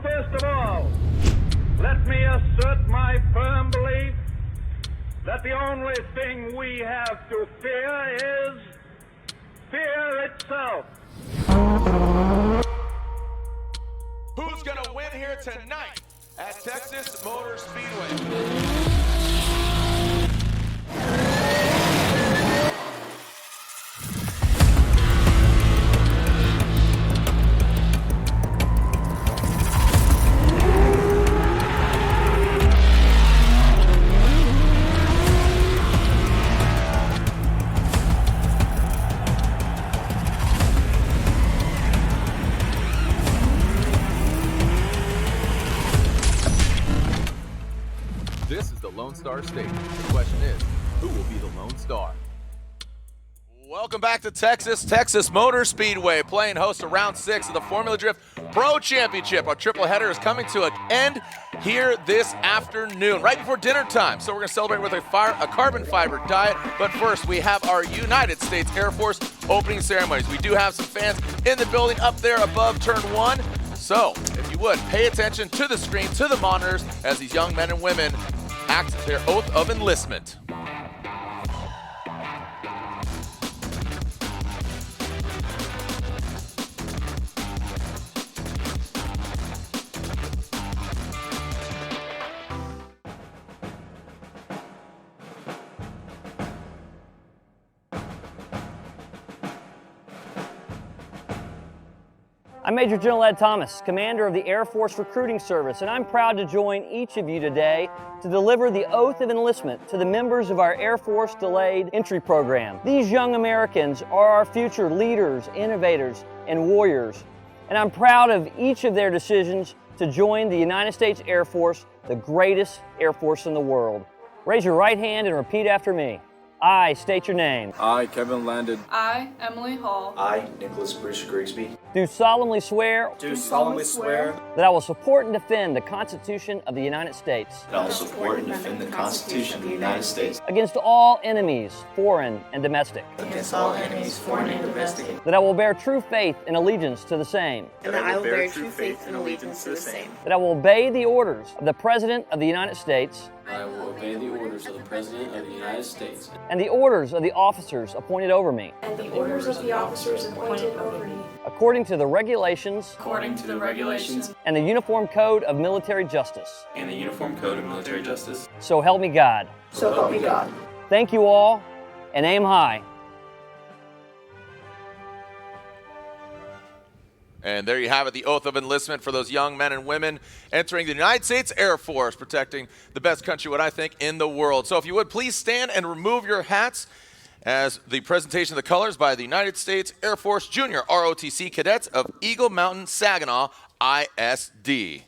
First of all, let me assert my firm belief that the only thing we have to fear is fear itself. Who's gonna win here tonight at Texas Motor Speedway? This is the Lone Star Stage. The question is, who will be the Lone Star? Welcome back to Texas Motor Speedway, playing host to round 6 of the Formula Drift Pro Championship. Our triple header is coming to an end here this afternoon, right before dinner time. So we're going to celebrate with a carbon fiber diet. But first, we have our United States Air Force opening ceremonies. We do have some fans in the building up there above turn 1. So, if you would, pay attention to the screen, to the monitors, as these young men and women act their oath of enlistment. I'm Major General Ed Thomas, Commander of the Air Force Recruiting Service, and I'm proud to join each of you today to deliver the oath of enlistment to the members of our Air Force Delayed Entry Program. These young Americans are our future leaders, innovators, and warriors, and I'm proud of each of their decisions to join the United States Air Force, the greatest Air Force in the world. Raise your right hand and repeat after me. I state your name. I, Kevin Landon. I, Emily Hall. I, Nicholas Bruce Grigsby. Do solemnly swear Do solemnly swear that I will support and defend the Constitution of the United States that I will support and defend the Constitution of the United States against all enemies, foreign and domestic. against all enemies, foreign and domestic. That I will bear true faith and allegiance to the same. And that I will bear true faith and allegiance to the same. That I will obey the orders of the President of the United States I will obey the orders of the President of the United States and the orders of the officers appointed over me, And the orders of the officers appointed over me. according to the regulations according to the regulations and the Uniform Code of Military Justice. and the Uniform Code of Military Justice. So help me God. So help me God. Thank you all, and aim high. And there you have it, the oath of enlistment for those young men and women entering the United States Air Force, protecting the best country, what I think, in the world. So if you would, please stand and remove your hats as the presentation of the colors by the United States Air Force Junior ROTC cadets of Eagle Mountain, Saginaw, ISD.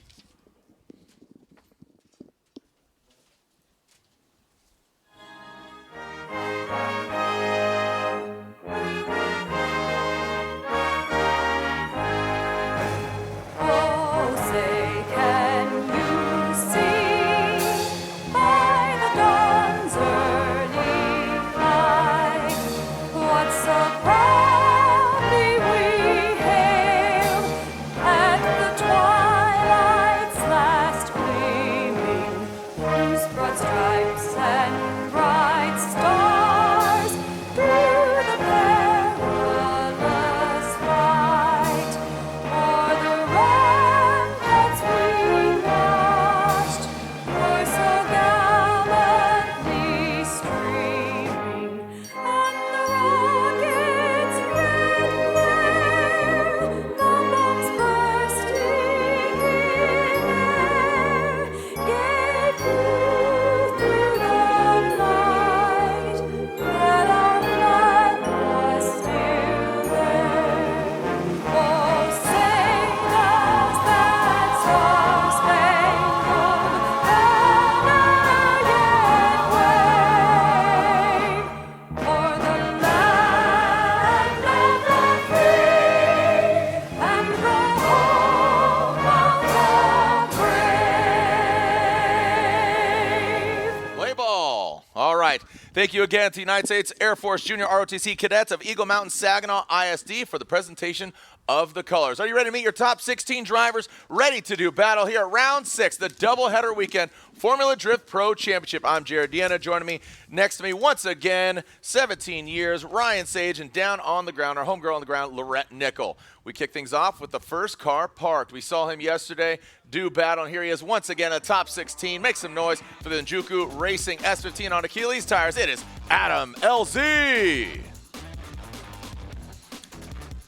Thank you again to United States Air Force Junior ROTC cadets of Eagle Mountain, Saginaw, ISD for the presentation of the colors. Are you ready to meet your top 16 drivers? Ready to do battle here at round 6, the doubleheader weekend Formula Drift Pro Championship. I'm Jared Deanna. Joining me next to me once again, 17 years, Ryan Sage, and down on the ground, our homegirl on the ground, Lorette Nickel. We kick things off with the first car parked. We saw him yesterday do battle, and here he is once again at top 16. Make some noise for the Njuku Racing S15 on Achilles tires. It is Adam LZ.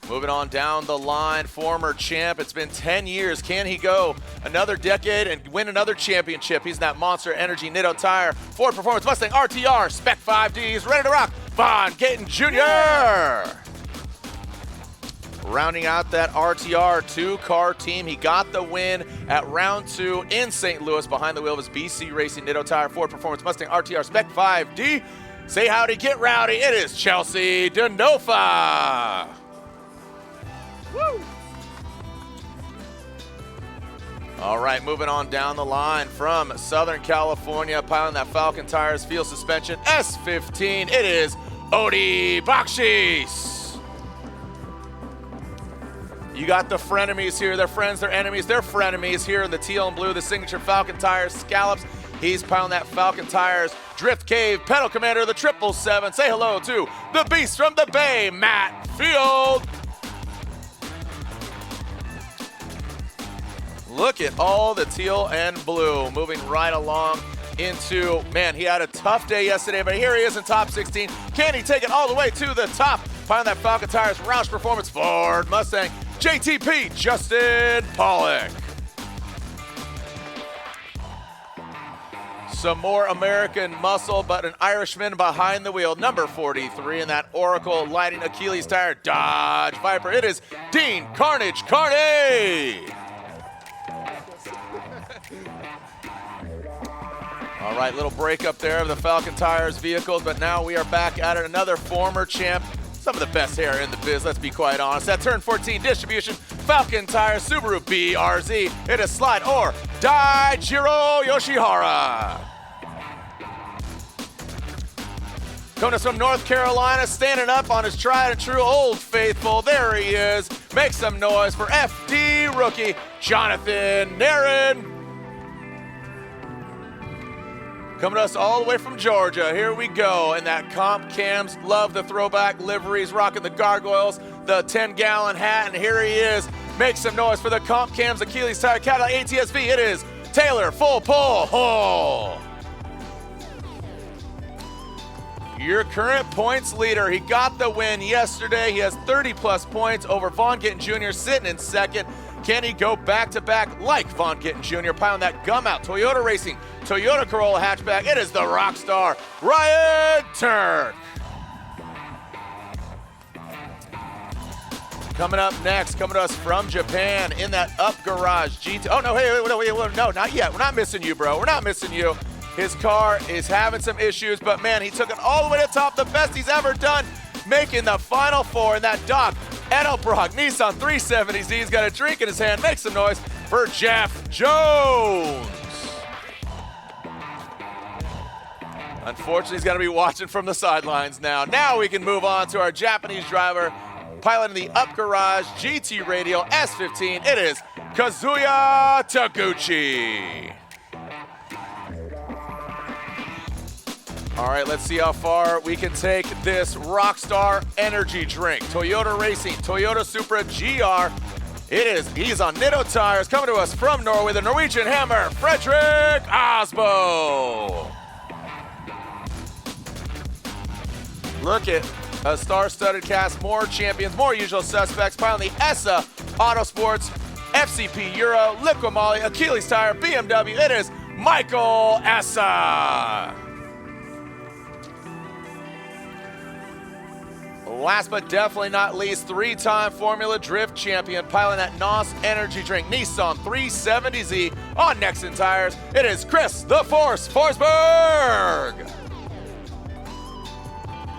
Moving on down the line, former champ. It's been 10 years. Can he go another decade and win another championship? He's in that Monster Energy Nitto tire. Ford Performance Mustang RTR Spec 5Ds, ready to rock. Von Gittin Jr. Rounding out that RTR two-car team. He got the win at round 2 in St. Louis behind the wheel of his BC Racing Nitto tire Ford Performance Mustang RTR Spec 5D. Say howdy, get rowdy. It is Chelsea Denofa. Woo! All right, moving on down the line from Southern California, piling that Falcon Tires Field Suspension S15. It is Odie Bakchis. You got the frenemies here. They're friends, they're enemies, they're frenemies here in the teal and blue, the signature Falcon Tires scallops. He's piling that Falcon Tires Drift Cave pedal commander of the 777. Say hello to the beast from the Bay, Matt Field. Look at all the teal and blue moving right along into, man, he had a tough day yesterday, but here he is in top 16. Can he take it all the way to the top? Find that Falcon Tires Roush Performance Ford Mustang JTP Justin Pawlak. Some more American muscle, but an Irishman behind the wheel. Number 43 in that Oracle Lighting Achilles tire Dodge Viper. It is Dean Carnage Kearney. All All right, little break up there of the Falcon Tires vehicles, but now we are back at it. Another former champ, some of the best hair in the biz, let's be quite honest. At turn 14 distribution, Falcon Tires Subaru BRZ. It is slide or die Jiro Yoshihara. Coming to us from North Carolina, standing up on his tried and true Old Faithful. There he is. Make some noise for FD rookie Jonathan Nerren. Coming to us all the way from Georgia. Here we go. And that comp cams, love the throwback liveries, rocking the gargoyles, the 10-gallon hat, and here he is. Make some noise for the comp cams, Achilles Tire Cadillac ATSV. It is Taylor Full Pull. Oh. Your current points leader. He got the win yesterday. He has 30-plus points over Vaughn Gittin Jr. sitting in second. Can he go back-to-back like Vaughn Gittin Jr. piling that gum out? Toyota Racing, Toyota Corolla hatchback. It is the rock star, Ryan Tuerck. Coming up next, coming to us from Japan in that up garage GT. Oh, no, hey, wait, no, not yet. We're not missing you, bro. We're not missing you. His car is having some issues, but man, he took it all the way to top, the best he's ever done, making the Final Four in that Doc Edelbrock Nissan 370Z. He's got a drink in his hand. Make some noise for Jeff Jones. Unfortunately, he's going to be watching from the sidelines now. Now we can move on to our Japanese driver, piloting the Up Garage GT Radial S15. It is Kazuya Taguchi. All right, let's see how far we can take this Rockstar energy drink. Toyota Racing, Toyota Supra GR. He's on Nitto tires, coming to us from Norway, the Norwegian Hammer, Frederick Aasbo. Look at a star-studded cast, more champions, more usual suspects, piling the Essa Motorsports, FCP Euro, Liquimoly, Achilles Tire, BMW. It is Michael Essa. Last but definitely not least, three-time Formula Drift champion, piling that NOS energy drink, Nissan 370Z on Nexen tires. It is Chris the Force Forsberg.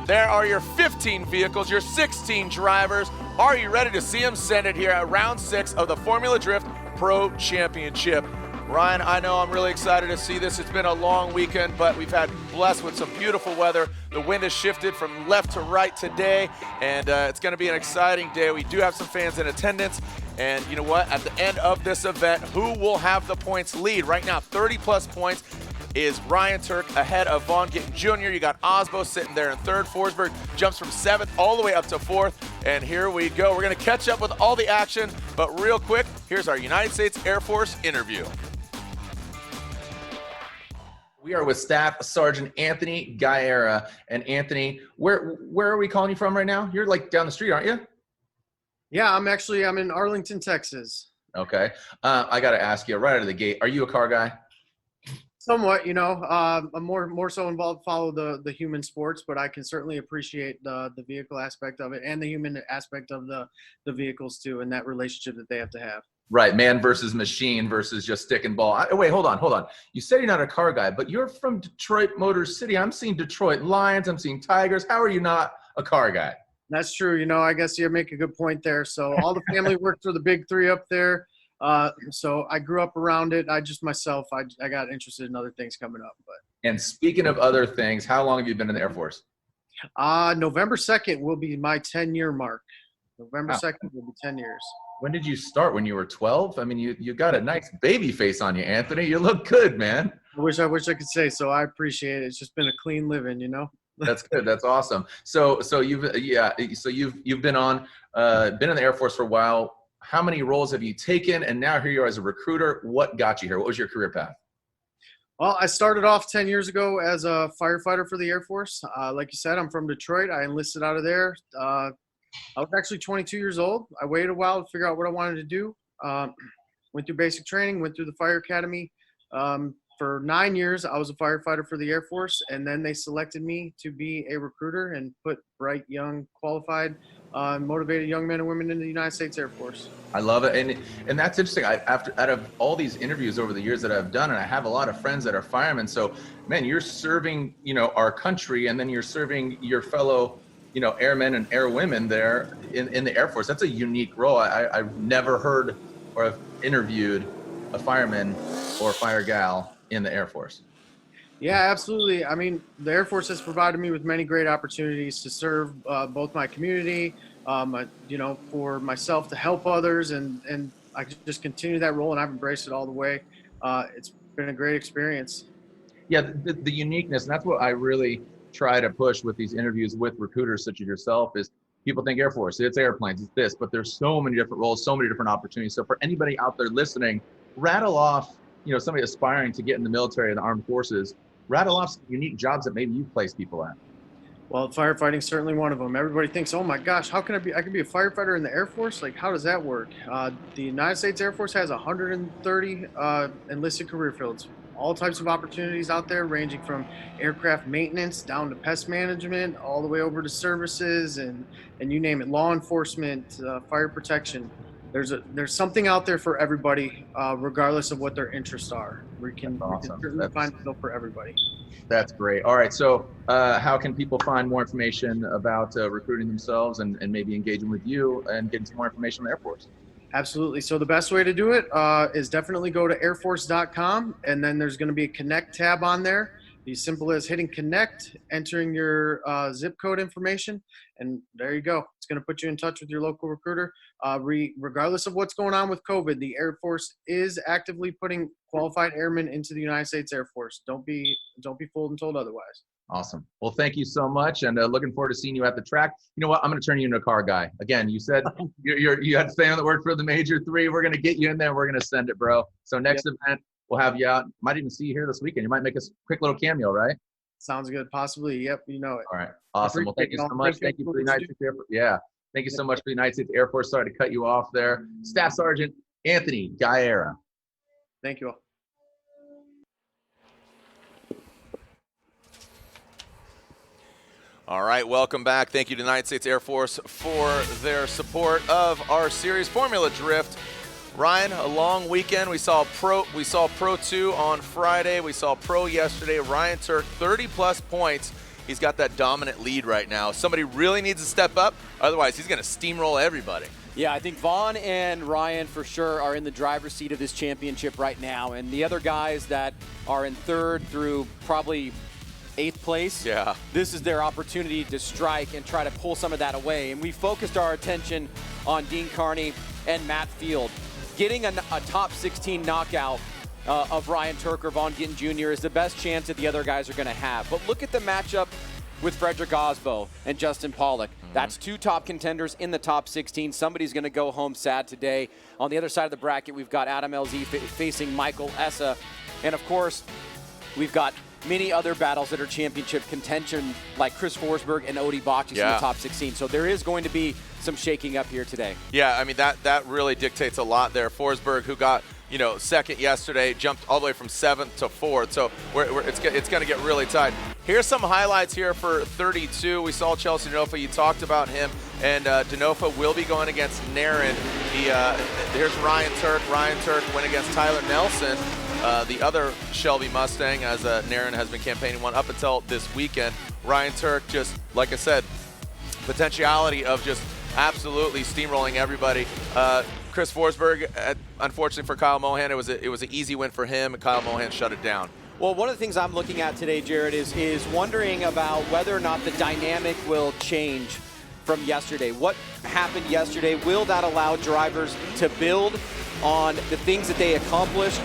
There are your 15 vehicles, your 16 drivers. Are you ready to see them send it here at round 6 of the Formula Drift Pro Championship? Ryan, I know I'm really excited to see this. It's been a long weekend, but we've had blessed with some beautiful weather. The wind has shifted from left to right today, and it's going to be an exciting day. We do have some fans in attendance, and you know what? At the end of this event, who will have the points lead? Right now, 30-plus points is Ryan Tuerck ahead of Vaughn Gittin Jr. You got Osbo sitting there in third. Forsberg jumps from 7th all the way up to 4th. And here we go. We're going to catch up with all the action, but real quick, here's our United States Air Force interview. We are with Staff Sergeant Anthony Guerra. And Anthony, where are we calling you from right now? You're like down the street, aren't you? Yeah, I'm in Arlington, Texas. Okay. I got to ask you right out of the gate, are you a car guy? Somewhat, I'm more so involved, follow the human sports, but I can certainly appreciate the vehicle aspect of it and the human aspect of the vehicles too, and that relationship that they have to have. Right, man versus machine versus just stick and ball. Wait, hold on. You said you're not a car guy, but you're from Detroit Motor City. I'm seeing Detroit Lions. I'm seeing Tigers. How are you not a car guy? That's true. I guess you make a good point there. So all the family worked for the big three up there. So I grew up around it. I got interested in other things coming up. But And speaking of other things, how long have you been in the Air Force? November 2nd will be my 10-year mark. November 2nd will be 10 years. When did you start? When you were 12? I mean, you got a nice baby face on you, Anthony. You look good, man. I wish I could say so. I appreciate it. It's just been a clean living, That's good. That's awesome. So you've been in the Air Force for a while. How many roles have you taken? And now here you are as a recruiter. What got you here? What was your career path? Well, I started off 10 years ago as a firefighter for the Air Force. Like you said, I'm from Detroit. I enlisted out of there. I was actually 22 years old. I waited a while to figure out what I wanted to do. Went through basic training, went through the fire academy. for 9 years, I was a firefighter for the Air Force, and then they selected me to be a recruiter and put bright, young, qualified, motivated young men and women in the United States Air Force. I love it, and that's interesting. Out of all these interviews over the years that I've done, and I have a lot of friends that are firemen. So, man, you're serving, our country, and then you're serving your fellow, airmen and airwomen there in the Air Force. That's a unique role. I've never heard or have interviewed a fireman or fire gal in the Air Force. Yeah, absolutely. I mean, the Air Force has provided me with many great opportunities to serve both my community, for myself to help others, and I just continue that role, and I've embraced it all the way. It's been a great experience. Yeah, the uniqueness, and that's what I really try to push with these interviews with recruiters such as yourself, is people think Air Force, it's airplanes, it's this, but there's so many different roles, so many different opportunities. So for anybody out there listening, rattle off, somebody aspiring to get in the military and the armed forces, rattle off some unique jobs that maybe you've placed people at. Well, firefighting is certainly one of them. Everybody thinks, oh my gosh, how can I can be a firefighter in the Air Force? Like, how does that work? The United States Air Force has 130 enlisted career fields, all types of opportunities out there, ranging from aircraft maintenance down to pest management, all the way over to services and you name it, law enforcement, fire protection. There's something out there for everybody, regardless of what their interests are. We can certainly find a field for everybody. That's great. All right. So how can people find more information about recruiting themselves and maybe engaging with you and getting some more information on the Air Force? Absolutely. So the best way to do it is definitely go to airforce.com, and then there's going to be a connect tab on there. Be as simple as hitting connect, entering your zip code information, and there you go. It's going to put you in touch with your local recruiter. Regardless of what's going on with COVID, the Air Force is actively putting qualified airmen into the United States Air Force. Don't be fooled and told otherwise. Awesome. Well, thank you so much, and looking forward to seeing you at the track. You know what? I'm going to turn you into a car guy. Again, you said you had a fan that worked for the Major 3. We're going to get you in there. We're going to send it, bro. So next event, we'll have you out. Might even see you here this weekend. You might make a quick little cameo, right? Sounds good. Possibly. Yep. You know it. All right. Awesome. Well, thank you so much. Thank you for the United States Air Force. Yeah. Thank you so much for the United States Air Force. Sorry to cut you off there. Staff Sergeant Anthony Guerra. Thank you all. All right, welcome back. Thank you to the United States Air Force for their support of our series, Formula Drift. Ryan, a long weekend. We saw Pro 2 on Friday. We saw Pro yesterday. Ryan Tuerck, 30-plus points. He's got that dominant lead right now. Somebody really needs to step up. Otherwise, he's going to steamroll everybody. Yeah, I think Vaughn and Ryan for sure are in the driver's seat of this championship right now. And the other guys that are in third through probably 8th place, this is their opportunity to strike and try to pull some of that away. And we focused our attention on Dean Kearney and Matt Field. Getting a top 16 knockout of Ryan Tuerck or Vaughn Gittin Jr. is the best chance that the other guys are going to have. But look at the matchup with Frederick Osbo and Justin Pawlak. That's two top contenders in the top 16. Somebody's going to go home sad today. On the other side of the bracket, we've got Adam LZ facing Michael Essa. And, of course, we've got many other battles that are championship contention, like Chris Forsberg and Bakchis in the top 16. So there is going to be some shaking up here today. Yeah, I mean, that really dictates a lot there. Forsberg, who got, second yesterday, jumped all the way from 7th to 4th. So it's going to get really tight. Here's some highlights here for 32. We saw Chelsea Denofa. You talked about him. And Denofa will be going against Nerren. Here's Ryan Tuerck. Ryan Tuerck went against Tyler Nelson, the other Shelby Mustang, as Nerren has been campaigning one up until this weekend. Ryan Tuerck, just like I said, potentiality of just absolutely steamrolling everybody. Chris Forsberg, unfortunately for Kyle Mohan, it was an easy win for him, and Kyle Mohan shut it down. Well, one of the things I'm looking at today, Jared, is wondering about whether or not the dynamic will change from yesterday. What happened yesterday? Will that allow drivers to build on the things that they accomplished,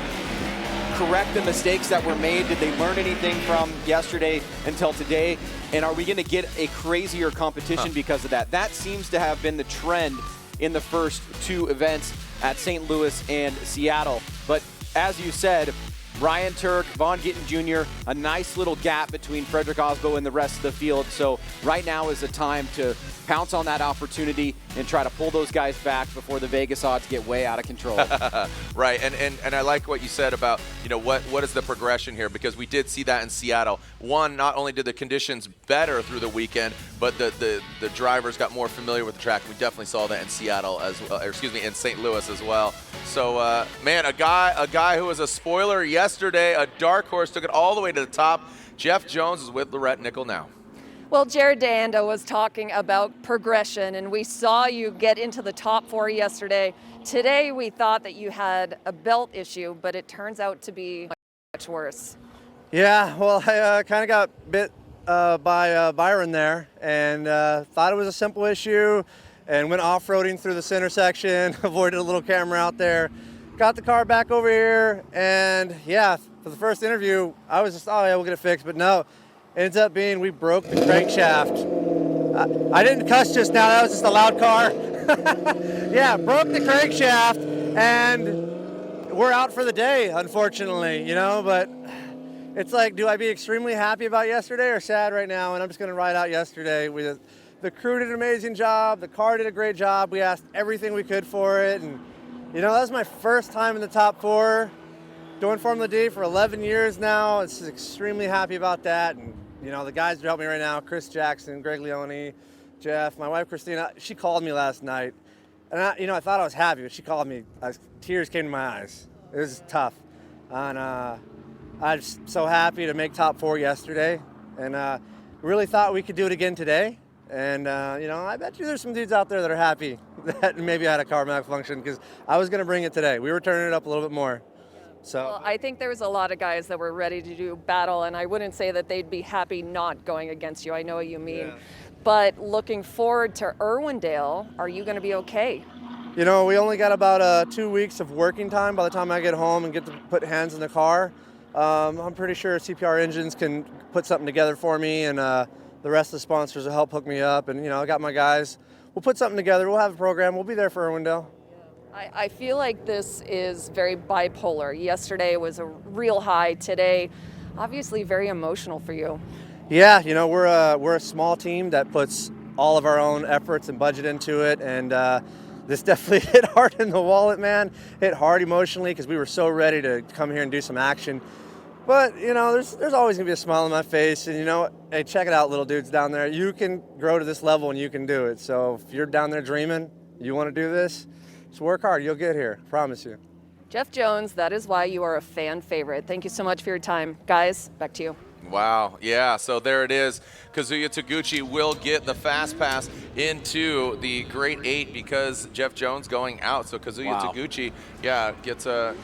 correct the mistakes that were made? Did they learn anything from yesterday until today? And are we going to get a crazier competition because of that? That seems to have been the trend in the first two events at St. Louis and Seattle. But as you said, Ryan Tuerck, Von Gittin Jr., a nice little gap between Frederick Osbo and the rest of the field. So right now is the time to pounce on that opportunity and try to pull those guys back before the Vegas odds get way out of control. Right, and I like what you said about, what is the progression here, because we did see that in Seattle. One, not only did the conditions better through the weekend, but the drivers got more familiar with the track. We definitely saw that in Seattle as well, in St. Louis as well. So, man, a guy who was a spoiler yesterday, a dark horse, took it all the way to the top. Jeff Jones is with Lorette Nickel now. Well, Jared D'Ando was talking about progression, and we saw you get into the top 4 yesterday. Today, we thought that you had a belt issue, but it turns out to be much worse. Yeah, well, I kind of got bit by Byron there, and thought it was a simple issue, and went off-roading through this intersection, avoided a little camera out there, got the car back over here, and yeah, for the first interview, I was just, oh yeah, we'll get it fixed, but no. Ends up being we broke the crankshaft. I didn't cuss just now, that was just a loud car. Yeah, broke the crankshaft, and we're out for the day, unfortunately, but it's like, do I be extremely happy about yesterday or sad right now? And I'm just going to ride out yesterday. The crew did an amazing job, the car did a great job, we asked everything we could for it, and that was my first time in the top 4. Doing Formula D for 11 years now. It's extremely happy about that. And, the guys who help me right now, Chris Jackson, Greg Leone, Jeff, my wife, Christina, she called me last night. And, I thought I was happy, but she called me. Tears came to my eyes. It was tough. And I'm just so happy to make top 4 yesterday. And really thought we could do it again today. And, I bet you there's some dudes out there that are happy that maybe I had a car malfunction, because I was going to bring it today. We were turning it up a little bit more. So well, I think there was a lot of guys that were ready to do battle, and I wouldn't say that they'd be happy not going against you. I know what you mean. Yeah. But looking forward to Irwindale, are you going to be okay? We only got about 2 weeks of working time by the time I get home and get to put hands in the car. I'm pretty sure CPR Engines can put something together for me, and the rest of the sponsors will help hook me up. And, I got my guys. We'll put something together. We'll have a program. We'll be there for Irwindale. I feel like this is very bipolar. Yesterday was a real high. Today, obviously very emotional for you. Yeah, we're a small team that puts all of our own efforts and budget into it, and this definitely hit hard in the wallet, man. Hit hard emotionally because we were so ready to come here and do some action. But, there's always going to be a smile on my face, and hey, check it out, little dudes down there. You can grow to this level and you can do it. So if you're down there dreaming, you want to do this, just work hard. You'll get here. Promise you. Jeff Jones, that is why you are a fan favorite. Thank you so much for your time. Guys, back to you. Wow, yeah, so there it is. Kazuya Taguchi will get the fast pass into the Great 8 because Jeff Jones going out. So Kazuya Taguchi, yeah, gets a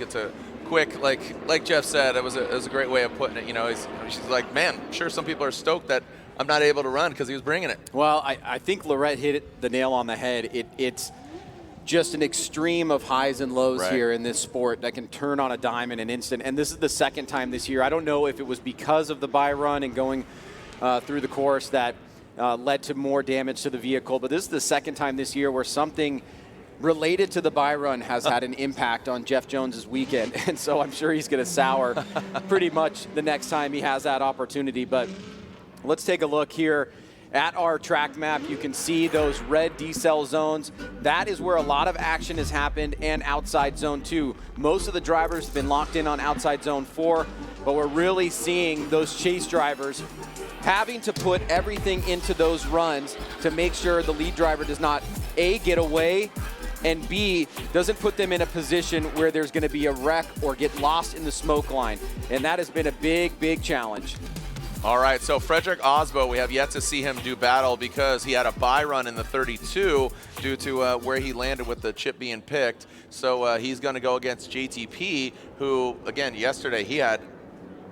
quick, like Jeff said, it was a great way of putting it. She's like, man, I'm sure some people are stoked that I'm not able to run because he was bringing it. Well, I think Lorette hit the nail on the head. It's just an extreme of highs and lows here in this sport that can turn on a dime in an instant. And this is the second time this year. I don't know if it was because of the bye run and going through the course that led to more damage to the vehicle, but this is the second time this year where something related to the bye run has had an impact on Jeff Jones's weekend. And so I'm sure he's going to sour pretty much the next time he has that opportunity. But let's take a look here at our track map. You can see those red decel zones. That is where a lot of action has happened, and outside zone 2. Most of the drivers have been locked in on outside zone 4, but we're really seeing those chase drivers having to put everything into those runs to make sure the lead driver does not A, get away, and B, doesn't put them in a position where there's going to be a wreck or get lost in the smoke line. And that has been a big, big challenge. All right, so Frederick Osbo, we have yet to see him do battle because he had a bye run in the 32 due to where he landed with the chip being picked. So he's going to go against JTP, who, again, yesterday he had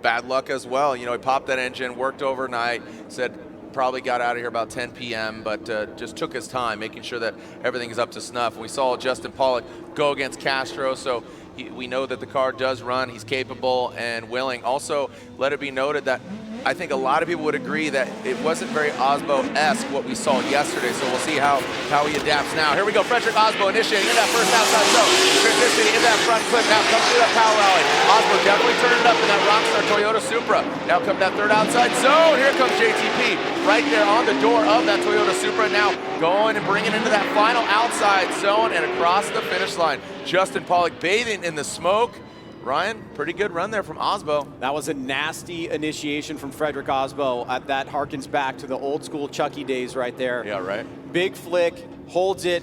bad luck as well. He popped that engine, worked overnight, said probably got out of here about 10 p.m., but just took his time, making sure that everything is up to snuff. We saw Justin Pawlak go against Castro, so we know that the car does run. He's capable and willing. Also, let it be noted that I think a lot of people would agree that it wasn't very Osbo-esque what we saw yesterday, so we'll see how he adapts now. Here we go, Frederick Osbo initiating in that first outside zone, transitioning in that front clip, now comes through that power rally. Osbo definitely turning it up in that Rockstar Toyota Supra. Now come that third outside zone, here comes JTP, right there on the door of that Toyota Supra, now going and bringing into that final outside zone and across the finish line. Justin Pawlak bathing in the smoke. Ryan, pretty good run there from Osbo. That was a nasty initiation from Frederick Osbo. That harkens back to the old school Chucky days right there. Yeah, right. Big flick, holds it,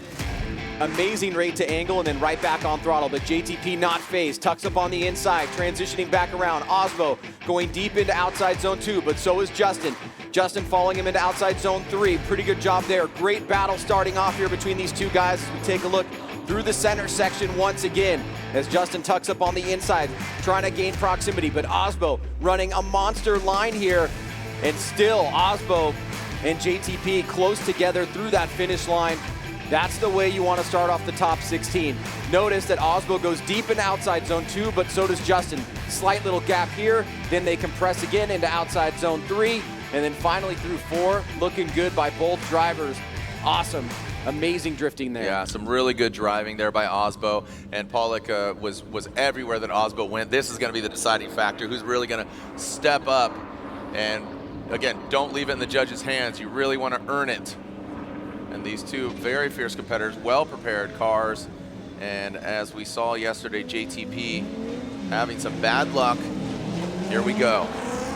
amazing rate to angle, and then right back on throttle. But JTP not phased, tucks up on the inside, transitioning back around. Osbo going deep into outside zone 2, but so is Justin. Justin following him into outside zone 3. Pretty good job there. Great battle starting off here between these two guys as we take a look through the center section once again as Justin tucks up on the inside, trying to gain proximity, but Osbo running a monster line here, and still Osbo and JTP close together through that finish line. That's the way you want to start off the top 16. Notice that Osbo goes deep into outside zone 2, but so does Justin. Slight little gap here, then they compress again into outside zone 3, and then finally through 4. Looking good by both drivers. Awesome. Amazing drifting there. Yeah, some really good driving there by Osbo, and Pawlak was everywhere that Osbo went. This is going to be the deciding factor. Who's really going to step up? And again, don't leave it in the judges' hands. You really want to earn it. And these two very fierce competitors, well-prepared cars. And as we saw yesterday, JTP having some bad luck. Here we go.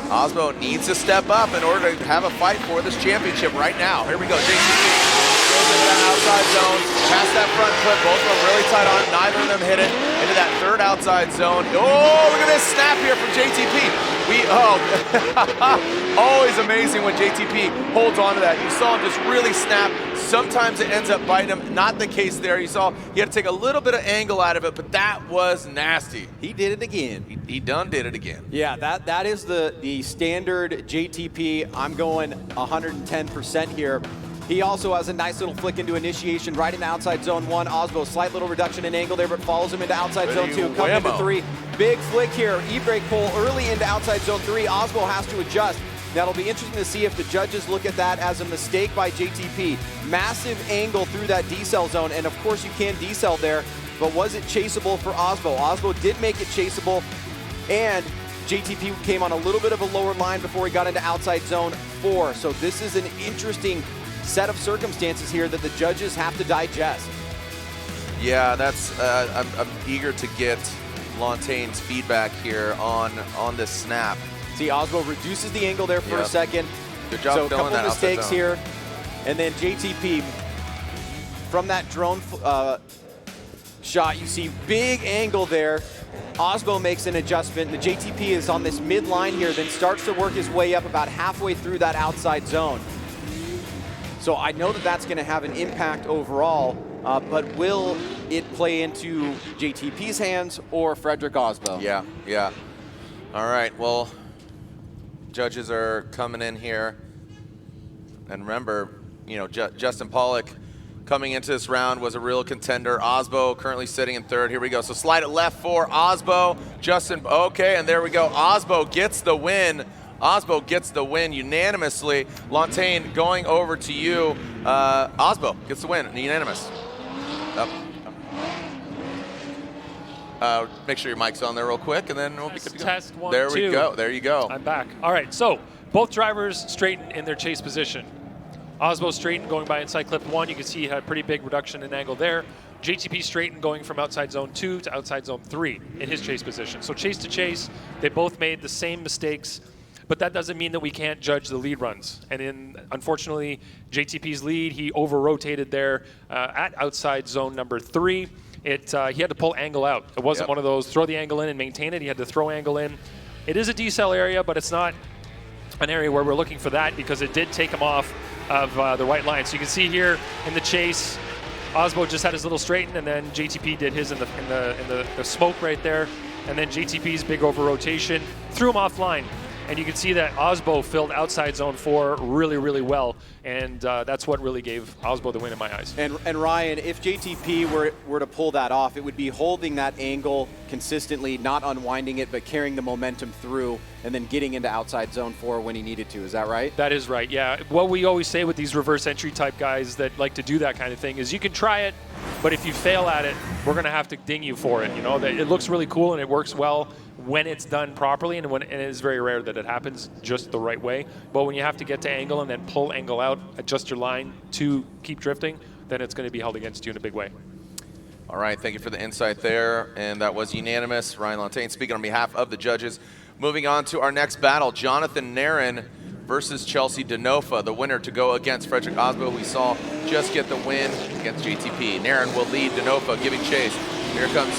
Osbo needs to step up in order to have a fight for this championship right now. Here we go, JTP. Goes into that outside zone, past that front clip, both of them really tight on it, neither of them hit it, into that third outside zone. Oh, look at this snap here from JTP. Always amazing when JTP holds on to that. You saw him just really snap. Sometimes it ends up biting him. Not the case there. You saw he had to take a little bit of angle out of it, but that was nasty. He did it again. He done did it again. Yeah, that is the standard JTP. I'm going 110% here. He also has a nice little flick into initiation right into outside zone 1. Osbo, slight little reduction in angle there, but follows him into outside zone 2. Coming into 3. Big flick here. E-brake pull early into outside zone 3. Osbo has to adjust. That'll be interesting to see if the judges look at that as a mistake by JTP. Massive angle through that decel zone, and of course you can decel there, but was it chaseable for Osbo? Osbo did make it chaseable, and JTP came on a little bit of a lower line before he got into outside zone 4. So this is an interesting set of circumstances here that the judges have to digest. Yeah, that's I'm eager to get Lontaine's feedback here on this snap. See, Osbo reduces the angle there for a second. Good job so a filling couple that mistakes here, and then JTP from that drone shot, you see big angle there. Osbo makes an adjustment. The JTP is on this mid-line here, then starts to work his way up about halfway through that outside zone. So I know that that's going to have an impact overall, but will it play into JTP's hands or Frederick Osbo? Yeah. All right, well, judges are coming in here. And remember, you know, Justin Pawlak coming into this round was a real contender. Osbo currently sitting in 3rd. Here we go. So slide it left for Osbo. Justin, okay, and there we go. Osbo gets the win. Osbo gets the win unanimously. Lontaine, going over to you. Osbo gets the win, unanimous. Make sure your mic's on there real quick, and then we'll be good to go. Test 1, there 2. we go. There you go. I'm back. All right, so both drivers straighten in their chase position. Osbo straightened going by inside clip 1. You can see he had a pretty big reduction in angle there. JTP straightened going from outside zone 2 to outside zone 3 in his chase position. So chase to chase, they both made the same mistakes. But that doesn't mean that we can't judge the lead runs. And unfortunately, JTP's lead, he over-rotated there at outside zone number 3. He had to pull angle out. It wasn't one of those throw the angle in and maintain it. He had to throw angle in. It is a decel area, but it's not an area where we're looking for that because it did take him off of the right line. So you can see here in the chase, Osbo just had his little straighten, and then JTP did his in the smoke right there. And then JTP's big over-rotation threw him offline. And you can see that Osbo filled outside zone 4 really, really well. And that's what really gave Osbo the win in my eyes. And Ryan, if JTP were to pull that off, it would be holding that angle consistently, not unwinding it, but carrying the momentum through and then getting into outside zone 4 when he needed to. Is that right? That is right, yeah. What we always say with these reverse entry type guys that like to do that kind of thing is you can try it, but if you fail at it, we're going to have to ding you for it. You know, it looks really cool and it works well when it's done properly, and it is very rare that it happens just the right way. But when you have to get to angle and then pull angle out, adjust your line to keep drifting, then it's going to be held against you in a big way. All right, thank you for the insight there. And that was unanimous. Ryan Lantain speaking on behalf of the judges. Moving on to our next battle, Jonathan Nerren versus Chelsea Denofa, the winner to go against Frederick Osbo, we saw just get the win against JTP. Nerren will lead Denofa, giving chase. Here comes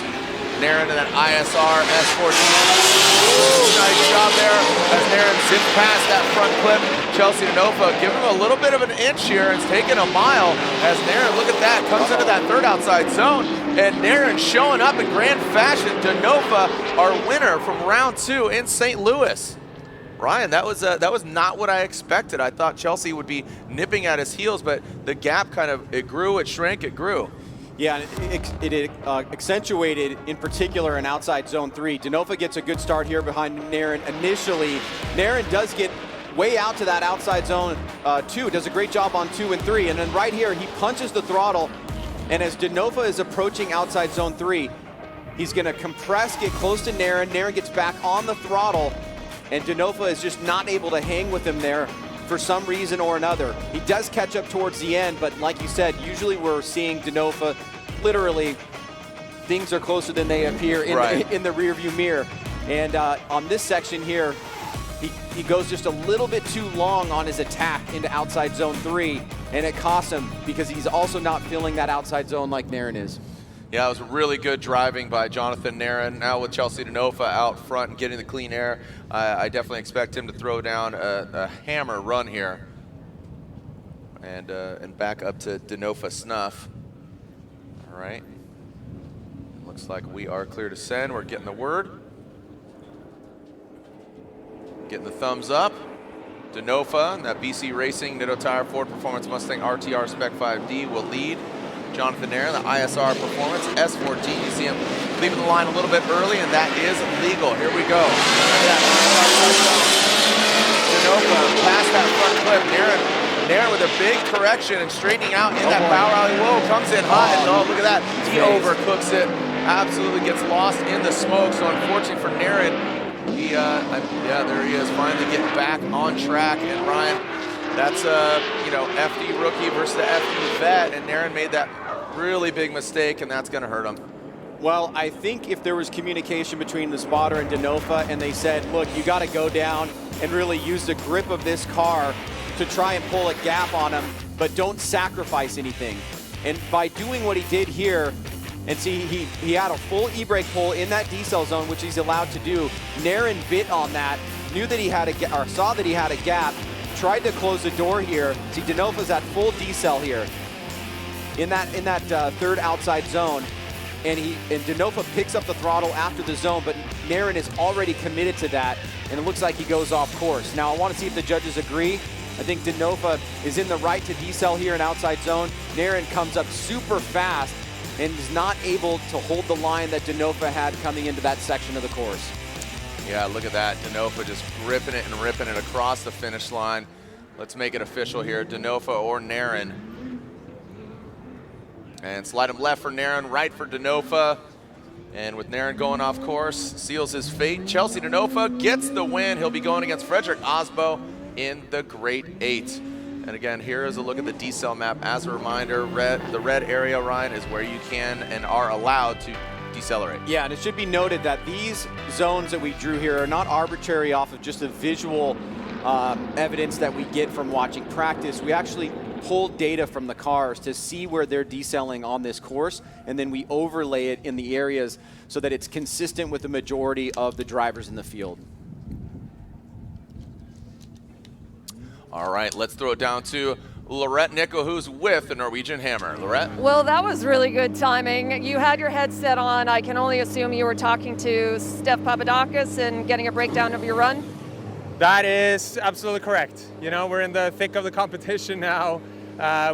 Nerren and then ISR, S14. Ooh, nice job there as Nerren zipped past that front clip. Chelsea Denofa giving him a little bit of an inch here. It's taken a mile as Nerren, look at that, comes into that third outside zone. And Nerren showing up in grand fashion. Denofa, our winner from round 2 in St. Louis. Ryan, that was not what I expected. I thought Chelsea would be nipping at his heels, but the gap kind of, it grew, it shrank, it grew. Yeah, it accentuated, in particular, in outside zone 3. Denofa gets a good start here behind Nerren. Initially, Nerren does get way out to that outside zone 2, does a great job on 2 and 3, and then right here, he punches the throttle, and as Denofa is approaching outside zone 3, he's gonna compress, get close to Nerren. Nerren gets back on the throttle, and Denofa is just not able to hang with him there for some reason or another. He does catch up towards the end, but like you said, usually we're seeing Denofa, literally, things are closer than they appear in the rearview mirror. And on this section here, he goes just a little bit too long on his attack into outside zone 3, and it costs him because he's also not filling that outside zone like Nerren is. Yeah, it was really good driving by Jonathan Nerren. Now with Chelsea Denofa out front and getting the clean air, I definitely expect him to throw down a hammer run here and back up to Denofa snuff. All right. Looks like we are clear to send. We're getting the word. Getting the thumbs up. Denofa, that BC Racing Nitto Tire Ford Performance Mustang RTR Spec 5D will lead. Jonathan Nerren, the ISR Performance S14. You see him leaving the line a little bit early, and that is legal. Here we go. Denofa past that front clip. Nerren with a big correction and straightening out in that power alley. Whoa, comes in hot, and oh, look at that. He overcooks it. Absolutely gets lost in the smoke. So unfortunately for Nerren, yeah, there he is, finally getting back on track. And Ryan, that's you know, FD rookie versus the FD vet, and Nerren made that really big mistake, and that's going to hurt him. Well, I think if there was communication between the spotter and Denofa, and they said, look, you got to go down and really use the grip of this car to try and pull a gap on him, but don't sacrifice anything. And by doing what he did here, and see, he had a full e-brake pull in that decel zone, which he's allowed to do. Nerren bit on that, knew that he had a saw that he had a gap, tried to close the door here. See, Denofa's at full decel here in that third outside zone, and Denofa picks up the throttle after the zone, but Nerren is already committed to that, and it looks like he goes off course. Now, I want to see if the judges agree. I think Denofa is in the right to decel here in outside zone. Nerren comes up super fast and is not able to hold the line that Denofa had coming into that section of the course. Yeah, look at that. Denofa just gripping it and ripping it across the finish line. Let's make it official here. Denofa or Nerren. And slide him left for Nerren, right for Denofa. And with Nerren going off course, seals his fate. Chelsea Denofa gets the win. He'll be going against Frederick Osbo in the Great 8. And again, here is a look at the decel map. As a reminder, the red area, Ryan, is where you can and are allowed to decelerate. Yeah, and it should be noted that these zones that we drew here are not arbitrary off of just the visual evidence that we get from watching practice. We actually pull data from the cars to see where they're decelling on this course, and then we overlay it in the areas so that it's consistent with the majority of the drivers in the field. All right, let's throw it down to Lorette Nickel, who's with the Norwegian Hammer. Lorette? Well, that was really good timing. You had your headset on. I can only assume you were talking to Steph Papadakis and getting a breakdown of your run. That is absolutely correct. You know, we're in the thick of the competition now.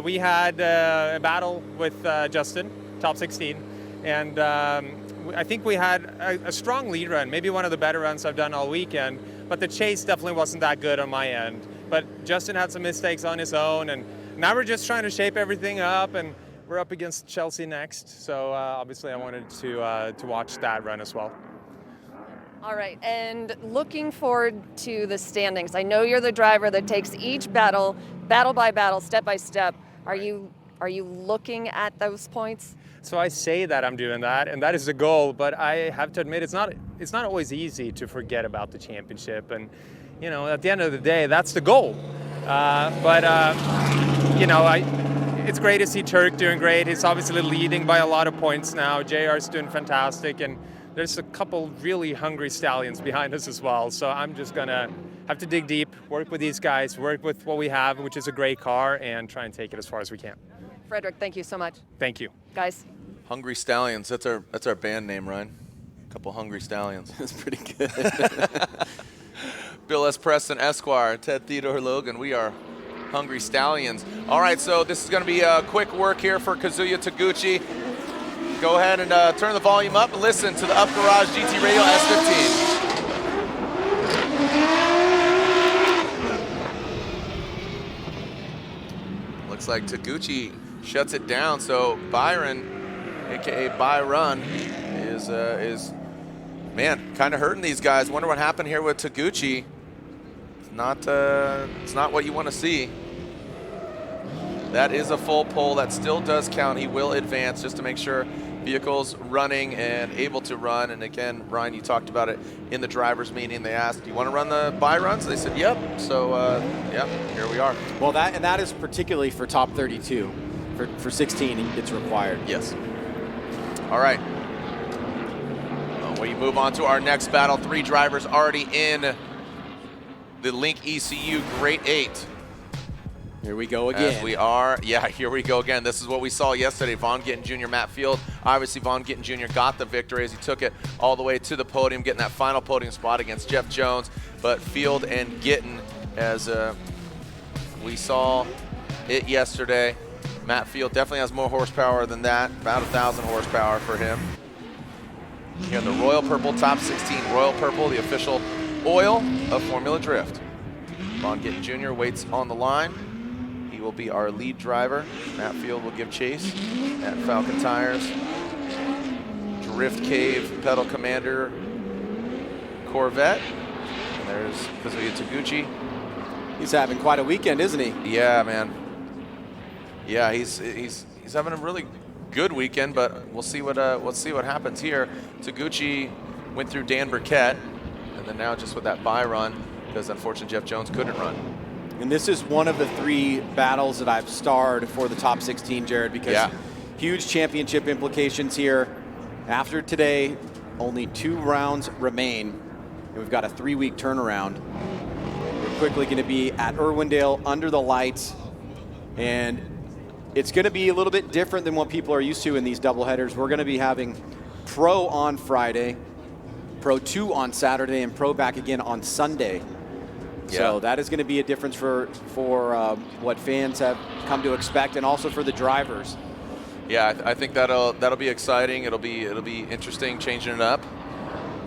We had a battle with Justin, top 16, and I think we had a strong lead run, maybe one of the better runs I've done all weekend, but the chase definitely wasn't that good on my end. But Justin had some mistakes on his own, and now we're just trying to shape everything up, and we're up against Chelsea next, so obviously I wanted to watch that run as well. All right, and looking forward to the standings. I know you're the driver that takes each battle by battle, step by step. Are you looking at those points? So I say that I'm doing that, and that is the goal, but I have to admit it's not always easy to forget about the championship, and you know, at the end of the day, that's the goal. You know, it's great to see Tuerck doing great. He's obviously leading by a lot of points now. JR's doing fantastic, and there's a couple really hungry stallions behind us as well. So I'm just gonna have to dig deep, work with these guys, work with what we have, which is a great car, and try and take it as far as we can. Frederick, thank you so much. Thank you. Guys. Hungry Stallions, that's our band name, Ryan. A couple Hungry Stallions. That's pretty good. Bill S. Preston, Esquire, Ted Theodore Logan, we are Hungry Stallions. All right, so this is gonna be a quick work here for Kazuya Taguchi. Go ahead and turn the volume up and listen to the Up Garage GT Radio S15. Looks like Taguchi shuts it down, so Byron, aka Byron, is man, kind of hurting these guys. Wonder what happened here with Taguchi. It's not what you want to see. That is a full pole. That still does count. He will advance just to make sure vehicles running and able to run. And again, Ryan, you talked about it in the drivers' meeting. They asked, do you want to run the buy runs? They said, yep. So, yeah, here we are. Well, that is particularly for top 32. For 16, it's required. Yes. All right. We move on to our next battle. 3 drivers already in the Link ECU Grade 8. Here we go again. As we are, yeah, here we go again. This is what we saw yesterday. Vaughn Gittin Jr., Matt Field. Obviously, Vaughn Gittin Jr. got the victory as he took it all the way to the podium, getting that final podium spot against Jeff Jones. But Field and Gittin, as we saw it yesterday, Matt Field definitely has more horsepower than that, about 1,000 horsepower for him. Here in the Royal Purple Top 16, Royal Purple, the official oil of Formula Drift. Vaughn Gittin Jr. waits on the line. He will be our lead driver. Matt Field will give chase at Falcon Tires. Drift Cave Pedal Commander Corvette. And there's Kazuya Taguchi. He's having quite a weekend, isn't he? Yeah, man. Yeah, he's having a really good weekend, but we'll see what happens here. Taguchi went through Dan Burkett, and then now just with that bye run, because unfortunately Jeff Jones couldn't run. And this is one of the 3 battles that I've starred for the top 16, Jared, because huge championship implications here. After today, only 2 rounds remain, and we've got a 3-week turnaround. We're quickly going to be at Irwindale under the lights, and it's going to be a little bit different than what people are used to in these doubleheaders. We're going to be having Pro on Friday, Pro 2 on Saturday, and Pro back again on Sunday. Yeah. So that is going to be a difference for what fans have come to expect, and also for the drivers. Yeah, I think that'll be exciting. It'll be interesting, changing it up.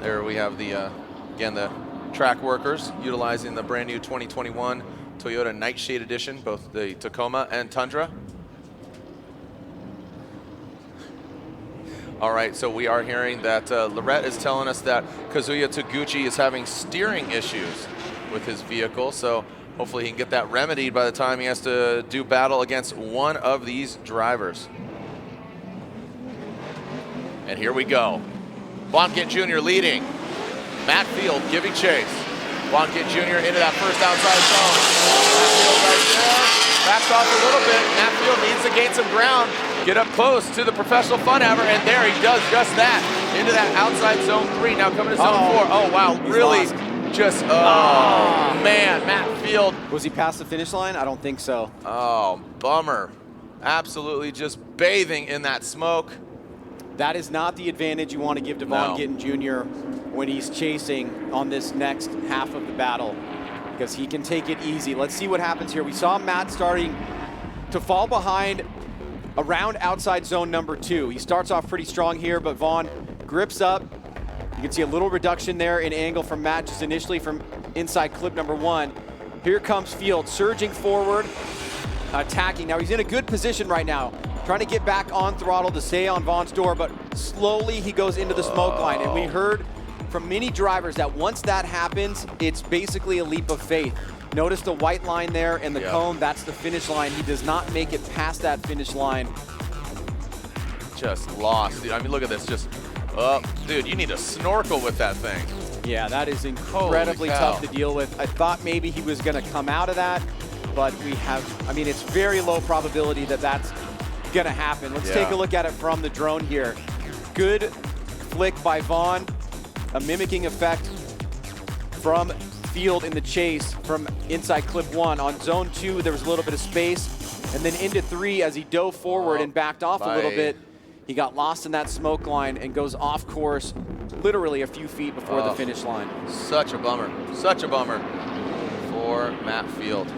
There we have the again the track workers utilizing the brand new 2021 Toyota Nightshade Edition, both the Tacoma and Tundra. All right, so we are hearing that Lorette is telling us that Kazuya Taguchi is having steering issues with his vehicle, so hopefully he can get that remedied by the time he has to do battle against one of these drivers. And here we go. Vaughn Gittin Jr. leading. Matt Field giving chase. Vaughn Gittin Jr. into that first outside zone. Matt Field right there. Backs off a little bit. Matt Field needs to gain some ground. Get up close to the professional fun haver, and there he does just that. Into that outside zone 3. Now coming to zone 4. Oh, wow. Really just, man, Matt Field. Was he past the finish line? I don't think so. Oh, bummer. Absolutely just bathing in that smoke. That is not the advantage you want to give to Vaughn Gittin Jr. when he's chasing on this next half of the battle. because he can take it easy. Let's see what happens here. We saw Matt starting to fall behind around outside zone number 2. He starts off pretty strong here, but Vaughn grips up. You can see a little reduction there in angle from Matt just initially from inside clip number 1. Here comes Field, surging forward, attacking. Now he's in a good position right now, trying to get back on throttle to stay on Vaughn's door, but slowly he goes into the smoke line. And we heard from many drivers that once that happens, it's basically a leap of faith. Notice the white line there and the cone, that's the finish line. He does not make it past that finish line. Just lost, dude. I mean, look at this, just, oh, dude, you need to snorkel with that thing. Yeah, that is incredibly tough to deal with. I thought maybe he was gonna come out of that, but we have, I mean, it's very low probability that that's gonna happen. Let's take a look at it from the drone here. Good flick by Vaughn, a mimicking effect from Field in the chase from inside clip 1. On zone 2, there was a little bit of space, and then into 3 as he dove forward and backed off a little bit. He got lost in that smoke line and goes off course literally a few feet before the finish line. Such a bummer for Matt Field.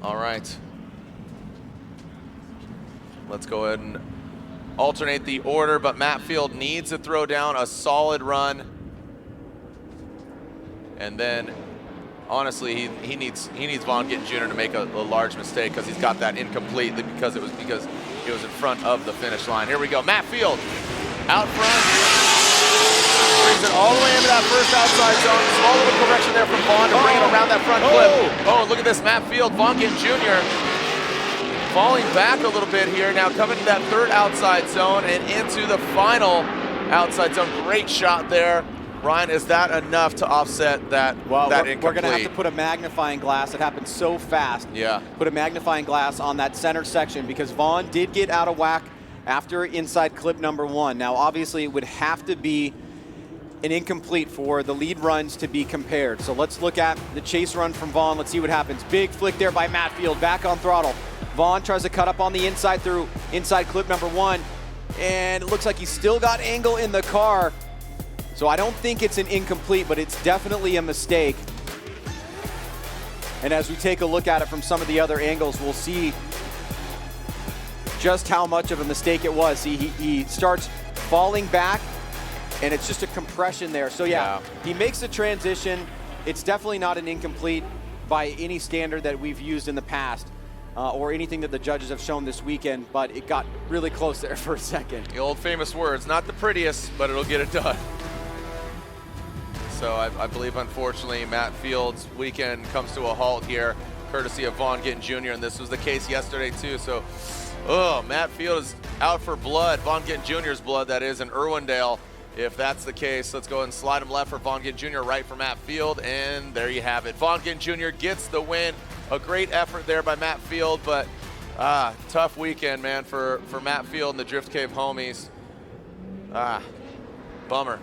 All right. Let's go ahead and alternate the order, but Matt Field needs to throw down a solid run. And then, honestly, he needs Vaughn Gittin Jr. to make a large mistake because he's got that incomplete because it was in front of the finish line. Here we go, Matt Field out front. Brings it all the way into that first outside zone. Small little correction there from Vaughn to bring it around that front clip. Oh, look at this, Matt Field, Vaughn Gittin Jr. falling back a little bit here. Now coming to that third outside zone and into the final outside zone. Great shot there. Ryan, is that enough to offset that, that incomplete? We're going to have to put a magnifying glass. It happened so fast. Yeah. Put a magnifying glass on that center section because Vaughn did get out of whack after inside clip number 1. Now, obviously, it would have to be an incomplete for the lead runs to be compared. So let's look at the chase run from Vaughn. Let's see what happens. Big flick there by Matt Field, back on throttle. Vaughn tries to cut up on the inside through inside clip number 1, and it looks like he's still got angle in the car. So I don't think it's an incomplete, but it's definitely a mistake. And as we take a look at it from some of the other angles, we'll see just how much of a mistake it was. See, he starts falling back, and it's just a compression there. So yeah, he makes the transition. It's definitely not an incomplete by any standard that we've used in the past. Or anything that the judges have shown this weekend, but it got really close there for a second. The old famous words, not the prettiest, but it'll get it done. So I believe, unfortunately, Matt Field's weekend comes to a halt here, courtesy of Vaughn Gittin Jr., and this was the case yesterday, too. So, Matt Field is out for blood, Vaughn Gittin Jr.'s blood, that is, in Irwindale. If that's the case, let's go ahead and slide him left for Vaughn Gittin Jr., right for Matt Field, and there you have it. Vaughn Gittin Jr. gets the win. A great effort there by Matt Field, but tough weekend, man, for Matt Field and the Drift Cave homies. Bummer.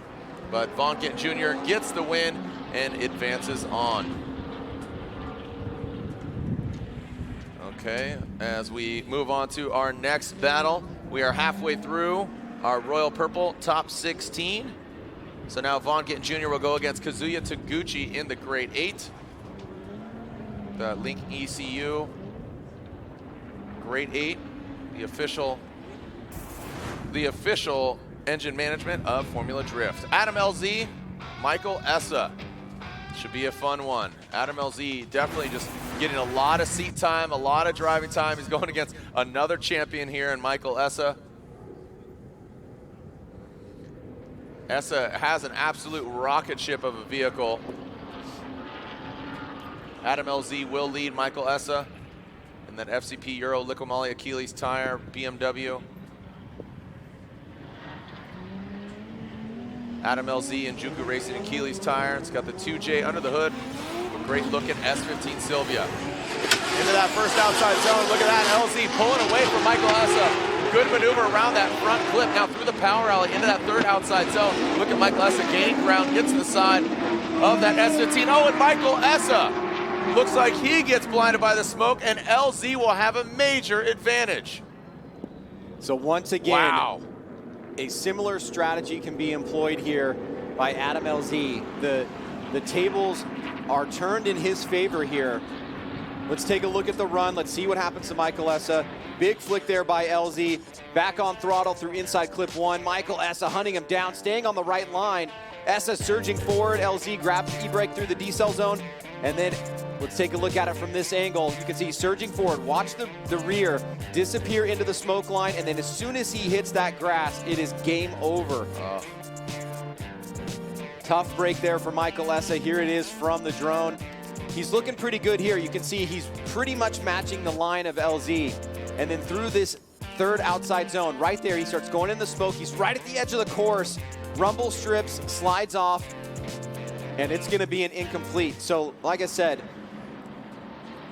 But Vaughn Gittin Jr. gets the win and advances on. Okay, as we move on to our next battle, we are halfway through our Royal Purple Top 16. So now Vaughn Gittin Jr. will go against Kazuya Taguchi in the Grade 8. The Link ECU Grade 8, the official engine management of Formula Drift. Adam LZ, Michael Essa. Should be a fun one. Adam LZ definitely just getting a lot of seat time, a lot of driving time. He's going against another champion here in Michael Essa. Essa has an absolute rocket ship of a vehicle. Adam LZ will lead Michael Essa. And then FCP Euro Liqui Achilles tire, BMW. Adam LZ and Juku Racing Achilles tire. It's got the 2J under the hood. A great looking S15 Silvia. Into that first outside zone. Look at that, LZ pulling away from Michael Essa. Good maneuver around that front clip. Now through the power alley into that third outside zone. Look at Michael Essa gaining ground, gets to the side of that S15. Oh, and Michael Essa looks like he gets blinded by the smoke, and LZ will have a major advantage. So once again, a similar strategy can be employed here by Adam LZ. The tables are turned in his favor here. Let's take a look at the run. Let's see what happens to Michael Essa. Big flick there by LZ. Back on throttle through inside clip 1. Michael Essa hunting him down, staying on the right line. Essa surging forward. LZ grabs e-brake through the decel zone. And then let's take a look at it from this angle. You can see surging forward. Watch the rear disappear into the smoke line. And then as soon as he hits that grass, it is game over. Tough break there for Michael Essa. Here it is from the drone. He's looking pretty good here. You can see he's pretty much matching the line of LZ. And then through this third outside zone, right there, he starts going in the smoke. He's right at the edge of the course. Rumble strips, slides off, and it's gonna be an incomplete. So, like I said,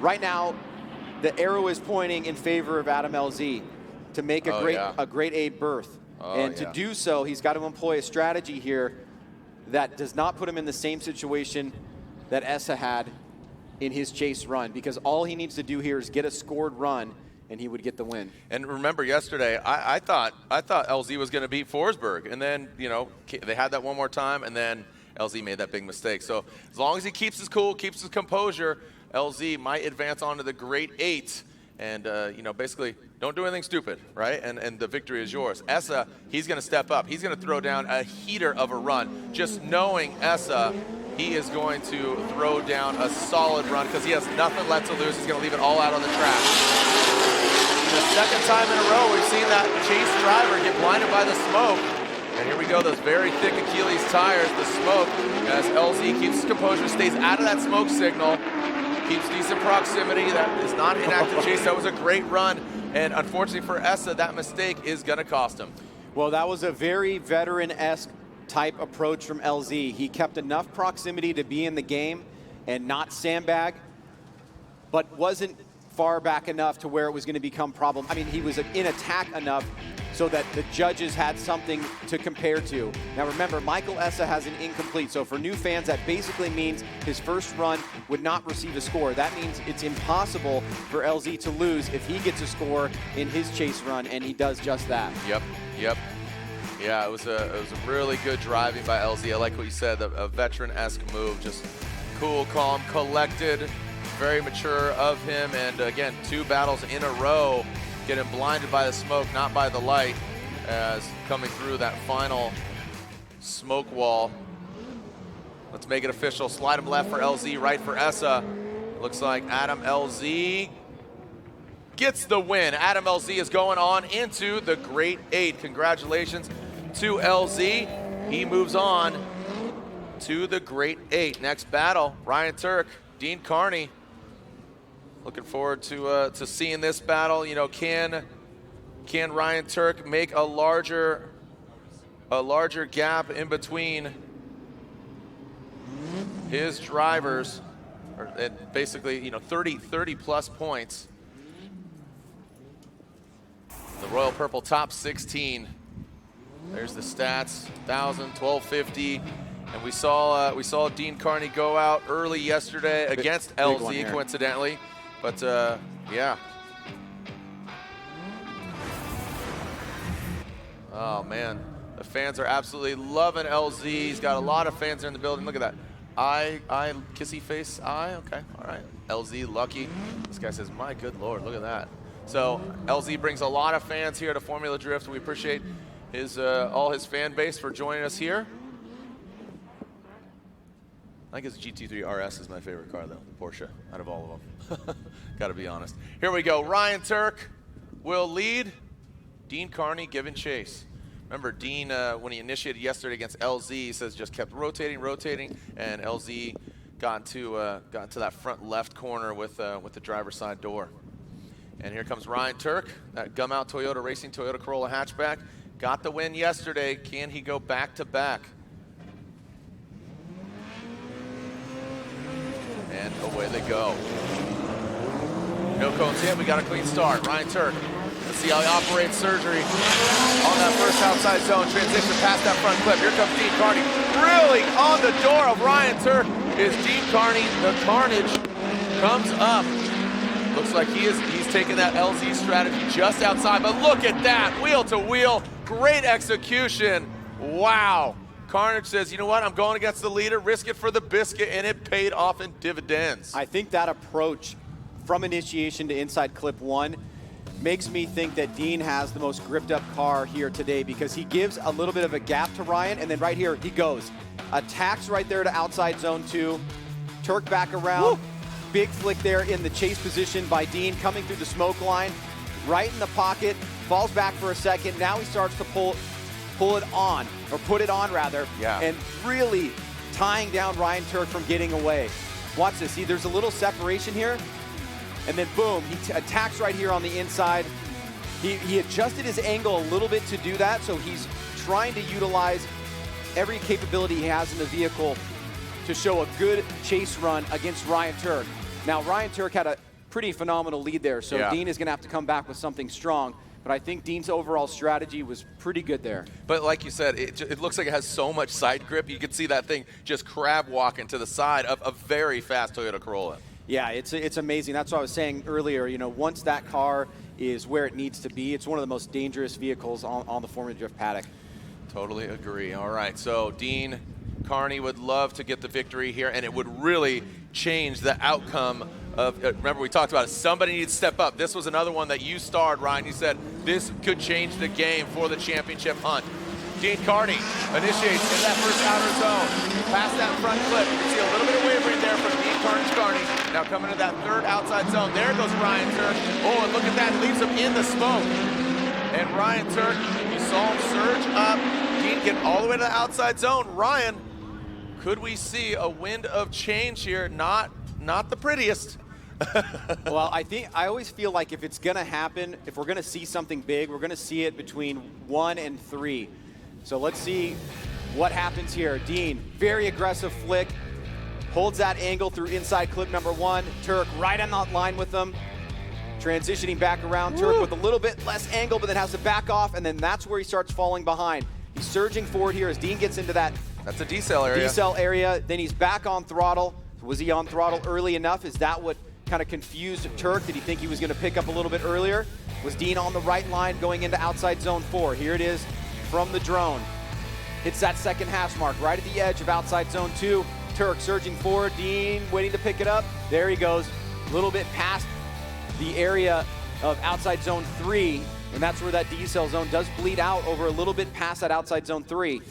right now, the arrow is pointing in favor of Adam LZ to make a grade A berth. And to do so, he's got to employ a strategy here that does not put him in the same situation that Essa had in his chase run, because all he needs to do here is get a scored run and he would get the win. And remember yesterday, I thought LZ was going to beat Forsberg, and then, you know, they had that one more time, and then LZ made that big mistake. So as long as he keeps his cool, keeps his composure, LZ might advance on to the Great 8, and you know, basically don't do anything stupid, right? And the victory is yours. Essa, he's going to step up. He's going to throw down a heater of a run. Just knowing Essa, he is going to throw down a solid run because he has nothing left to lose. He's going to leave it all out on the track. The second time in a row, we've seen that chase driver get blinded by the smoke. And here we go, those very thick Achilles tires, the smoke, as LZ keeps his composure, stays out of that smoke signal, keeps decent proximity. That is not an active chase. That was a great run. And unfortunately for Essa, that mistake is going to cost him. Well, that was a very veteran-esque type approach from LZ. He kept enough proximity to be in the game and not sandbag, but wasn't far back enough to where it was going to become problem. I mean, he was in attack enough so that the judges had something to compare to. Now remember, Michael Essa has an incomplete, so for new fans, that basically means his first run would not receive a score. That means it's impossible for LZ to lose if he gets a score in his chase run, and he does just that. Yep. Yeah, it was a really good driving by LZ. I like what you said, a veteran-esque move, just cool, calm, collected, very mature of him, and again, 2 battles in a row, getting blinded by the smoke, not by the light, as coming through that final smoke wall. Let's make it official. Slide him left for LZ, right for Essa. Looks like Adam LZ gets the win. Adam LZ is going on into the Great 8. Congratulations to LZ. He moves on to the Great 8. Next battle, Ryan Tuerck, Dean Kearney. Looking forward to seeing this battle. You know, can Ryan Tuerck make a larger gap in between his drivers, and basically, you know, 30 plus points. The Royal Purple top 16. There's the stats: 1,000, 1,250. And we saw Dean Kearney go out early yesterday against LZ, coincidentally. But yeah. Oh man, the fans are absolutely loving LZ. He's got a lot of fans there in the building. Look at that. Eye, kissy face, eye. Okay, all right. LZ lucky. This guy says, my good Lord, look at that. So LZ brings a lot of fans here to Formula Drift. We appreciate his all his fan base for joining us here. I think his GT3 RS is my favorite car, though, the Porsche, out of all of them. Got to be honest. Here we go. Ryan Tuerck will lead. Dean Kearney giving chase. Remember, Dean, when he initiated yesterday against LZ, he says just kept rotating, and LZ got into that front left corner with the driver's side door. And here comes Ryan Tuerck, that gum-out Toyota Racing Toyota Corolla hatchback. Got the win yesterday. Can he go back-to-back? And away they go. No cones hit, we got a clean start. Ryan Tuerck, let's see how he operates surgery on that first outside zone. Transition past that front clip. Here comes Dean Kearney. Really on the door of Ryan Tuerck is Dean Kearney. The carnage comes up. Looks like he's taking that LZ strategy just outside, but look at that, wheel to wheel, great execution. Wow. Carnage says, you know what, I'm going against the leader, risk it for the biscuit, and it paid off in dividends. I think that approach from initiation to inside clip 1 makes me think that Dean has the most gripped up car here today, because he gives a little bit of a gap to Ryan, and then right here he goes. Attacks right there to outside zone 2. Tuerck back around. Woo. Big flick there in the chase position by Dean, coming through the smoke line. Right in the pocket, falls back for a second. Now he starts to pull it on, or put it on rather, and really tying down Ryan Tuerck from getting away. Watch this, see there's a little separation here, and then boom, he attacks right here on the inside. He adjusted his angle a little bit to do that, so he's trying to utilize every capability he has in the vehicle to show a good chase run against Ryan Tuerck. Now Ryan Tuerck had a pretty phenomenal lead there, so Dean is gonna have to come back with something strong. But I think Dean's overall strategy was pretty good there. But like you said, it looks like it has so much side grip. You can see that thing just crab walking to the side of a very fast Toyota Corolla. Yeah, it's amazing. That's what I was saying earlier. You know, once that car is where it needs to be, it's one of the most dangerous vehicles on the Formula Drift paddock. Totally agree. All right, so Dean Kearney would love to get the victory here, and it would really change the outcome of, remember we talked about it, somebody needs to step up. This was another one that you starred, Ryan. You said this could change the game for the championship hunt. Dean Kearney initiates in that first outer zone, past that front clip. You can see a little bit of wavering there from Dean Kearney. Now coming to that third outside zone. There goes Ryan Tuerck. Oh, and look at that, leaves him in the smoke. And Ryan Tuerck, you saw him surge up. Dean get all the way to the outside zone. Ryan, could we see a wind of change here? Not the prettiest. Well, I always feel like if it's gonna happen, if we're gonna see something big, we're gonna see it between 1 and 3. So let's see what happens here. Dean, very aggressive flick, holds that angle through inside clip number 1. Tuerck right on that line with them. Transitioning back around, Tuerck with a little bit less angle, but then has to back off, and then that's where he starts falling behind. He's surging forward here as Dean gets into that. That's a decel area. Decel area, then he's back on throttle. Was he on throttle early enough? Is that what kind of confused Tuerck? Did he think he was going to pick up a little bit earlier? Was Dean on the right line going into outside zone 4? Here it is from the drone. Hits that second hash mark right at the edge of outside zone 2. Tuerck surging forward, Dean waiting to pick it up. There he goes, a little bit past the area of outside zone 3, and that's where that decel zone does bleed out over a little bit past that outside zone 3.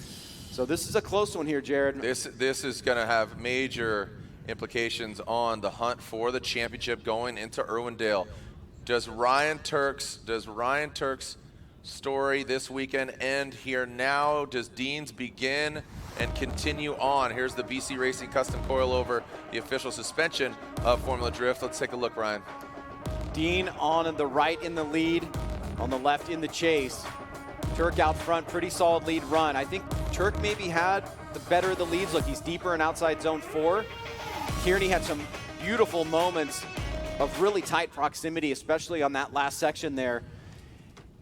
So this is a close one here, Jared. This is going to have major implications on the hunt for the championship going into Irwindale. Does Ryan Tuerck's story this weekend end here now? Does Dean's begin and continue on? Here's the BC Racing custom coilover, the official suspension of Formula Drift. Let's take a look, Ryan. Dean on the right in the lead, on the left in the chase. Tuerck out front, pretty solid lead run. I think Tuerck maybe had the better of the leads. Look, he's deeper in outside zone 4. Kearney had some beautiful moments of really tight proximity, especially on that last section there.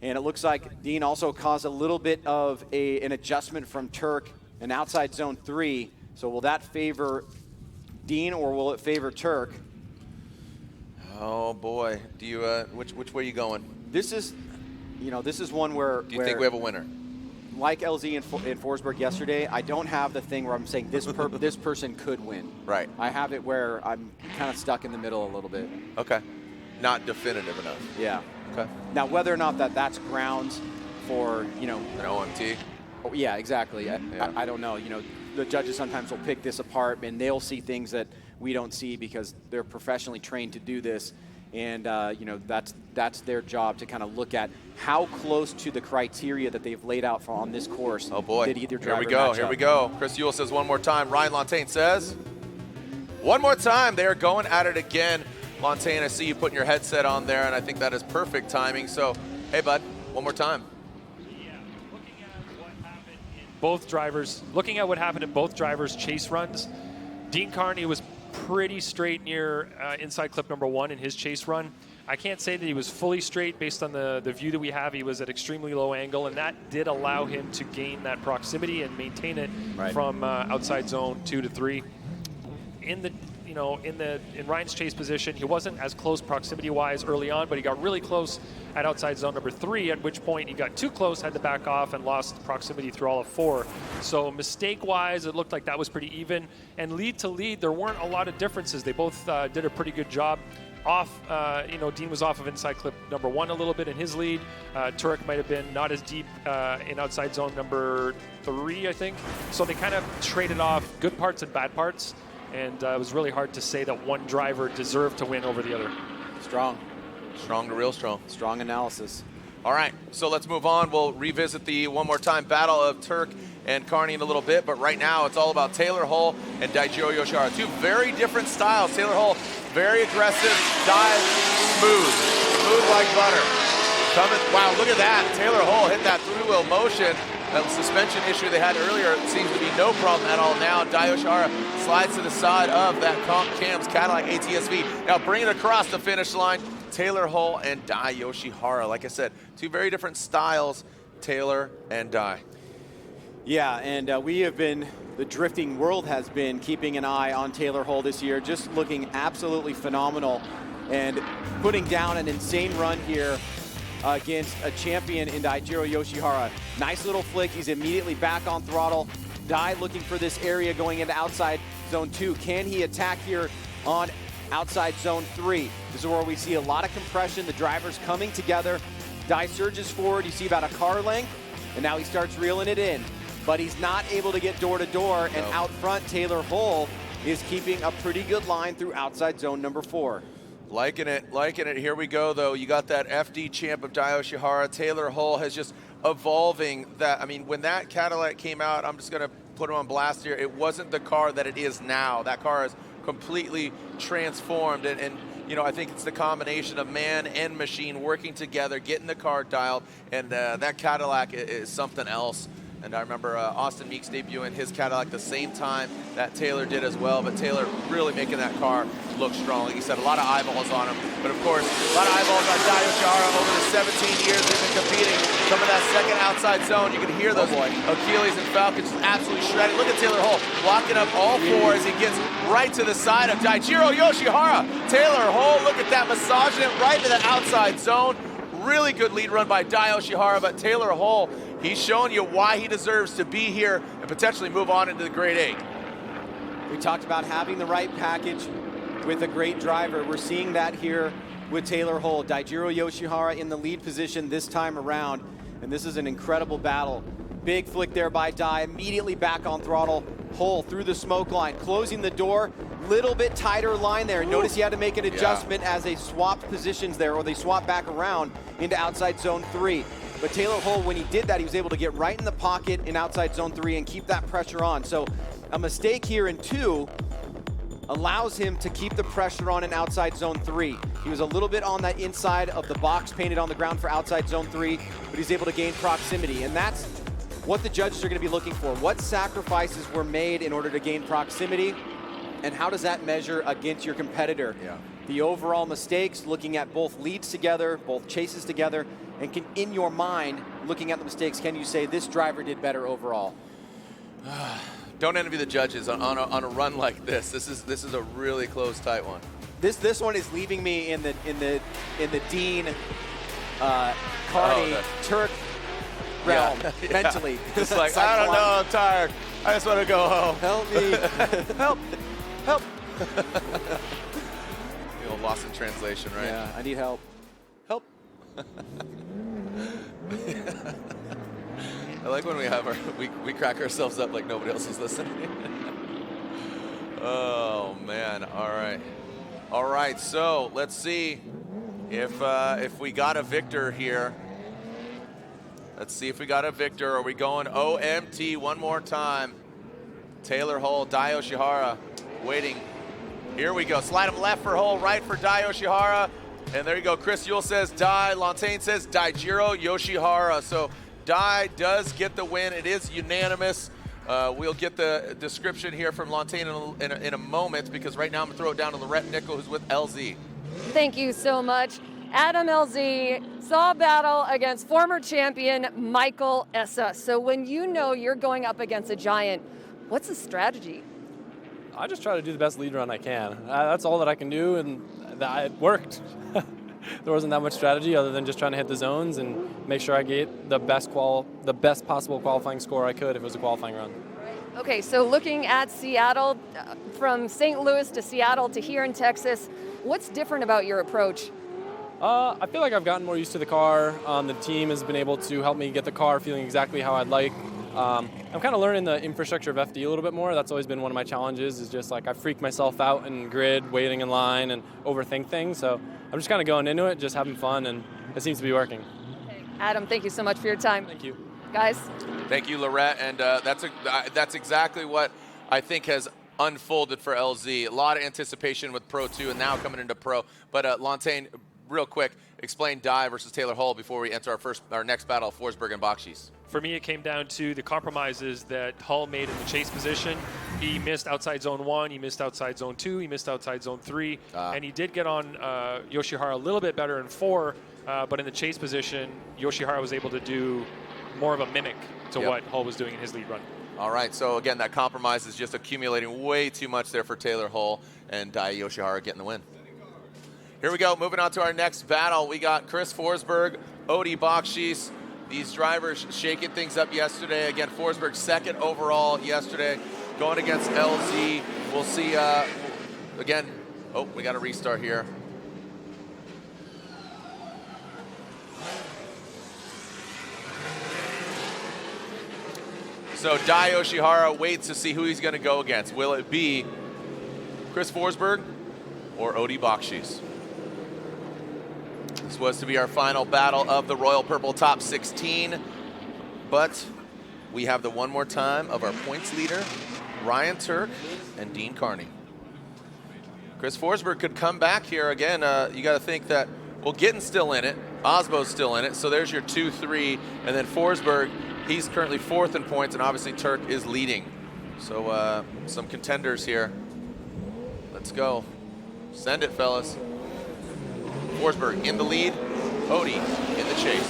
And it looks like Dean also caused a little bit of an adjustment from Tuerck in outside zone 3. So will that favor Dean or will it favor Tuerck? Oh boy, do you which way are you going? This is one where. Do you think we have a winner? Like LZ and Forsberg yesterday, I don't have the thing where I'm saying this person could win. Right. I have it where I'm kind of stuck in the middle a little bit. Okay. Not definitive enough. Yeah. Okay. Now, whether or not that's grounds for, an OMT. Oh, yeah, exactly. I don't know. The judges sometimes will pick this apart and they'll see things that we don't see because they're professionally trained to do this. And, that's their job to kind of look at how close to the criteria that they've laid out on this course. Oh, boy. Did either driver Here we go. Chris Ewell says one more time. Ryan Lontaine says one more time. They are going at it again. Lontaine, I see you putting your headset on there, and I think that is perfect timing. So, hey, bud, one more time. Looking at what happened in both drivers' chase runs, Dean Kearney was pretty straight near inside clip number 1 in his chase run. I can't say that he was fully straight based on the view that we have. He was at extremely low angle, and that did allow him to gain that proximity and maintain it from outside zone 2 to 3. In the in Ryan's chase position. He wasn't as close proximity-wise early on, but he got really close at outside zone number 3, at which point he got too close, had to back off, and lost proximity through all of 4. So mistake-wise, it looked like that was pretty even. And lead to lead, there weren't a lot of differences. They both did a pretty good job. Dean was off of inside clip number 1 a little bit in his lead. Tuerck might have been not as deep in outside zone number 3, I think. So they kind of traded off good parts and bad parts, and it was really hard to say that one driver deserved to win over the other. Strong. Strong to real strong. Strong analysis. All right, so let's move on. We'll revisit the one more time battle of Tuerck and Kearney in a little bit, but right now it's all about Taylor Hull and Daijiro Yoshihara. 2 very different styles. Taylor Hull, very aggressive, dive, smooth like butter. Wow, look at that. Taylor Hull hit that 3-wheel motion. That suspension issue they had earlier seems to be no problem at all now. Yoshihara slides to the side of that Cam's Cadillac ATSV. Now bring it across the finish line. Taylor Hull and Yoshihara. Like I said, 2 very different styles, Taylor and Dai. Yeah, and the drifting world has been keeping an eye on Taylor Hull this year, just looking absolutely phenomenal and putting down an insane run here against a champion in Daijiro Yoshihara. Nice little flick, he's immediately back on throttle. Dai looking for this area going into outside zone 2. Can he attack here on outside zone 3? This is where we see a lot of compression, the drivers coming together. Dai surges forward, you see about a car length, and now he starts reeling it in. But he's not able to get door to door, and out front, Taylor Hull is keeping a pretty good line through outside zone number 4. Liking it. Here we go, though. You got that FD champ of Yoshihara. Taylor Hull has just evolving that. I mean, when that Cadillac came out, I'm just going to put him on blast here. It wasn't the car that it is now. That car is completely transformed, and I think it's the combination of man and machine working together, getting the car dialed, and that Cadillac is something else. And I remember Austin Meeks debuting his Cadillac the same time that Taylor did as well, but Taylor really making that car look strong. Like you said, a lot of eyeballs on him. But of course, a lot of eyeballs on Yoshihara over the 17 years they've been competing. Some of that second outside zone, you can hear those Achilles and Falcons just absolutely shredded. Look at Taylor Hull blocking up all 4 as he gets right to the side of Daijiro Yoshihara. Taylor Hull, look at that, massaging it right to the outside zone. Really good lead run by Yoshihara, but Taylor Hull, he's showing you why he deserves to be here and potentially move on into the Grade 8. We talked about having the right package with a great driver. We're seeing that here with Taylor Hull. Daijiro Yoshihara in the lead position this time around, and this is an incredible battle. Big flick there by Dai, immediately back on throttle. Hull through the smoke line, closing the door. Little bit tighter line there. Notice he had to make an adjustment as they swapped positions there, or they swapped back around into outside zone 3. But Taylor Hull, when he did that, he was able to get right in the pocket in outside zone 3 and keep that pressure on. So a mistake here in 2 allows him to keep the pressure on in outside zone 3. He was a little bit on that inside of the box painted on the ground for outside zone 3, but he's able to gain proximity. And that's what the judges are going to be looking for. What sacrifices were made in order to gain proximity, and how does that measure against your competitor? The overall mistakes, looking at both leads together, both chases together, and in your mind, looking at the mistakes, can you say this driver did better overall? Don't envy the judges on a run like this. This is a really close, tight one. This one is leaving me in the Dean, Kearney, Tuerck realm mentally. It's like, I don't know, I'm tired. I just want to go home. Help me. Help. Lost in translation, right? Yeah, I need help. Help. I like when we have we crack ourselves up like nobody else is listening. Oh man! All right. So let's see if we got a victor here. Let's see if we got a victor. Are we going OMT one more time? Taylor Hull, Yoshihara, waiting. Here we go. Slide him left for Hull, right for Yoshihara. And there you go. Chris Yule says Dai. Lantain says Daijiro Yoshihara. So Dai does get the win. It is unanimous. We'll get the description here from Lantain in a moment, because right now I'm going to throw it down to Lorette Nickel, who's with LZ. Thank you so much. Adam LZ saw a battle against former champion Michael Essa. So when you know you're going up against a giant, what's the strategy? I just try to do the best lead run I can. That's all that I can do, and it worked. There wasn't that much strategy other than just trying to hit the zones and make sure I get the best possible qualifying score I could if it was a qualifying run. Okay, so looking at Seattle, from St. Louis to Seattle to here in Texas, what's different about your approach? I feel like I've gotten more used to the car. The team has been able to help me get the car feeling exactly how I'd like. I'm kind of learning the infrastructure of FD a little bit more. That's always been one of my challenges, is just like I freak myself out in grid, waiting in line, and overthink things. So I'm just kind of going into it, just having fun, and it seems to be working. Okay. Adam, thank you so much for your time. Thank you. Guys? Thank you, Lorette, and that's exactly what I think has unfolded for LZ. A lot of anticipation with Pro 2 and now coming into Pro. But Lantain, real quick, explain Dye versus Taylor Hull before we enter our next battle, Forsberg and Bakchis. For me, it came down to the compromises that Hull made in the chase position. He missed outside zone 1, he missed outside zone 2, he missed outside zone 3, and he did get on Yoshihara a little bit better in 4, but in the chase position, Yoshihara was able to do more of a mimic to what Hull was doing in his lead run. All right, so again, that compromise is just accumulating way too much there for Taylor Hull, and Dai Yoshihara getting the win. Here we go, moving on to our next battle. We got Chris Forsberg, Odi Bakchis. These drivers shaking things up yesterday. Again, Forsberg second overall yesterday, going against LZ. We'll see, again, we got a restart here. So Dai Yoshihara waits to see who he's going to go against. Will it be Chris Forsberg or Odi Bakchis? This was to be our final battle of the Royal Purple Top 16, but we have the one more time of our points leader, Ryan Tuerck and Dean Kearney. Chris Forsberg could come back here again. You got to think that, well, Gittin's still in it, Aasbo's still in it, so there's your 2-3, and then Forsberg, he's currently 4th in points, and obviously Tuerck is leading. So some contenders here. Let's go. Send it, fellas. Forsberg in the lead, Odi in the chase.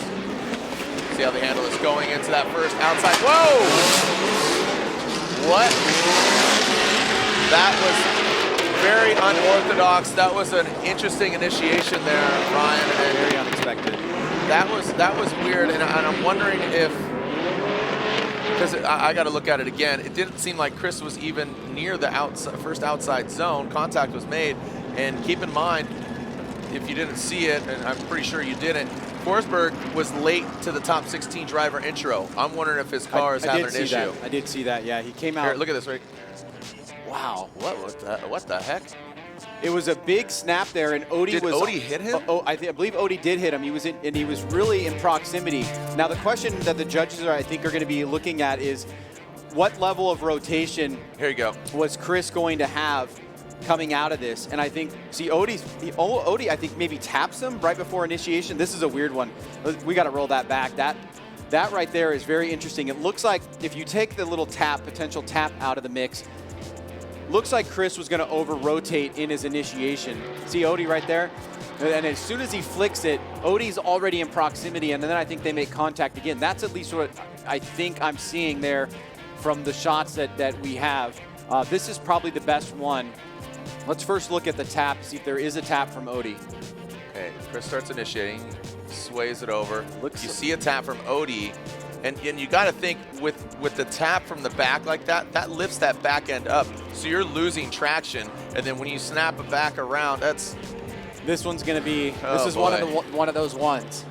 See how they handle this going into that first outside. Whoa! What? That was very unorthodox. That was an interesting initiation there, Ryan. And very unexpected. That was weird, and I'm wondering if, because I got to look at it again, it didn't seem like Chris was even near the first outside zone. Contact was made, and keep in mind, if you didn't see it, and I'm pretty sure you didn't, Forsberg was late to the top 16 driver intro. I'm wondering if his car is having an issue. I did see that, yeah. He came out. Here, look at this, right? Wow, what the heck? It was a big snap there, and Odi was. Did Odi hit him? I believe Odi did hit him. He was and he was really in proximity. Now the question that the judges I think are going to be looking at is, what level of rotation? Here you go. Was Chris going to have coming out of this? And I think, see, Odi, I think maybe taps him right before initiation. This is a weird one. We got to roll that back. That right there is very interesting. It looks like if you take the little potential tap out of the mix, looks like Chris was going to over-rotate in his initiation. See Odi right there? And as soon as he flicks it, Odi's already in proximity, and then I think they make contact again. That's at least what I think I'm seeing there from the shots that we have. This is probably the best one. Let's first look at the tap, see if there is a tap from Odi. Okay, Chris starts initiating, sways it over. You see a tap from Odi, and you got to think with the tap from the back like that, that lifts that back end up. So you're losing traction, and then when you snap it back around, that's. This one's going to be. This is one of those ones.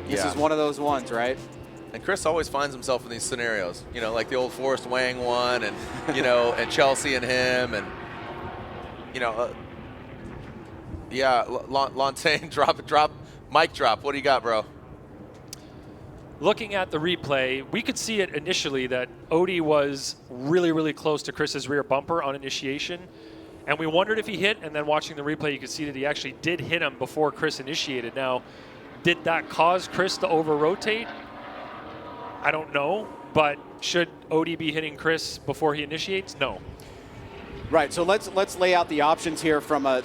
This is one of those ones, right? And Chris always finds himself in these scenarios, you know, like the old Forrest Wang one, and you know, and Chelsea and him, and you know, Lantain, mic drop. What do you got, bro? Looking at the replay, we could see it initially that Odi was really, really close to Chris's rear bumper on initiation, and we wondered if he hit, and then watching the replay, you could see that he actually did hit him before Chris initiated. Now, did that cause Chris to over-rotate? I don't know, but should Odi be hitting Chris before he initiates? No. Right, so let's lay out the options here from a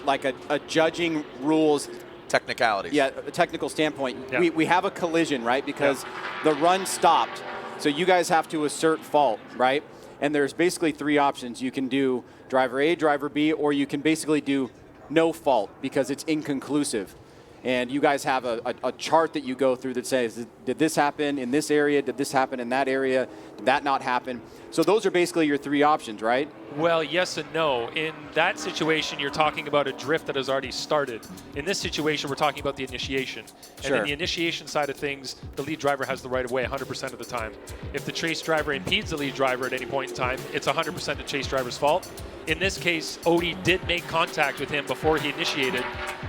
judging rules. Technicalities. Yeah, a technical standpoint. Yeah. We have a collision, right? Because the run stopped, so you guys have to assert fault, right? And there's basically 3 options. You can do driver A, driver B, or you can basically do no fault because it's inconclusive. And you guys have a chart that you go through that says, did this happen in this area? Did this happen in that area? Did that not happen? So those are basically your 3 options, right? Well, yes and no. In that situation, you're talking about a drift that has already started. In this situation, we're talking about the initiation. And in the initiation side of things, the lead driver has the right of way 100% of the time. If the chase driver impedes the lead driver at any point in time, it's 100% the chase driver's fault. In this case, Odie did make contact with him before he initiated.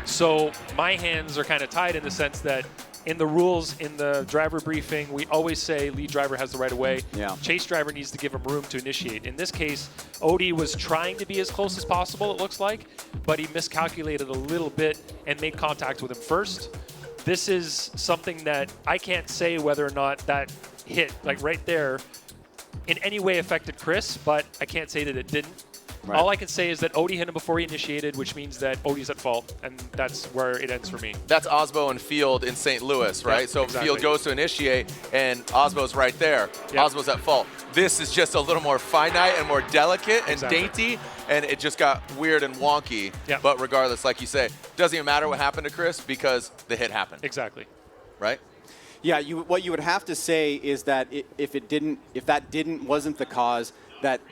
So my hands are kind of tied in the sense that in the rules, in the driver briefing, we always say lead driver has the right of way. Yeah. Chase driver needs to give him room to initiate. In this case, Odie was trying to be as close as possible, it looks like, but he miscalculated a little bit and made contact with him first. This is something that I can't say whether or not that hit, like right there, in any way affected Chris, but I can't say that it didn't. Right. All I can say is that Odie hit him before he initiated, which means that Odie's at fault, and that's where it ends for me. That's Osbo and Field in St. Louis, right? Yep, so exactly. Field goes to initiate, and Osbo's right there. Yep. Osbo's at fault. This is just a little more finite and more delicate and Exactly. dainty, and it just got weird and wonky. Yep. But regardless, like you say, doesn't even matter what happened to Chris because the hit happened. Exactly. Right? Yeah, what you would have to say is that if that wasn't the cause, that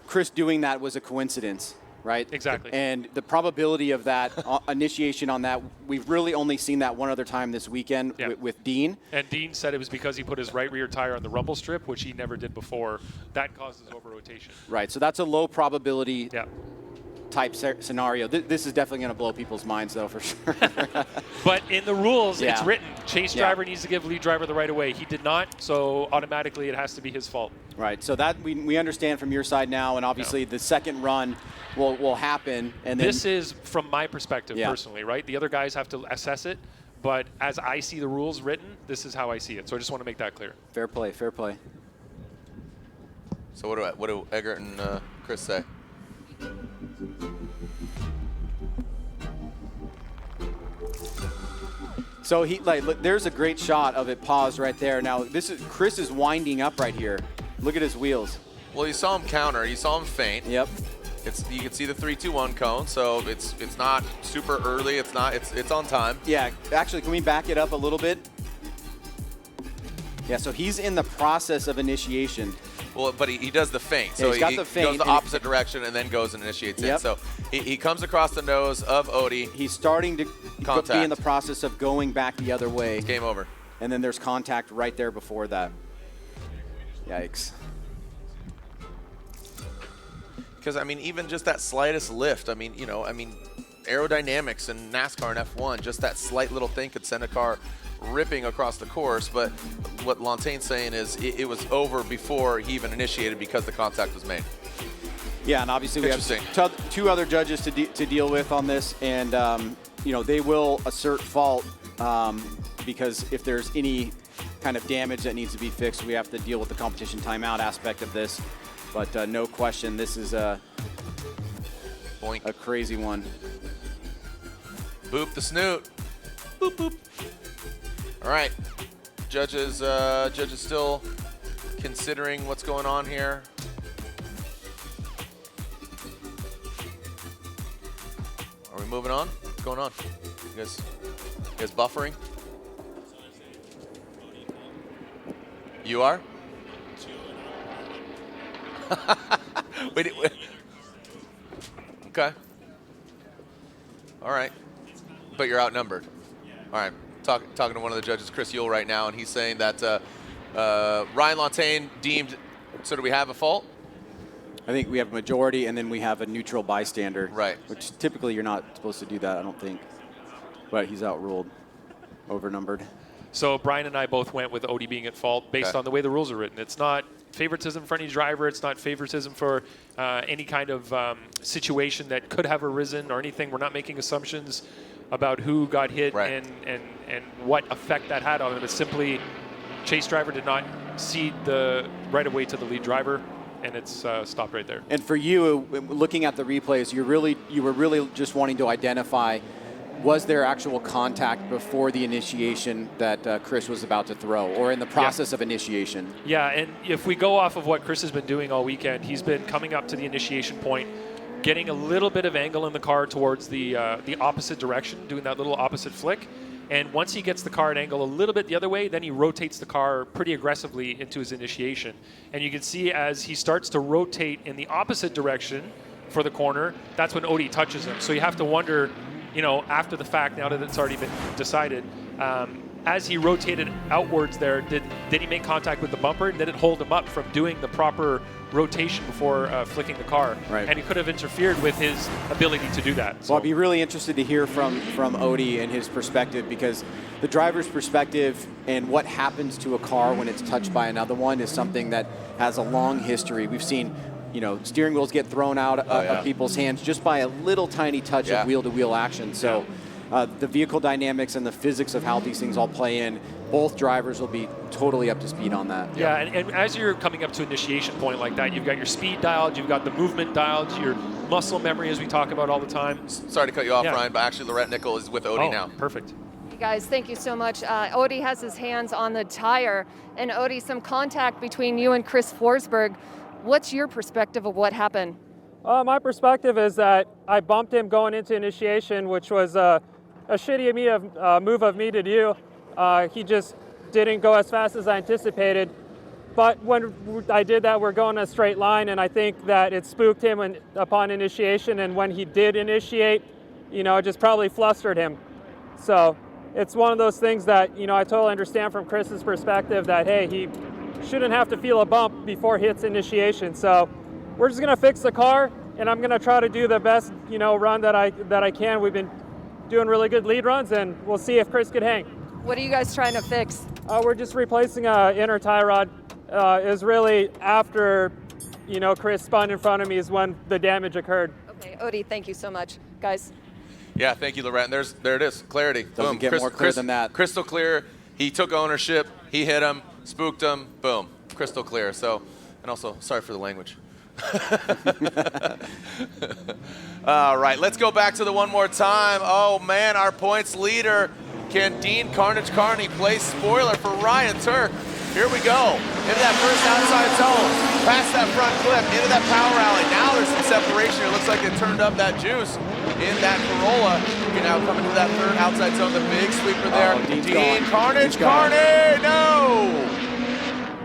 Chris doing that was a coincidence, right? Exactly. And the probability of that initiation on that, we've really only seen that one other time this weekend with Dean. And Dean said it was because he put his right rear tire on the rumble strip, which he never did before. That causes over-rotation. Right, so that's a low probability type scenario. This is definitely going to blow people's minds, though, for sure. But in the rules, it's Yeah. written, chase driver needs to give lead driver the right of way. He did not, so automatically it has to be his fault. Right, so that we understand from your side now, and obviously the second run will happen. And then This is from my perspective personally, right? The other guys have to assess it, but as I see the rules written, this is how I see it. So I just want to make that clear. Fair play, fair play. So what do Eggert and Chris say? So look, there's a great shot of it paused right there. Now Chris is winding up right here. Look at his wheels. Well, you saw him counter. You saw him feint. Yep. You can see the 3-2-1 cone, so it's not super early. It's on time. Yeah, actually, can we back it up a little bit? Yeah, so he's in the process of initiation. Well, but he does the feint. Yeah, So he's got the feint, goes the and opposite direction and then goes and initiates Yep. in. So he comes across the nose of Odie. He's starting to be Contact. in the process of going back the other way. Game over. And then there's contact right there before that. Yikes. Because, I mean, even just that slightest lift, aerodynamics in NASCAR and F1, just that slight little thing could send a car ripping across the course. But what Lantain's saying is it was over before he even initiated because the contact was made. Yeah, and obviously we have two other judges to deal with on this, and they will assert fault because if there's any kind of damage that needs to be fixed, we have to deal with the competition timeout aspect of this. But no question, this is a crazy one. Boop the snoot. Boop, boop. All right. Judges still considering what's going on here. Are we moving on? What's going on? You guys buffering? You are? wait. Okay. All right. But you're outnumbered. All right. Talking to one of the judges, Chris Yule, right now, and he's saying that Ryan Lantain deemed. So do we have a fault? I think we have a majority, and then we have a neutral bystander. Right. Which typically you're not supposed to do that, I don't think. But he's outruled, overnumbered. So Brian and I both went with Odie being at fault based on the way the rules are written. It's not favoritism for any driver. It's not favoritism for any kind of situation that could have arisen or anything. We're not making assumptions about who got hit and what effect that had on it. It's simply chase driver did not cede the right of way to the lead driver, and it's stopped right there. And for you, looking at the replays, you were really just wanting to identify was there actual contact before the initiation that Chris was about to throw, or in the process of initiation? Yeah, and if we go off of what Chris has been doing all weekend, he's been coming up to the initiation point, getting a little bit of angle in the car towards the opposite direction, doing that little opposite flick. And once he gets the car at angle a little bit the other way, then he rotates the car pretty aggressively into his initiation. And you can see as he starts to rotate in the opposite direction for the corner, that's when Odie touches him. So you have to wonder, you know, after the fact, now that it's already been decided, as he rotated outwards there, did he make contact with the bumper? Did it hold him up from doing the proper rotation before flicking the car? Right. And he could have interfered with his ability to do that. So. Well, I'd be really interested to hear from Odie and his perspective, because the driver's perspective and what happens to a car when it's touched by another one is something that has a long history. We've seen, you know, steering wheels get thrown out of people's hands just by a little tiny touch of wheel-to-wheel action. So the vehicle dynamics and the physics of how these things all play in, both drivers will be totally up to speed on that. Yeah, and as you're coming up to initiation point like that, you've got your speed dialed, you've got the movement dialed, your muscle memory, as we talk about all the time. Sorry to cut you off, Ryan, but actually Laurette Nickel is with Odie now. Perfect. Hey guys, thank you so much. Odie has his hands on the tire, and Odie, some contact between you and Chris Forsberg. What's your perspective of what happened? My perspective is that I bumped him going into initiation, which was a shitty move of me to do. He just didn't go as fast as I anticipated. But when I did that, we're going a straight line, and I think that it spooked him upon initiation. And when he did initiate, you know, it just probably flustered him. So it's one of those things that, you know, I totally understand from Chris's perspective that, hey, he shouldn't have to feel a bump before he hits initiation. So we're just gonna fix the car, and I'm gonna try to do the best, you know, run that I can. We've been doing really good lead runs, and we'll see if Chris could hang. What are you guys trying to fix? We're just replacing an inner tie rod. Is really after, you know, Chris spun in front of me is when the damage occurred. Okay, Odie, thank you so much. Guys. Yeah, thank you, Laurette. And there it is, clarity. Doesn't get more clear than that. Crystal clear. He took ownership. He hit him, spooked him. Boom, crystal clear. So, and also, sorry for the language. All right, let's go back to the one more time. Oh man, our points leader. Can Dean Carnage Kearney play spoiler for Ryan Tuerck? Here we go. Into that first outside zone. Past that front clip. Into that power rally. Now there's some separation. It looks like it turned up that juice in that Corolla. You now come into that third outside zone. The big sweeper there. Dean Carnage Kearney. No!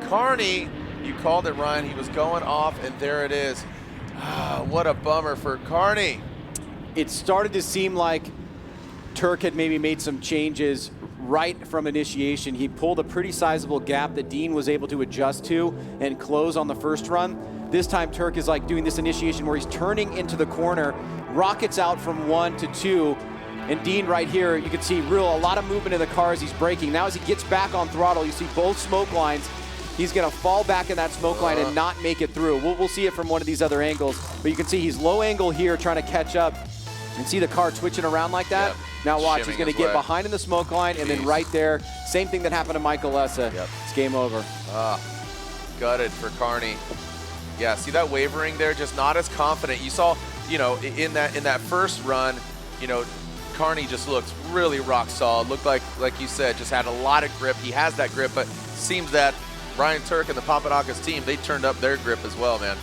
Kearney, you called it, Ryan. He was going off, and there it is. Ah, what a bummer for Kearney. It started to seem like Tuerck had maybe made some changes right from initiation. He pulled a pretty sizable gap that Dean was able to adjust to and close on the first run. This time Tuerck is like doing this initiation where he's turning into the corner, rockets out from 1 to 2, and Dean right here, you can see a lot of movement in the car as he's braking. Now as he gets back on throttle, you see both smoke lines. He's gonna fall back in that smoke line and not make it through. We'll see it from one of these other angles, but you can see he's low angle here trying to catch up and see the car twitching around like that. Yep. Now watch, he's going to get behind in the smoke line, and then right there, same thing that happened to Michael Essa. Yep. It's game over. Gutted for Kearney. Yeah, see that wavering there, just not as confident. You saw, you know, in that first run, you know, Kearney just looked really rock solid. Looked like you said, just had a lot of grip. He has that grip, but seems that Ryan Tuerck and the Papadakis team, they turned up their grip as well, man.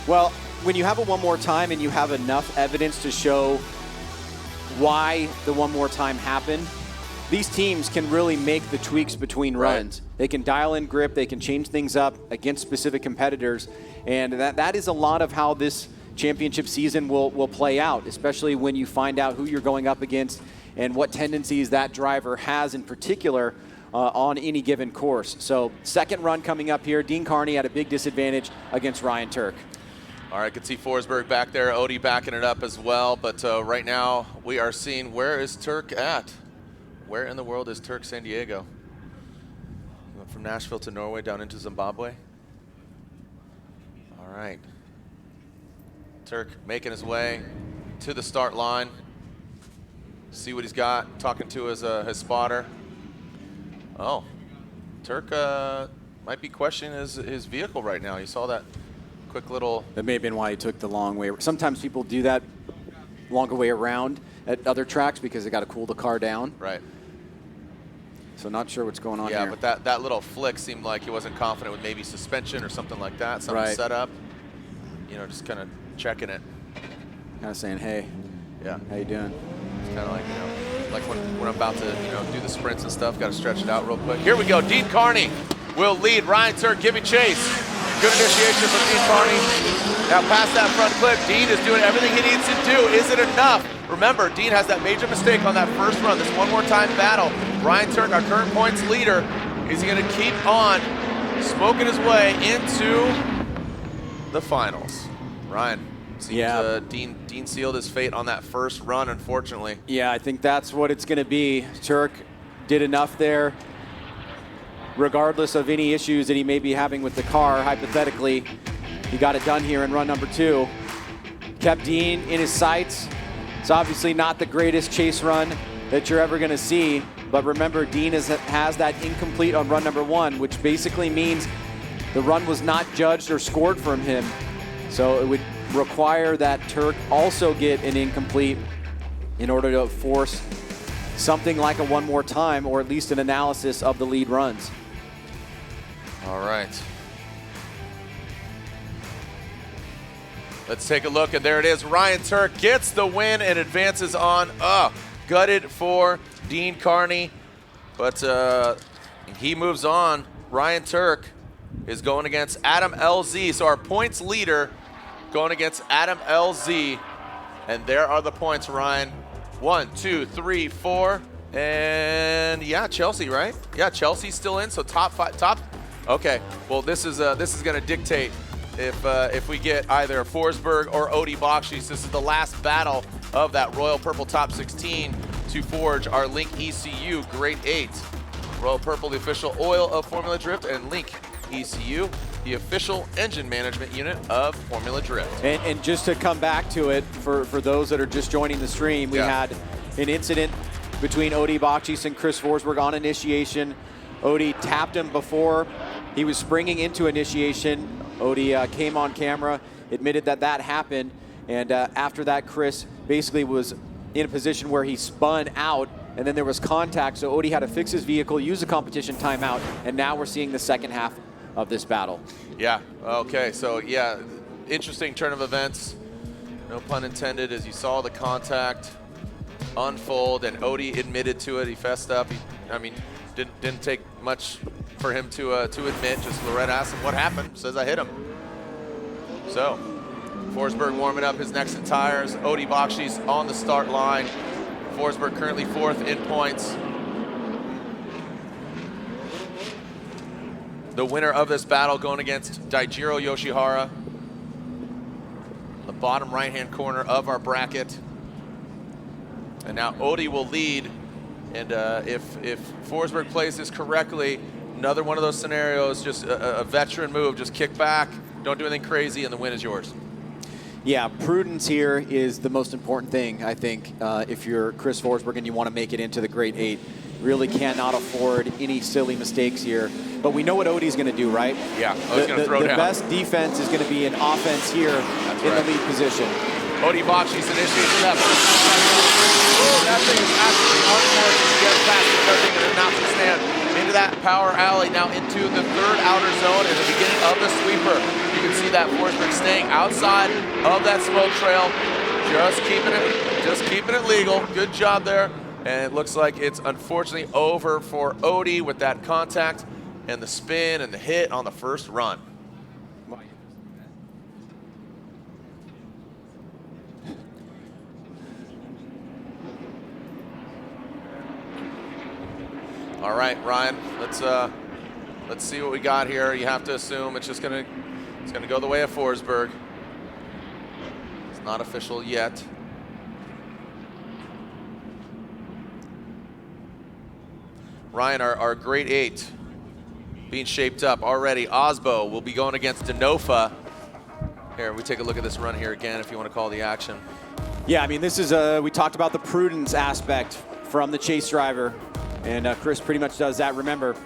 Well, when you have a one more time and you have enough evidence to show why the one more time happened, these teams can really make the tweaks between runs. They can dial in grip, they can change things up against specific competitors, and that is a lot of how this championship season will play out, especially when you find out who you're going up against and what tendencies that driver has in particular on any given course. So second run coming up here, Dean Kearney at a big disadvantage against Ryan Tuerck. All right, I can see Forsberg back there, Odie backing it up as well, but right now we are seeing, where is Tuerck at? Where in the world is Tuerck San Diego? Went from Nashville to Norway down into Zimbabwe. All right. Tuerck making his way to the start line. See what he's got, talking to his spotter. Oh, Tuerck might be questioning his vehicle right now. You saw that quick little... That may have been why he took the long way. Sometimes people do that longer way around at other tracks because they got to cool the car down. Right. So not sure what's going on here. Yeah, but that little flick seemed like he wasn't confident with maybe suspension or something like that. Something set up. You know, just kind of checking it. Kind of saying, hey, yeah, how you doing? It's kind of like, you know, like when I'm about to, you know, do the sprints and stuff, got to stretch it out real quick. Here we go. Dean Kearney will lead. Ryan Tuerck giving chase. Good initiation from Dean Kearney. Now past that front clip, Dean is doing everything he needs to do. Is it enough? Remember, Dean has that major mistake on that first run. This one more time battle. Ryan Tuerck, our current points leader, is he going to keep on smoking his way into the finals? Ryan, seems Dean sealed his fate on that first run, unfortunately. Yeah, I think that's what it's going to be. Tuerck did enough there. Regardless of any issues that he may be having with the car, hypothetically, he got it done here in run number 2. Kept Dean in his sights. It's obviously not the greatest chase run that you're ever going to see, but remember, Dean has that incomplete on run number 1, which basically means the run was not judged or scored from him. So it would require that Tuerck also get an incomplete in order to force something like a one more time, or at least an analysis of the lead runs. All right. Let's take a look, and there it is. Ryan Tuerck gets the win and advances on. Gutted for Dean Kearney, but he moves on. Ryan Tuerck is going against Adam LZ, so our points leader going against Adam LZ, and there are the points, Ryan. 1, 2, 3, 4, and yeah, Chelsea, right? Yeah, Chelsea's still in, so top 5. Okay, well, this is going to dictate if we get either Forsberg or Bakchis. This is the last battle of that Royal Purple Top 16 to forge our Link ECU Grade 8. Royal Purple, the official oil of Formula Drift, and Link ECU, the official engine management unit of Formula Drift. And just to come back to it, for those that are just joining the stream, we had an incident between Bakchis and Chris Forsberg on initiation. Odie tapped him before he was springing into initiation. Odie came on camera, admitted that happened, and after that, Chris basically was in a position where he spun out, and then there was contact, so Odie had to fix his vehicle, use a competition timeout, and now we're seeing the second half of this battle. Yeah, okay, so yeah, interesting turn of events, no pun intended, as you saw the contact unfold, and Odie admitted to it. He fessed up. Didn't take much for him to admit. Just Loretta asked him what happened. Says, I hit him. So Forsberg warming up his necks and tires. Bakchis on the start line. Forsberg currently 4th in points. The winner of this battle going against Daijiro Yoshihara. The bottom right-hand corner of our bracket. And now Odie will lead. And if Forsberg plays this correctly, another one of those scenarios, just a veteran move, just kick back, don't do anything crazy, and the win is yours. Yeah, prudence here is the most important thing, I think, if you're Chris Forsberg and you want to make it into the Grade 8. Really cannot afford any silly mistakes here. But we know what Odie's going to do, right? Yeah, Odie's going to throw down. The best defense is going to be an offense here in the lead position. Bakchis initiates that first. That thing is absolutely unfortunate to get past the cutting and not to stand into that power alley, now into the 3rd outer zone at the beginning of the sweeper. You can see that Forsberg staying outside of that smoke trail, just keeping it legal. Good job there. And it looks like it's unfortunately over for Odie with that contact and the spin and the hit on the first run. All right, Ryan, let's see what we got here. You have to assume it's gonna go the way of Forsberg. It's not official yet. Ryan, our Grade 8 being shaped up already. Osbo will be going against Denofa. Here, we take a look at this run here again, if you want to call the action. Yeah, I mean, this is we talked about the prudence aspect from the chase driver. And Chris pretty much does that. Remember,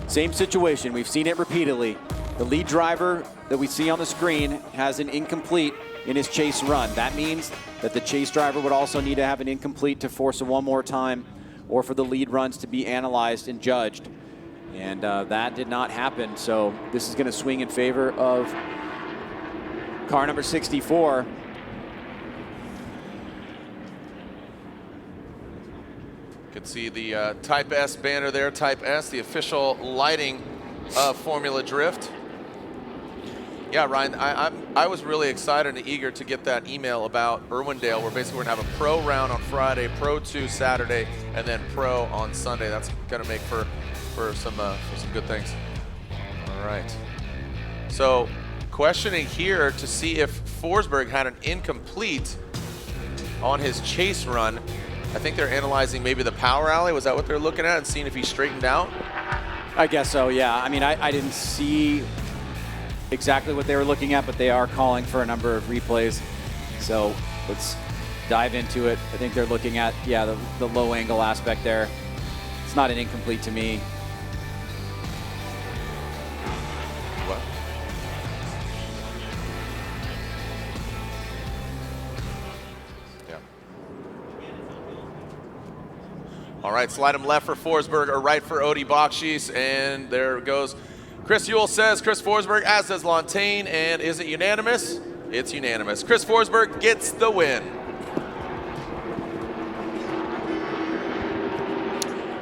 same situation. We've seen it repeatedly. The lead driver that we see on the screen has an incomplete in his chase run. That means that the chase driver would also need to have an incomplete to force a one more time, or for the lead runs to be analyzed and judged. And that did not happen, so this is going to swing in favor of car number 64. You can see the Type S banner there, Type S, the official lighting of Formula Drift. Yeah, Ryan, I was really excited and eager to get that email about Irwindale, where basically we're going to have a pro round on Friday, Pro 2 Saturday, and then pro on Sunday. That's going to make for some good things. All right. So questioning here to see if Forsberg had an incomplete on his chase run. I think they're analyzing maybe the power alley. Was that what they're looking at, and seeing if he straightened out? I guess so, yeah. I mean, I didn't see exactly what they were looking at, but they are calling for a number of replays. So let's dive into it. I think they're looking at, yeah, the low angle aspect there. It's not an incomplete to me. What? Yeah. All right, slide him left for Forsberg or right for Odie Bakchis, and there goes. Chris Ewell says Chris Forsberg, as does Lontaine, and is it unanimous? It's unanimous. Chris Forsberg gets the win.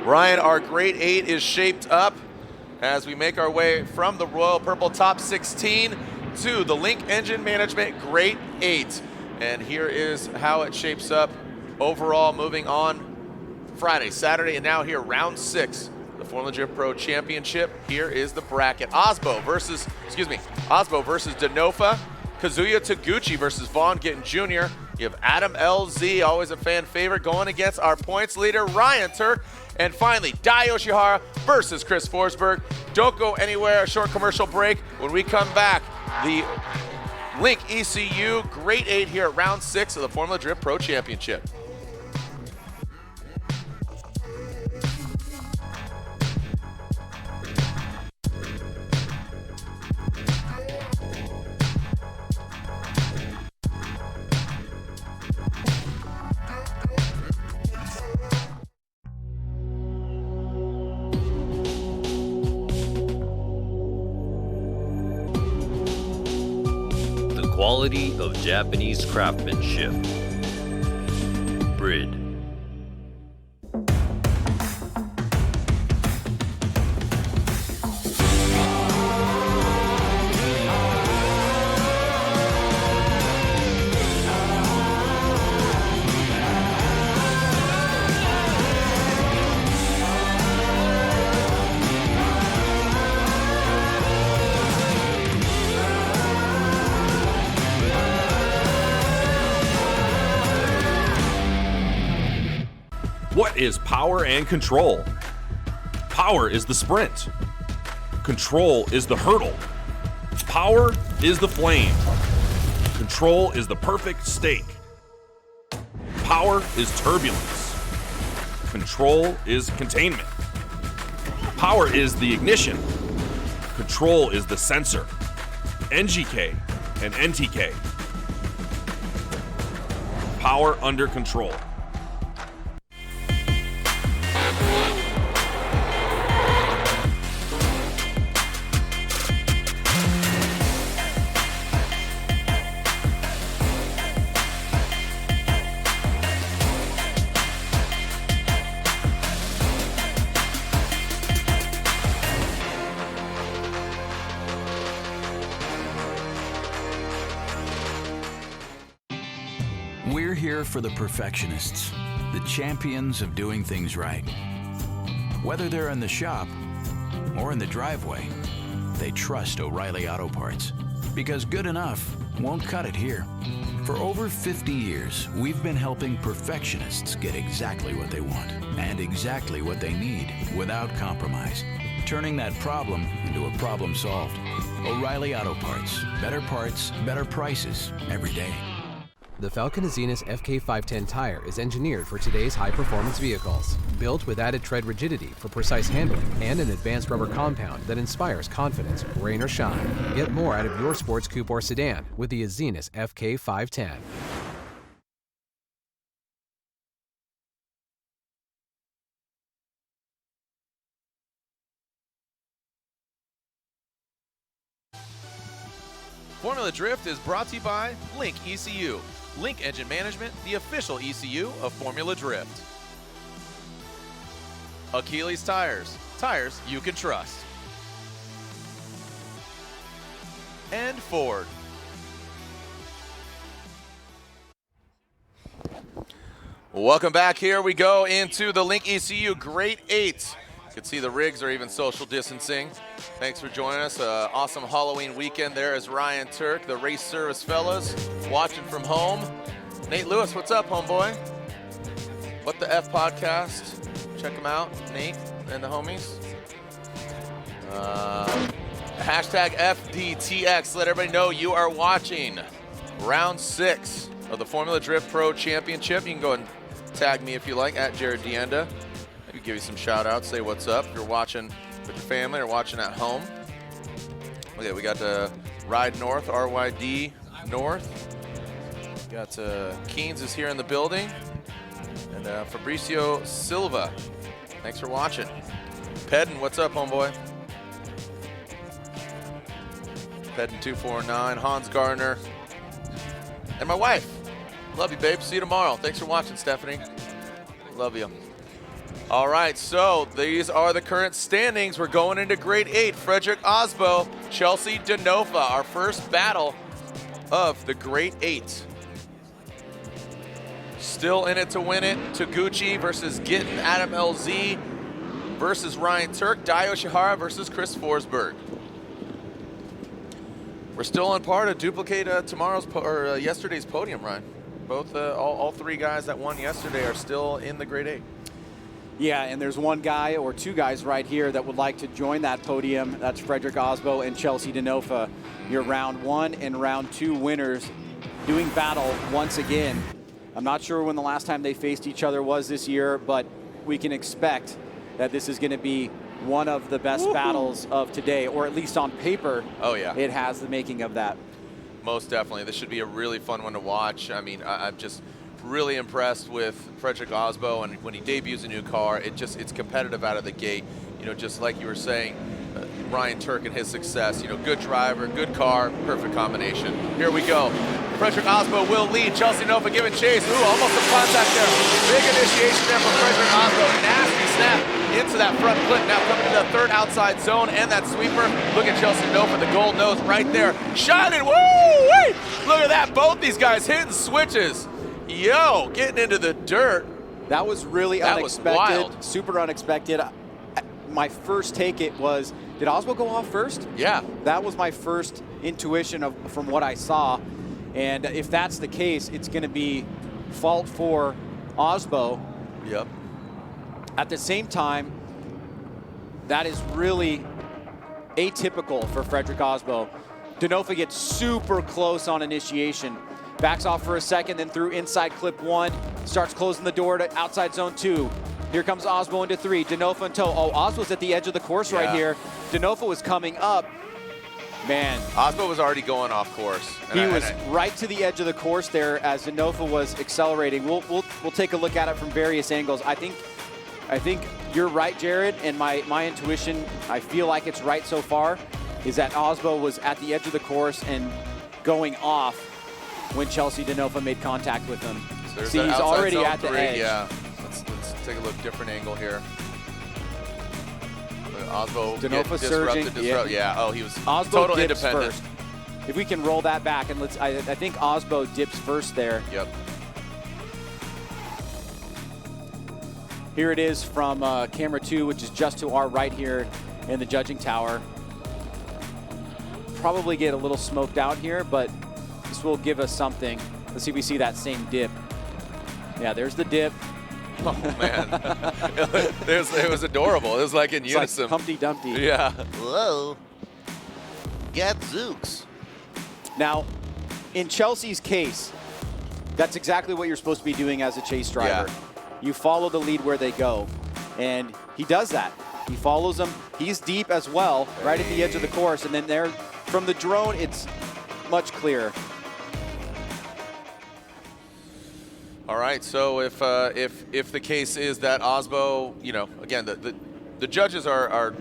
Ryan, our grade 8 is shaped up as we make our way from the Royal Purple Top 16 to the Link Engine Management Grade 8. And here is how it shapes up overall, moving on Friday, Saturday, and now here, round 6. The Formula Drift Pro Championship. Here is the bracket. Osbo versus Denofa. Kazuya Taguchi versus Gittin Jr. You have Adam LZ, always a fan favorite, going against our points leader, Ryan Tuerck. And finally, Yoshihara versus Chris Forsberg. Don't go anywhere, a short commercial break. When we come back, the Link ECU Grade 8 here at round 6 of the Formula Drift Pro Championship. Quality of Japanese craftsmanship. Brid. What is power and control? Power is the sprint. Control is the hurdle. Power is the flame. Control is the perfect stake. Power is turbulence. Control is containment. Power is the ignition. Control is the sensor. NGK and NTK. Power under control. We're here for the perfectionists, the champions of doing things right. Whether they're in the shop or in the driveway, they trust O'Reilly Auto Parts, because good enough won't cut it here. For over 50 years, we've been helping perfectionists get exactly what they want and exactly what they need without compromise, turning that problem into a problem solved. O'Reilly Auto Parts, better prices every day. The Falcon Azenis FK510 tire is engineered for today's high-performance vehicles. Built with added tread rigidity for precise handling and an advanced rubber compound that inspires confidence, rain or shine. Get more out of your sports coupe or sedan with the Azenis FK510. Formula Drift is brought to you by Link ECU. Link Engine Management, the official ECU of Formula Drift. Achilles Tires, tires you can trust. And Ford. Welcome back. Here we go into the Link ECU Grade 8. You can see the rigs are even social distancing. Thanks for joining us. Awesome Halloween weekend. There is Ryan Tuerck, the race service fellas, watching from home. Nate Lewis, what's up, homeboy? What the F podcast. Check them out, Nate and the homies. Hashtag FDTX. Let everybody know you are watching round 6 of the Formula Drift Pro Championship. You can go and tag me if you like, at Jared Deenda. Maybe give you some shout outs, say what's up if you're watching with your family or watching at home. Okay, we got Ride North, RYD North. Got Keynes is here in the building. And Fabricio Silva, thanks for watching. Pedden, what's up, homeboy? Pedden 249, Hans Gardner, and my wife. Love you, babe. See you tomorrow. Thanks for watching, Stephanie. Love you. All right, so these are the current standings. We're going into Grade 8. Frederick Osbo, Chelsea Denofa, our first battle of the Grade 8. Still in it to win it. Taguchi versus Gittin Adam LZ versus Ryan Tuerck. Yoshihara versus Chris Forsberg. We're still on par to duplicate yesterday's podium, Ryan. Both, all three guys that won yesterday are still in the Grade 8. Yeah, and there's one guy or two guys right here that would like to join that podium. That's Frederick Osbo and Chelsea Denofa. Your round 1 and round 2 winners doing battle once again. I'm not sure when the last time they faced each other was this year, but we can expect that this is going to be one of the best battles of today, or at least on paper. Oh yeah, it has the making of that. Most definitely. This should be a really fun one to watch. I mean, I'm just really impressed with Frederick Osbo, and when he debuts a new car, it's competitive out of the gate. You know, just like you were saying, Ryan Tuerck and his success. You know, good driver, good car, perfect combination. Here we go. Frederick Osbo will lead. Chelsea Denofa giving chase. Ooh, almost a contact there. Big initiation there from Frederick Osbo. Nasty snap into that front clip. Now coming to the third outside zone and that sweeper. Look at Chelsea Denofa, the gold nose right there. Shining. Woo! Look at that. Both these guys hitting switches. Yo, getting into the dirt. That was really unexpected. Wild. Super unexpected. My first take was, did Osbo go off first? Yeah. That was my first intuition from what I saw. And if that's the case, it's going to be fault for Osbo. Yep. At the same time, that is really atypical for Frederick Osbo. Denofa gets super close on initiation. Backs off for a second, then through inside clip 1. Starts closing the door to outside zone 2. Here comes Osbo into 3. Denofa in tow. Oh, Osbo's at the edge of the course right here. Denofa was coming up. Man. Osbo was already going off course. He was right to the edge of the course there as Denofa was accelerating. We'll take a look at it from various angles. I think you're right, Jared, and my intuition, I feel like it's right so far, is that Osbo was at the edge of the course and going off when Chelsea Denofa made contact with him. So see, he's already at the edge. Yeah. Let's take a look, different angle here. Osbo Denofa surging. Yeah. Oh, he was Osbo total dips independent. First. If we can roll that back, and I think Osbo dips first there. Yep. Here it is from camera 2, which is just to our right here in the judging tower. Probably get a little smoked out here, but this will give us something. Let's see if we see that same dip. Yeah, there's the dip. Oh, man. it was adorable. It was like in unison. Like Humpty Dumpty. Yeah. Whoa. Gadzooks. Now, in Chelsea's case, that's exactly what you're supposed to be doing as a chase driver. Yeah. You follow the lead where they go, and he does that. He follows them. He's deep as well, right at the edge of the course, and then there, from the drone, it's much clearer. All right, so if the case is that Osbo, you know, again, the judges are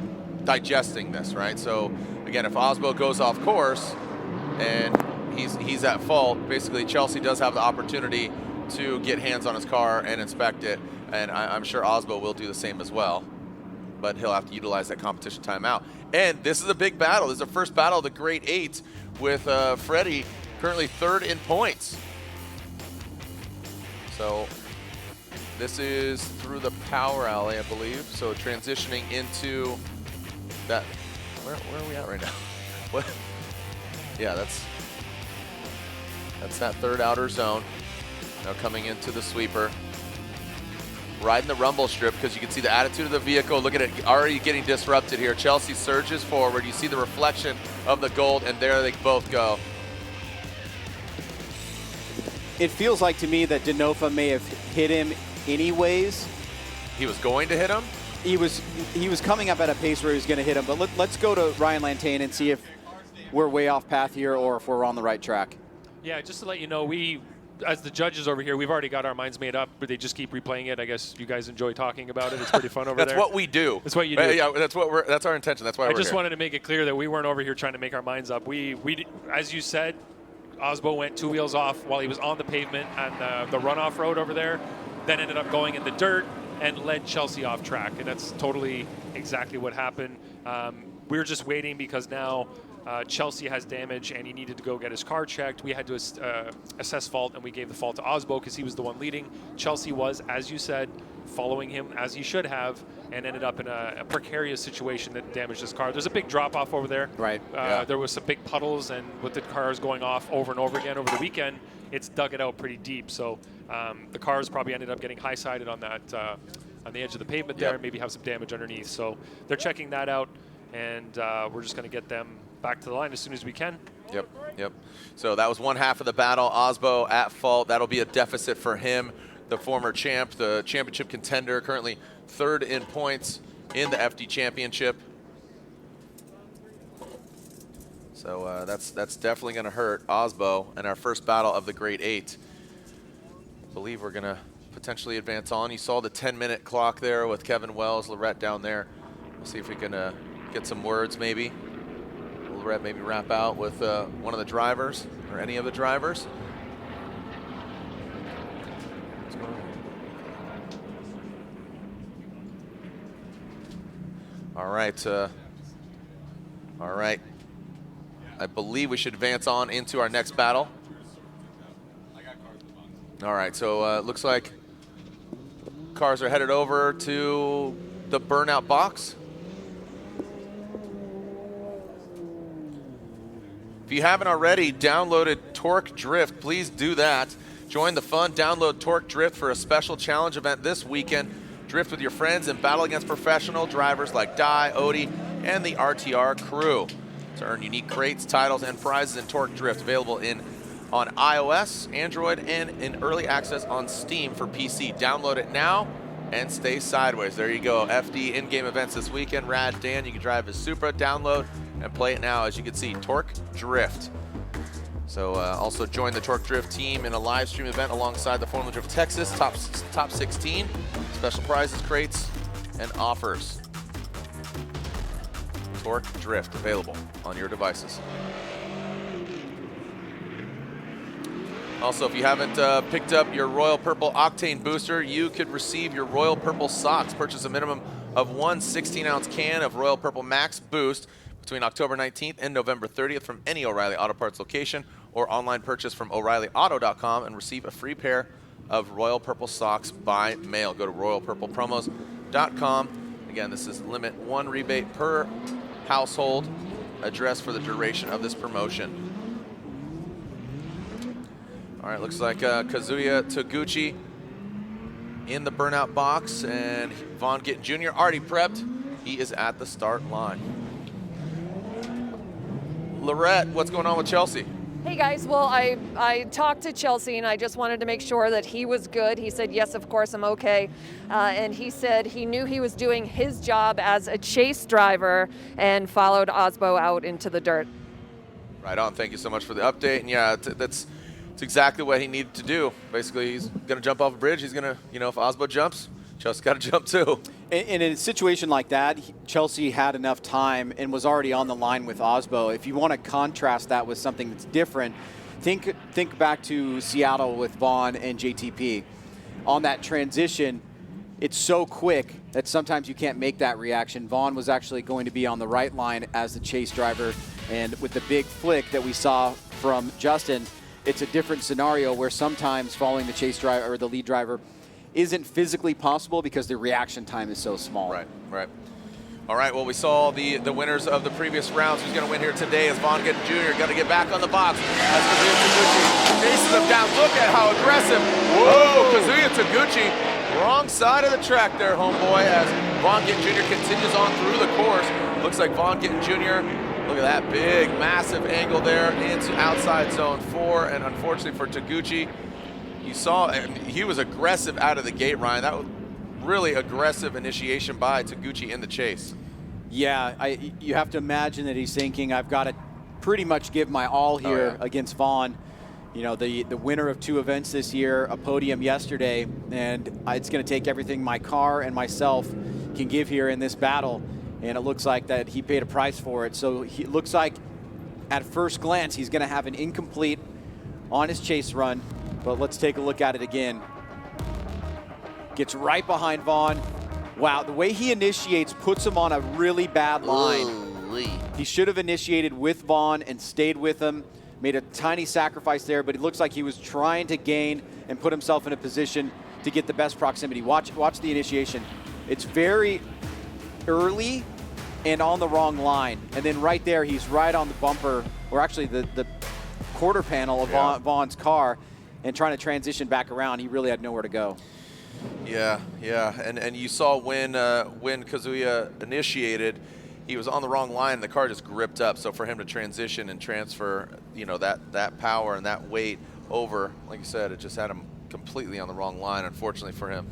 digesting this, right? So again, if Osbo goes off course, and he's at fault. Basically, Chelsea does have the opportunity to get hands on his car and inspect it, and I'm sure Osbo will do the same as well, but he'll have to utilize that competition timeout. And this is a big battle. This is the first battle of the Great 8 with Freddie currently 3rd in points. So this is through the power alley, I believe. So transitioning into that, where are we at right now? What? Yeah, that's that 3rd outer zone. Now coming into the sweeper. Riding the rumble strip, because you can see the attitude of the vehicle. Look at it, already getting disrupted here. Chelsea surges forward. You see the reflection of the gold, and there they both go. It feels like to me that Denofa may have hit him anyways. He was going to hit him? He was coming up at a pace where he was going to hit him, but let's go to Ryan Lantain and see if we're way off path here or if we're on the right track. Yeah, just to let you know, we, as the judges over here, we've already got our minds made up, but they just keep replaying it. I guess you guys enjoy talking about it. It's pretty fun over there. That's what we do. That's what you do. Yeah, that's our intention. That's why we're here. I just wanted to make it clear that we weren't over here trying to make our minds up. We as you said, Osbo went 2 wheels off while he was on the pavement on the runoff road over there, then ended up going in the dirt and led Chelsea off track. And that's totally exactly what happened. We were just waiting because now Chelsea has damage and he needed to go get his car checked. We had to assess fault, and we gave the fault to Osbo because he was the one leading. Chelsea was, as you said, following him as he should have, and ended up in a precarious situation that damaged his car. There's a big drop off over there. Right. There was some big puddles, and with the cars going off over and over again over the weekend, it's dug it out pretty deep. So the cars probably ended up getting high-sided on that on the edge of the pavement there, and maybe have some damage underneath. So they're checking that out, and we're just going to get them back to the line as soon as we can. Yep. So that was one half of the battle. Osbo at fault. That'll be a deficit for him. The former champ, the championship contender, currently 3rd in points in the FD championship. So that's definitely going to hurt Osbo in our first battle of the Great 8. I believe we're going to potentially advance on. You saw the 10-minute clock there with Kevin Wells, Lorette down there. We'll see if we can get some words maybe. Lorette maybe wrap out with one of the drivers or any of the drivers. All right. I believe we should advance on into our next battle. All right, so it looks like cars are headed over to the burnout box. If you haven't already downloaded Tuerck Drift, please do that. Join the fun. Download Tuerck Drift for a special challenge event this weekend. Drift with your friends and battle against professional drivers like Dai, Odie, and the RTR crew. To earn unique crates, titles, and prizes in Tuerck Drift, available on iOS, Android, and in early access on Steam for PC. Download it now and stay sideways. There you go. FD in-game events this weekend. Rad Dan, you can drive his Supra. Download and play it now. As you can see, Tuerck Drift. So also join the Tuerck Drift team in a live stream event alongside the Formula Drift Texas top 16. Special prizes, crates, and offers. Tuerck Drift available on your devices. Also, if you haven't picked up your Royal Purple Octane Booster, you could receive your Royal Purple socks. Purchase a minimum of one 16-ounce can of Royal Purple Max Boost between October 19th and November 30th from any O'Reilly Auto Parts location, or online purchase from O'ReillyAuto.com and receive a free pair of Royal Purple socks by mail. Go to RoyalPurplePromos.com. Again, this is limit 1 rebate per household address for the duration of this promotion. All right, looks like Kazuya Taguchi in the burnout box, and Von Gittin Jr. already prepped. He is at the start line. Lorette, what's going on with Chelsea? Hey guys, well, I talked to Chelsea and I just wanted to make sure that he was good. He said, yes, of course, I'm okay. And he said he knew he was doing his job as a chase driver and followed Osbo out into the dirt. Right on, thank you so much for the update. And yeah, that's exactly what he needed to do. Basically, he's gonna jump off a bridge. He's gonna, if Osbo jumps, Chelsea's gotta jump too. In a situation like that, Chelsea had enough time and was already on the line with Osbo. If you want to contrast that with something that's different, think back to Seattle with Vaughn and JTP. On that transition, it's so quick that sometimes you can't make that reaction. Vaughn was actually going to be on the right line as the chase driver, and with the big flick that we saw from Justin, it's a different scenario where sometimes following the chase driver or the lead driver isn't physically possible because the reaction time is so small. Right. All right, well, we saw the winners of the previous rounds. Who's going to win here today is Vaughn Gittin Jr. Got to get back on the box. As Kazuya Taguchi chases him down. Look at how aggressive. Whoa, Kazuya Taguchi, wrong side of the track there, homeboy, as Vaughn Gittin Jr. continues on through the course. Looks like Vaughn Gittin Jr., look at that big, massive angle there into outside zone 4, and unfortunately for Taguchi, you saw he was aggressive out of the gate, Ryan. That was really aggressive initiation by Taguchi in the chase. Yeah, you have to imagine that he's thinking, I've got to pretty much give my all here against Vaughn. You know, the winner of 2 events this year, a podium yesterday, and it's going to take everything my car and myself can give here in this battle. And it looks like that he paid a price for it. So it looks like at first glance he's going to have an incomplete on his chase run. But let's take a look at it again. Gets right behind Vaughn. Wow, the way he initiates puts him on a really bad line. Ooh-wee. He should have initiated with Vaughn and stayed with him. Made a tiny sacrifice there, but it looks like he was trying to gain and put himself in a position to get the best proximity. Watch the initiation. It's very early and on the wrong line. And then right there, he's right on the bumper, or actually the quarter panel of Vaughn's car, and trying to transition back around. He really had nowhere to go. Yeah, and you saw when Kazuya initiated, he was on the wrong line. The car just gripped up. So for him to transition and transfer, you know, that power and that weight over, like you said, it just had him completely on the wrong line, unfortunately for him.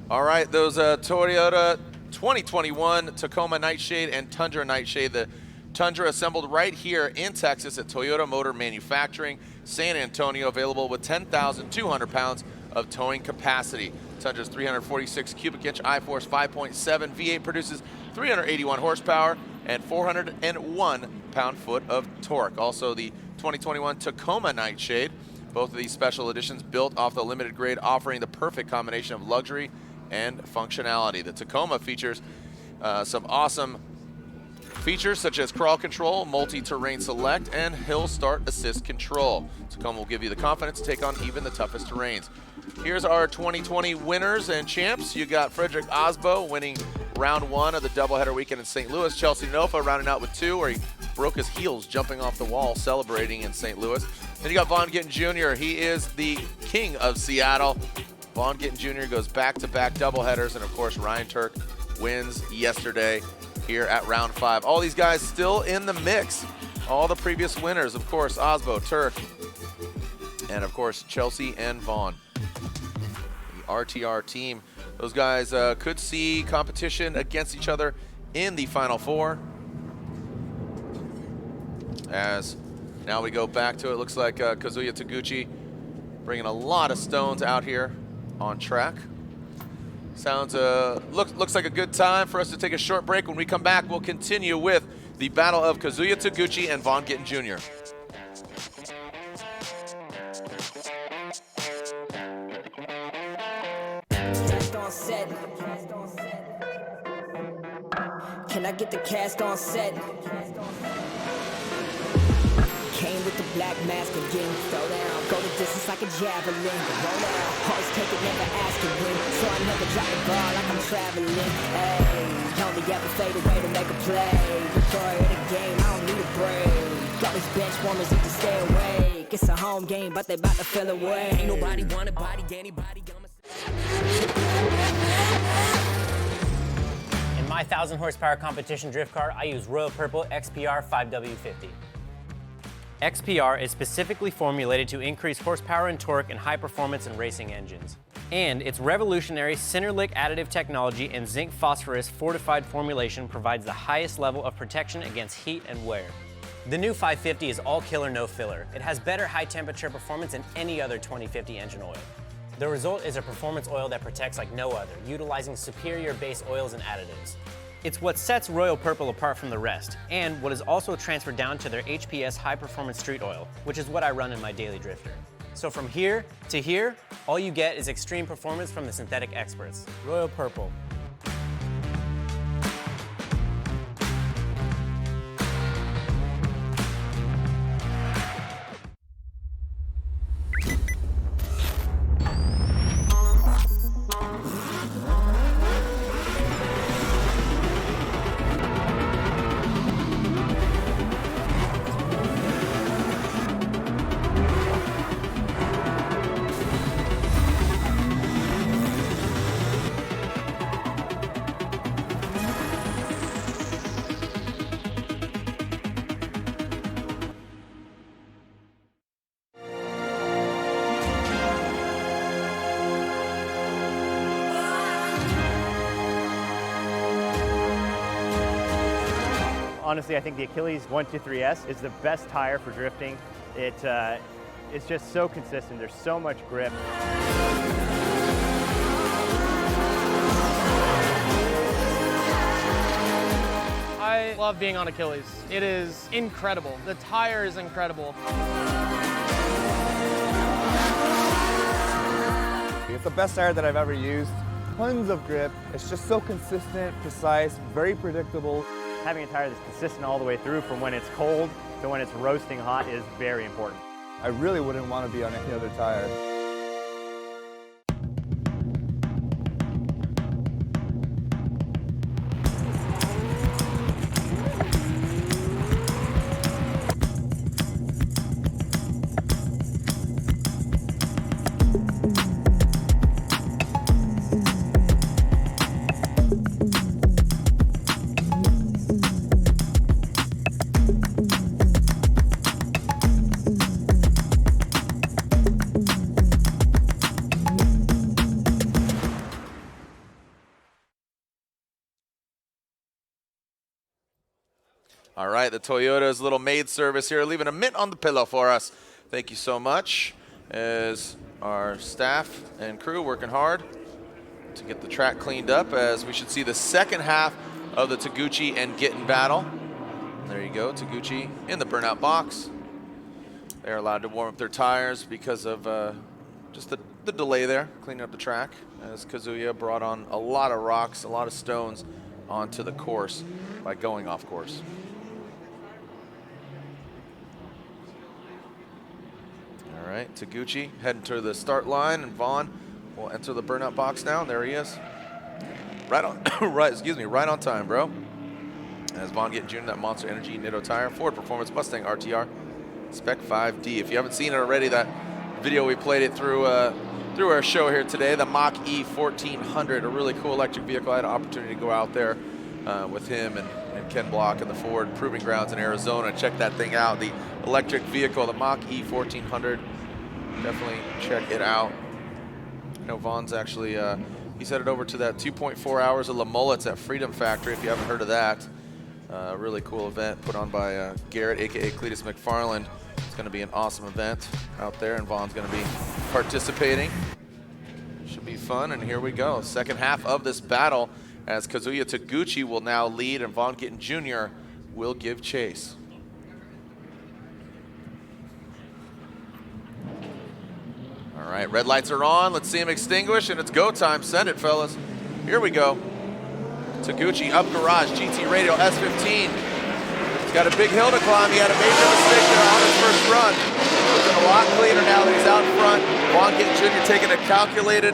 All right, those Toyota 2021 Tacoma Nightshade and Tundra Nightshade. The Tundra assembled right here in Texas at Toyota Motor Manufacturing, San Antonio, available with 10,200 pounds of towing capacity. Tundra's 346 cubic inch I-Force 5.7 V8 produces 381 horsepower and 401 pound-foot of torque. Also the 2021 Tacoma Nightshade. Both of these special editions built off the limited grade, offering the perfect combination of luxury and functionality. The Tacoma features some awesome features such as crawl control, multi-terrain select, and hill start assist control. Tacoma will give you the confidence to take on even the toughest terrains. Here's our 2020 winners and champs. You got Frederick Osbo winning round 1 of the doubleheader weekend in St. Louis. Chelsea Denofa rounding out with 2, where he broke his heels jumping off the wall celebrating in St. Louis. Then you got Vaughn Gittin Jr. He is the king of Seattle. Vaughn Gittin Jr. goes back-to-back doubleheaders, and of course Ryan Tuerck wins yesterday here at round 5. All these guys still in the mix. All the previous winners, of course, Osbo, Tuerck, and of course Chelsea and Vaughn. The RTR team, those guys could see competition against each other in the Final Four. As now we go back to it, looks like Kazuya Taguchi bringing a lot of stones out here on track. Sounds looks like a good time for us to take a short break. When we come back, we'll continue with the battle of Kazuya Taguchi and Vaughn Gittin Jr. Can I get the cast on set? Came with the black mask again. Throw down, go the distance like a javelin. Roll out, always take it, never ask to win. So I never drop the ball like I'm traveling. Hey, only ever fade away to make a play. Before in the game, I don't need a break. All these bench warmers need to stay awake. It's a home game, but they about to feel away. Ain't nobody wanna body anybody. In my 1,000 horsepower competition drift car, I use Royal Purple XPR 5W50. XPR is specifically formulated to increase horsepower and torque in high performance and racing engines. And its revolutionary Cinderlick additive technology and zinc phosphorus fortified formulation provides the highest level of protection against heat and wear. The new 550 is all killer, no filler. It has better high temperature performance than any other 2050 engine oil. The result is a performance oil that protects like no other, utilizing superior base oils and additives. It's what sets Royal Purple apart from the rest, and what is also transferred down to their HPS High Performance Street Oil, which is what I run in my daily drifter. So from here to here, all you get is extreme performance from the synthetic experts. Royal Purple. Honestly, I think the Achilles 123S is the best tire for drifting. It's just so consistent. There's so much grip. I love being on Achilles. It is incredible. The tire is incredible. It's the best tire that I've ever used. Tons of grip. It's just so consistent, precise, very predictable. Having a tire that's consistent all the way through from when it's cold to when it's roasting hot is very important. I really wouldn't want to be on any other tire. All right, the Toyota's little maid service here, leaving a mint on the pillow for us. Thank you so much, as our staff and crew working hard to get the track cleaned up, as we should see the second half of the Taguchi and Gittin battle. There you go, Taguchi in the burnout box. They're allowed to warm up their tires because of just the delay there, cleaning up the track, as Kazuya brought on a lot of rocks, a lot of stones onto the course by going off course. All right, Taguchi heading to the start line, and Vaughn will enter the burnout box now. There he is. Right on, right on time, bro. As Vaughn Gittin Jr., that Monster Energy Nitto tire, Ford Performance Mustang RTR Spec 5D. If you haven't seen it already, that video we played it through our show here today, the Mach E 1400, a really cool electric vehicle. I had an opportunity to go out there with him and Ken Block and the Ford Proving Grounds in Arizona. Check that thing out, the electric vehicle, the Mach E 1400. Definitely check it out. I know Vaughn's actually, he's headed over to that 2.4 hours of La Mullets at Freedom Factory, if you haven't heard of that. Really cool event put on by Garrett, aka Cletus McFarland. It's going to be an awesome event out there, and Vaughn's going to be participating. Should be fun, and here we go. Second half of this battle, as Kazuya Taguchi will now lead, and Vaughn Gittin Jr. will give chase. All right, red lights are on. Let's see him extinguish, and it's go time. Send it, fellas. Here we go. Taguchi up garage, GT Radial S15. He's got a big hill to climb. He had a major mistake there on his first run. Looking a lot cleaner now that he's out front. Vaughn Gittin Jr. taking a calculated,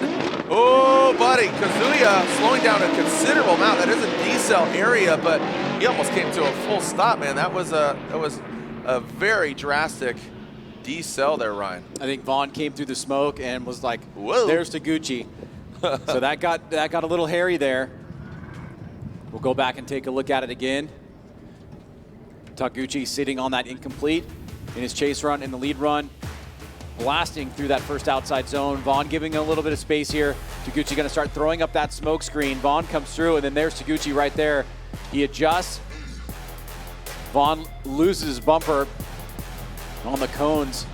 oh, buddy, Kazuya slowing down a considerable amount. That is a decel area, but he almost came to a full stop, man. That was a very drastic decel there, Ryan. I think Vaughn came through the smoke and was like, whoa, there's Taguchi. So that got a little hairy there. We'll go back and take a look at it again. Taguchi sitting on that incomplete in his chase run, in the lead run, blasting through that first outside zone. Vaughn giving a little bit of space here. Taguchi going to start throwing up that smoke screen. Vaughn comes through, and then there's Taguchi right there. He adjusts. Vaughn loses his bumper on the cones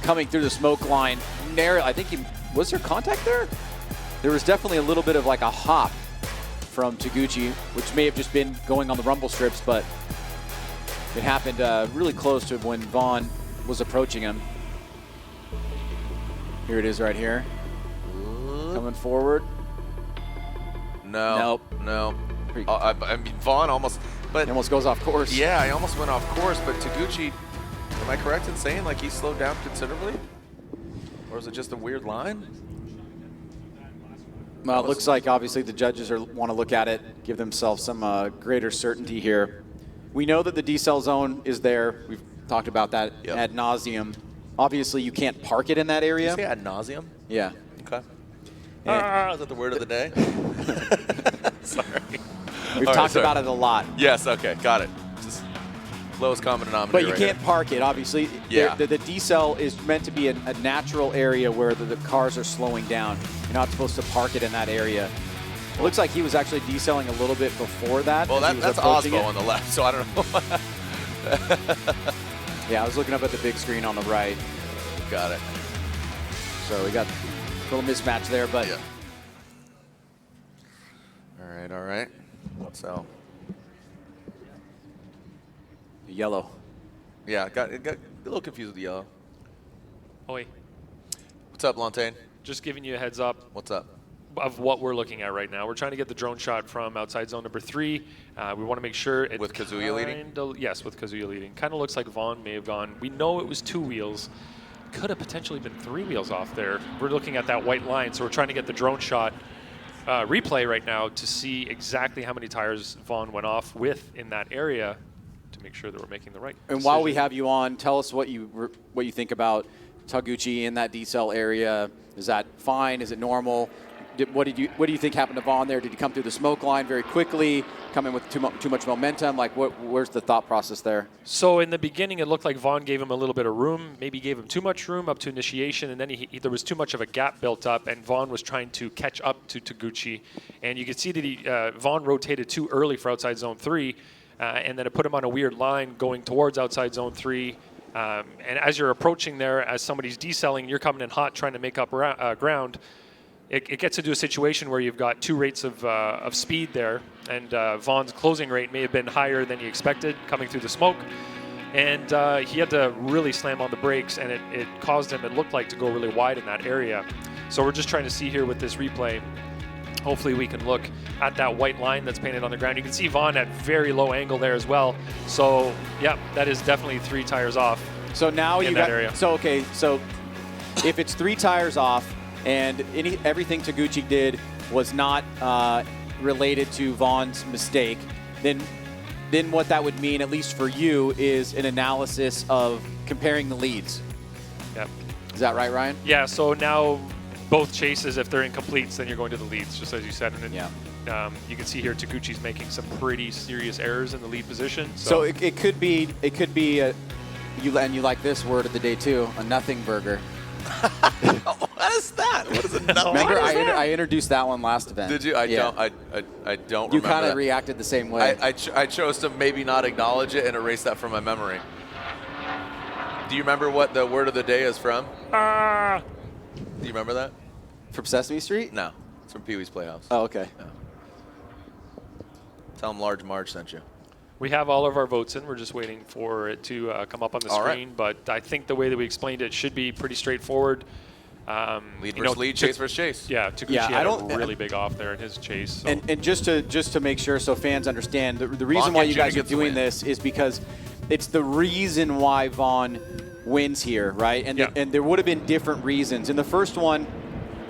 coming through the smoke line. Nerren, I think he Was there contact there? There was definitely a little bit of like a hop from Taguchi, which may have just been going on the rumble strips, but it happened really close to when Vaughn was approaching him. Here it is right here. Coming forward. No. Nope. No. I mean, Vaughn almost, but he almost goes off course. Yeah, he almost went off course, but Taguchi, am I correct in saying like he slowed down considerably? Or is it just a weird line? Well, it looks like obviously the judges want to look at it, give themselves some greater certainty here. We know that the decel zone is there. We've talked about that ad nauseum. Obviously, you can't park it in that area. Did you say ad nauseum? Yeah. Okay. Is that the word of the day? Sorry. We've talked about it a lot. Yes, okay, got it. Just lowest common denominator. But you right can't here. park it, obviously. Yeah. The decel is meant to be a natural area where the cars are slowing down. You're not supposed to park it in that area. It looks like he was actually decelling a little bit before that. Well, that's Osbo on the left, so I don't know. Yeah, I was looking up at the big screen on the right. Got it. So we got a little mismatch there, but. Yeah. All right. So. Yellow. Yeah, got a little confused with the yellow. Oi. What's up, Lantain? Just giving you a heads up. What's up? Of what we're looking at right now. We're trying to get the drone shot from outside zone number 3. We want to make sure it with Kazuya leading? Yes, with Kazuya leading. Kind of looks like Vaughn may have gone. We know it was 2 wheels. Could have potentially been 3 wheels off there. We're looking at that white line, so we're trying to get the drone shot replay right now to see exactly how many tires Vaughn went off with in that area to make sure that we're making the right And while we have you on, tell us what you think about Taguchi in that decel area. Is that fine? Is it normal? What do you think happened to Vaughn there? Did he come through the smoke line very quickly, come in with too much momentum? Like, where's the thought process there? So in the beginning, it looked like Vaughn gave him a little bit of room, maybe gave him too much room up to initiation, and then there was too much of a gap built up, and Vaughn was trying to catch up to Taguchi. And you could see that Vaughn rotated too early for outside zone 3, and then it put him on a weird line going towards outside zone 3. And as you're approaching there, as somebody's decelling, you're coming in hot trying to make up ground. It gets into a situation where you've got 2 rates of speed there, and Vaughn's closing rate may have been higher than he expected coming through the smoke, and he had to really slam on the brakes, and it caused him, it looked like, to go really wide in that area. So we're just trying to see here with this replay. Hopefully we can look at that white line that's painted on the ground. You can see Vaughn at very low angle there as well. So, yeah, that is definitely 3 tires off. So now you got area. So okay, so if it's 3 tires off, and everything Taguchi did was not related to Vaughn's mistake, then what that would mean, at least for you, is an analysis of comparing the leads. Yep. Is that right, Ryan? Yeah, so now both chases, if they're incompletes, then you're going to the leads, just as you said. And then, you can see here Taguchi's making some pretty serious errors in the lead position. So it could be you like this word of the day too, a nothing burger. What is that? What is a nothing? Remember, I introduced that one last event. Did you? I don't remember. You kind of reacted the same way. I chose to maybe not acknowledge it and erase that from my memory. Do you remember what the word of the day is from? Do you remember that? From Sesame Street? No, it's from Pee-wee's Playhouse. Oh, okay. Yeah. Tell them Large Marge sent you. We have all of our votes in. We're just waiting for it to come up on the screen. Right. But I think the way that we explained it should be pretty straightforward. Lead versus lead, chase versus chase. Yeah, Taguchi had a really big off there in his chase. So. And just to make sure so fans understand, the reason why you guys are doing this is because it's the reason why Vaughn wins here, right? And, and there would have been different reasons. In the first one,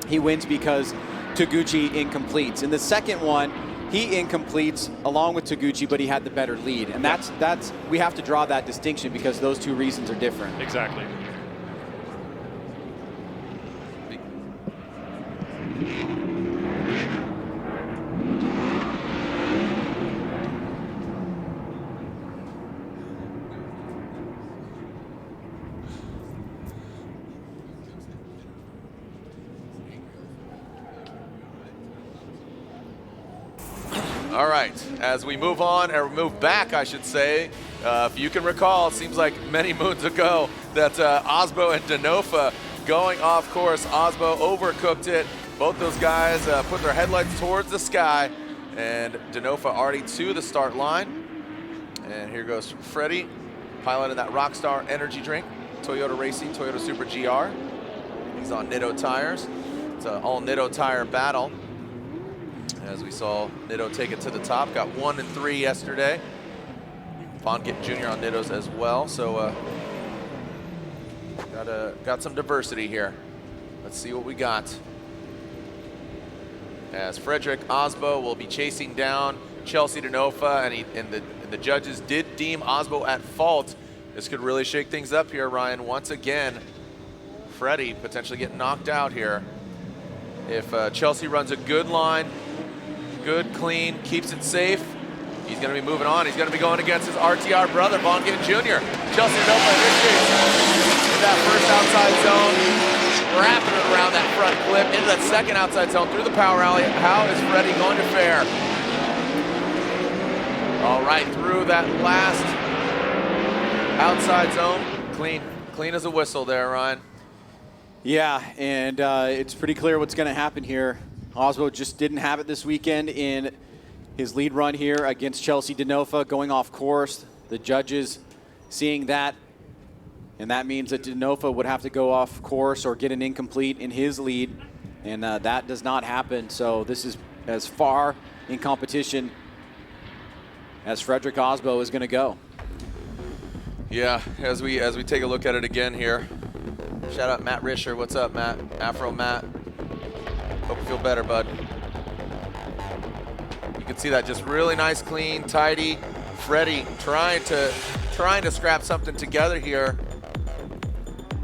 he wins because Taguchi incompletes. In the second one, he incompletes along with Taguchi, but he had the better lead. And that's we have to draw that distinction because those 2 reasons are different. Exactly. All right, as we move on, or move back, I should say, if you can recall, it seems like many moons ago that Osbo and Denofa going off course. Osbo overcooked it. Both those guys put their headlights towards the sky, and Denofa already to the start line. And here goes Freddie, piloting that Rockstar energy drink, Toyota Racing, Toyota Super GR. He's on Nitto tires. It's an all Nitto tire battle. As we saw Nitto take it to the top, got 1 and 3 yesterday. Gittin Jr. on Nittos as well, so got some diversity here. Let's see what we got. As Frederick Aasbo will be chasing down Chelsea Denofa, and the judges did deem Osbo at fault. This could really shake things up here, Ryan. Once again, Freddie potentially getting knocked out here. If Chelsea runs a good line, good, clean, keeps it safe, he's going to be moving on. He's going to be going against his RTR brother, Gittin Jr. Chelsea Denofa in that first outside zone, wrapping it around that front clip into that second outside zone through the power alley. How is Freddie going to fare? All right, through that last outside zone, clean as a whistle there, Ryan. Yeah, and it's pretty clear what's going to happen here. Osbo just didn't have it this weekend in his lead run here against Chelsea Denofa, going off course. The judges seeing that, and that means that Denofa would have to go off course or get an incomplete in his lead, and that does not happen. So this is as far in competition as Frederick Osbo is going to go. Yeah, as we take a look at it again here. Shout out Matt Risher. What's up, Matt? Afro Matt. Hope you feel better, bud. You can see that just really nice, clean, tidy. Freddie trying to scrap something together here.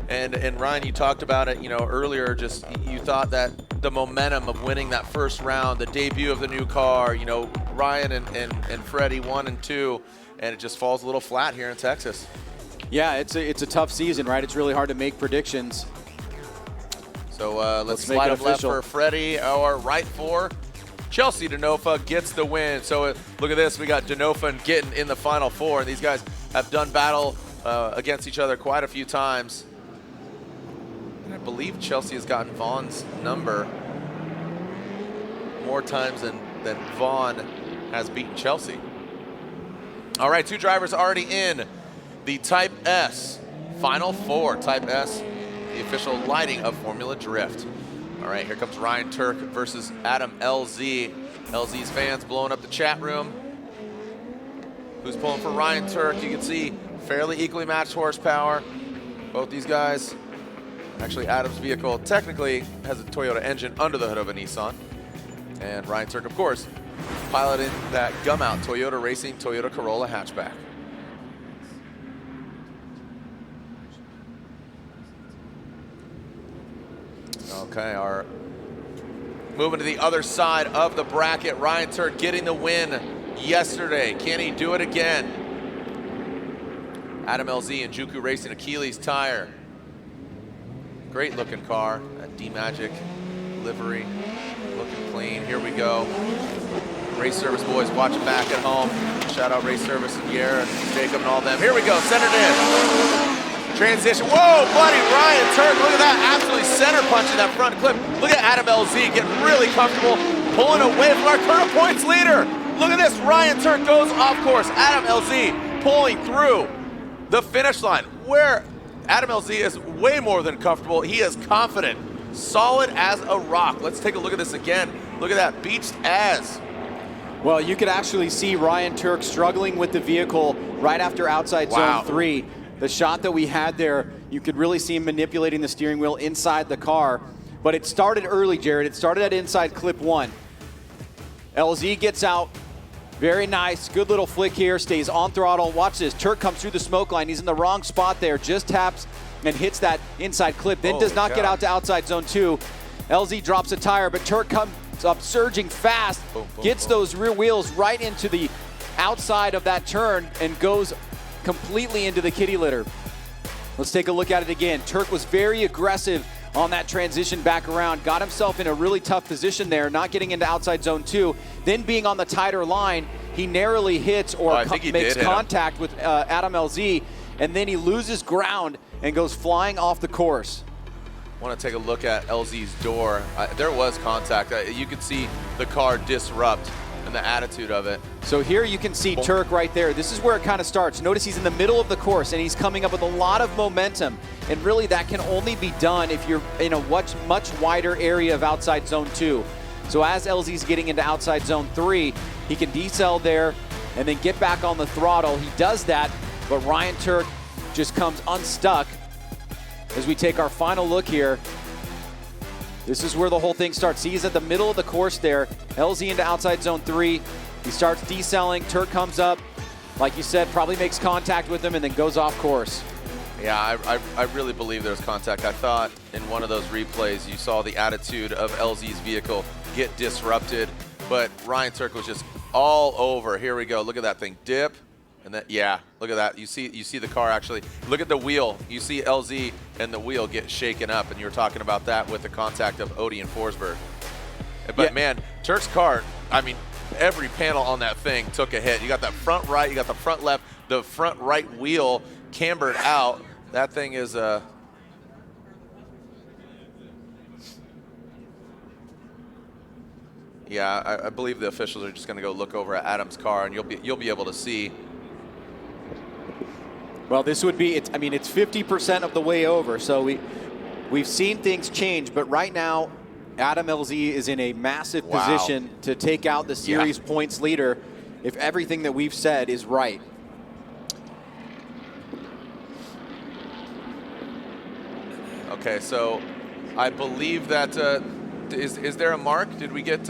And Ryan, you talked about it, earlier. Just you thought that the momentum of winning that first round, the debut of the new car, Ryan and Freddie 1 and 2, and it just falls a little flat here in Texas. Yeah, it's a tough season, right? It's really hard to make predictions. So let's slide up left for Freddie, or right for Chelsea Denofa gets the win. So look at this, we got Denofa and Gittin in the Final Four, and these guys have done battle against each other quite a few times. And I believe Chelsea has gotten Vaughn's number more times than Vaughn has beaten Chelsea. All right, 2 drivers already in the Type S Final Four. Type S, the official lighting of Formula Drift. All right, here comes Ryan Tuerck versus Adam LZ. LZ's fans blowing up the chat room. Who's pulling for Ryan Tuerck? You can see fairly equally matched horsepower. Both these guys, actually Adam's vehicle technically has a Toyota engine under the hood of a Nissan. And Ryan Tuerck, of course, piloting that gum-out Toyota Racing Toyota Corolla hatchback. Okay, moving to the other side of the bracket. Ryan Tuerck getting the win yesterday. Can he do it again? Adam LZ and Juku Racing Achilles tire. Great looking car. That D-Magic livery looking clean. Here we go. Race Service boys watching back at home. Shout out Race Service and Yer and Jacob and all them. Here we go, centered in. Transition, whoa, buddy, Ryan Tuerck, look at that, absolutely center punching that front clip. Look at Adam LZ getting really comfortable, pulling away from our current points leader. Look at this, Ryan Tuerck goes off course. Adam LZ pulling through the finish line, where Adam LZ is way more than comfortable. He is confident, solid as a rock. Let's take a look at this again. Look at that, beached as. Well, you could actually see Ryan Tuerck struggling with the vehicle right after outside zone 3. The shot that we had there, you could really see him manipulating the steering wheel inside the car. But it started early, Jared. It started at inside clip 1. LZ gets out. Very nice. Good little flick here. Stays on throttle. Watch this. Tuerck comes through the smoke line. He's in the wrong spot there. Just taps and hits that inside clip. Then does not get out to outside zone 2. LZ drops a tire, but Tuerck comes up surging fast. Gets those rear wheels right into the outside of that turn and goes completely into the kitty litter. Let's take a look at it again. Tuerck was very aggressive on that transition back around, got himself in a really tough position there, not getting into outside zone 2. Then being on the tighter line, he narrowly hits or makes contact with Adam LZ, and then he loses ground and goes flying off the course. Want to take a look at LZ's door. There was contact. You could see the car disrupt and the attitude of it. So here you can see Tuerck right there. This is where it kind of starts. Notice he's in the middle of the course and he's coming up with a lot of momentum. And really that can only be done if you're in a much wider area of outside zone 2. So as LZ's getting into outside zone 3, he can decel there and then get back on the throttle. He does that, but Ryan Tuerck just comes unstuck. As we take our final look here, this is where the whole thing starts. He's at the middle of the course there. LZ into outside zone 3. He starts decelling. Tuerck comes up, like you said, probably makes contact with him and then goes off course. Yeah, I really believe there's contact. I thought in one of those replays you saw the attitude of LZ's vehicle get disrupted, but Ryan Tuerck was just all over. Here we go. Look at that thing dip. And then, yeah, look at that. You see the car actually. Look at the wheel. You see LZ and the wheel get shaken up, and you were talking about that with the contact of Odie and Forsberg. But man, Tuerck's car, I mean, every panel on that thing took a hit. You got that front right, you got the front left, the front right wheel cambered out. That thing is yeah, I believe the officials are just going to go look over at Adam's car, and you'll be able to see. Well, this would be, I mean, it's 50% of the way over, so we've seen things change, but right now, Adam LZ is in a massive position to take out the series points leader if everything that we've said is right. Okay, so I believe that is there a mark? Did we get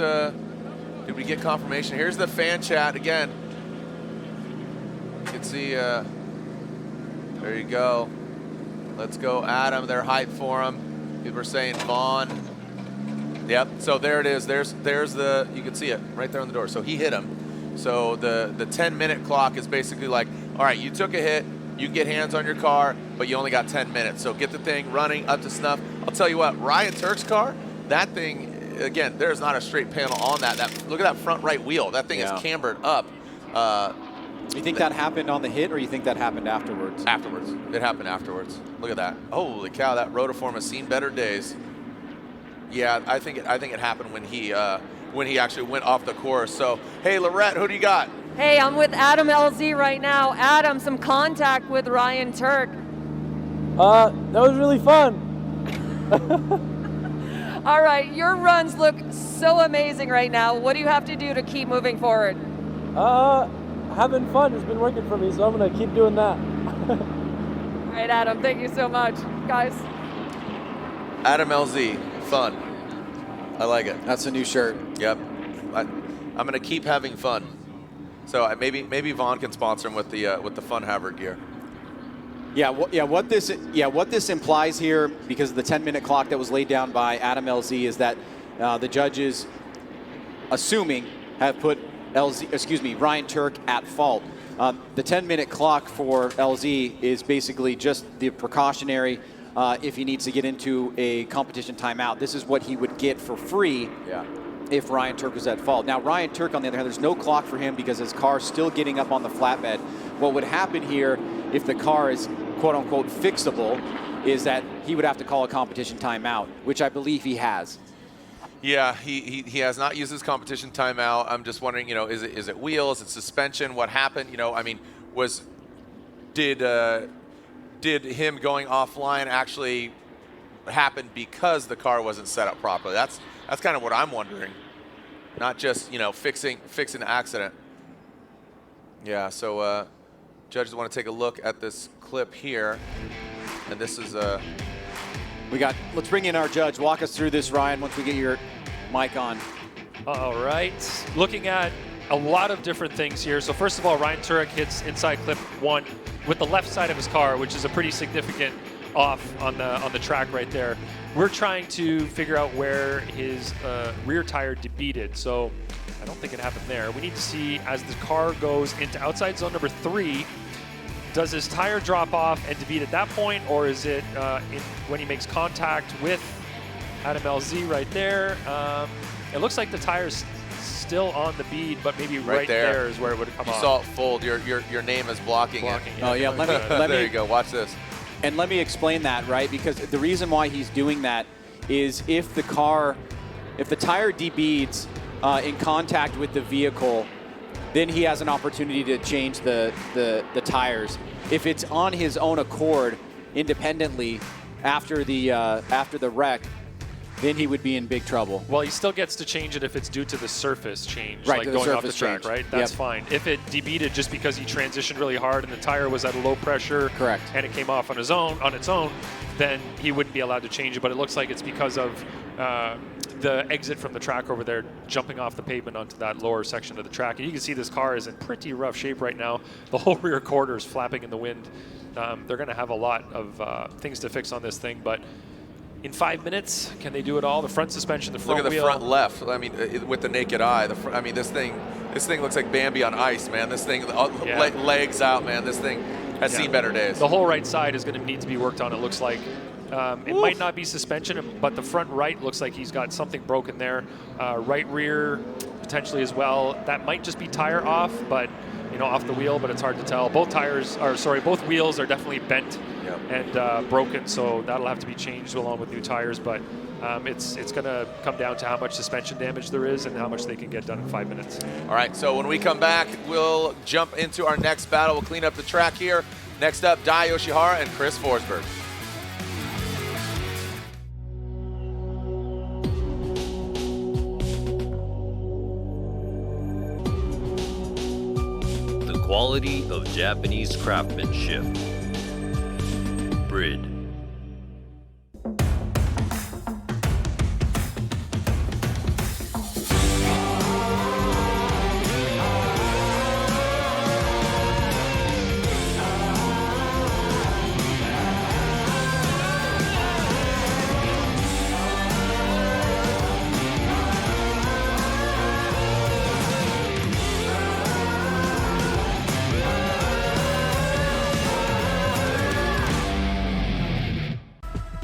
confirmation? Here's the fan chat again. You can see. There you go. Let's go, Adam. They're hyped for him. People are saying Vaughn. Yep. So there it is. There's the. You can see it right there on the door. So he hit him. So the 10-minute clock is basically like, all right, you took a hit. You can get hands on your car, but you only got 10 minutes. So get the thing running up to snuff. I'll tell you what, Ryan Tuerck's car, that thing, again, there's not a straight panel on that. Look at that front right wheel. That thing is cambered up. You think that happened on the hit, or you think that happened afterwards? Afterwards. It happened afterwards. Look at that. Holy cow, that rotiform has seen better days. Yeah, I think it happened when he actually went off the course. So, hey, Lorette, who do you got? Hey, I'm with Adam LZ right now. Adam, some contact with Ryan Tuerck. That was really fun. All right, your runs look so amazing right now. What do you have to do to keep moving forward? Having fun has been working for me, so I'm gonna keep doing that. All right, Adam, thank you so much, guys. Adam LZ, fun. I like it. That's a new shirt. Yep. I'm gonna keep having fun. So maybe Vaughn can sponsor him with the Fun Haver gear. What this implies here, because of the 10-minute clock that was laid down by Adam LZ, is that the judges, assuming, have put Ryan Tuerck at fault. The 10-minute clock for LZ is basically just the precautionary if he needs to get into a competition timeout. This is what he would get for free if Ryan Tuerck was at fault. Now, Ryan Tuerck, on the other hand, there's no clock for him because his car's still getting up on the flatbed. What would happen here if the car is quote-unquote fixable is that he would have to call a competition timeout, which I believe he has. Yeah, he has not used his competition timeout. I'm just wondering, is it wheel? Is it suspension? What happened? I mean, did him going offline actually happen because the car wasn't set up properly? That's kind of what I'm wondering. Not just fixing the accident. Yeah. So judges want to take a look at this clip here, and this is Let's bring in our judge. Walk us through this, Ryan, once we get your mic on. All right. Looking at a lot of different things here. So first of all, Ryan Tuerck hits inside clip 1 with the left side of his car, which is a pretty significant off on the track right there. We're trying to figure out where his rear tire debeated. So I don't think it happened there. We need to see, as the car goes into outside zone number 3, does his tire drop off and debeat at that point, or is it when he makes contact with Adam LZ right there? It looks like the tire's still on the bead, but maybe right there is where it would come off. You saw it fold. Your name is blocking it. Oh yeah, let me there you go. Watch this. And let me explain that, right? Because the reason why he's doing that is if the tire debeads in contact with the vehicle, then he has an opportunity to change the tires. If it's on his own accord, independently, after the wreck, then he would be in big trouble. Well, he still gets to change it if it's due to the surface change, right, like going off the track, change. right? That's fine. If it debeaded just because he transitioned really hard and the tire was at a low pressure, correct, and it came off on its own, then he wouldn't be allowed to change it. But it looks like it's because of the exit from the track over there, jumping off the pavement onto that lower section of the track. And you can see this car is in pretty rough shape right now. The whole rear quarter is flapping in the wind. They're going to have a lot of things to fix on this thing, but in 5 minutes, can they do it all? The front suspension, the front wheel. Look at the front left. I mean, with the naked eye. I mean, this thing looks like Bambi on ice, man. This thing, legs out, man. This thing has seen better days. The whole right side is going to need to be worked on, it looks like. It might not be suspension, but the front right looks like he's got something broken there. Right rear, potentially as well. That might just be tire off, but off the wheel, but it's hard to tell. Both wheels are definitely bent and broken, so that'll have to be changed along with new tires. But it's going to come down to how much suspension damage there is and how much they can get done in 5 minutes. All right, so when we come back, we'll jump into our next battle. We'll clean up the track here. Next up, Dai Yoshihara and Chris Forsberg. Quality of Japanese craftsmanship. Brid.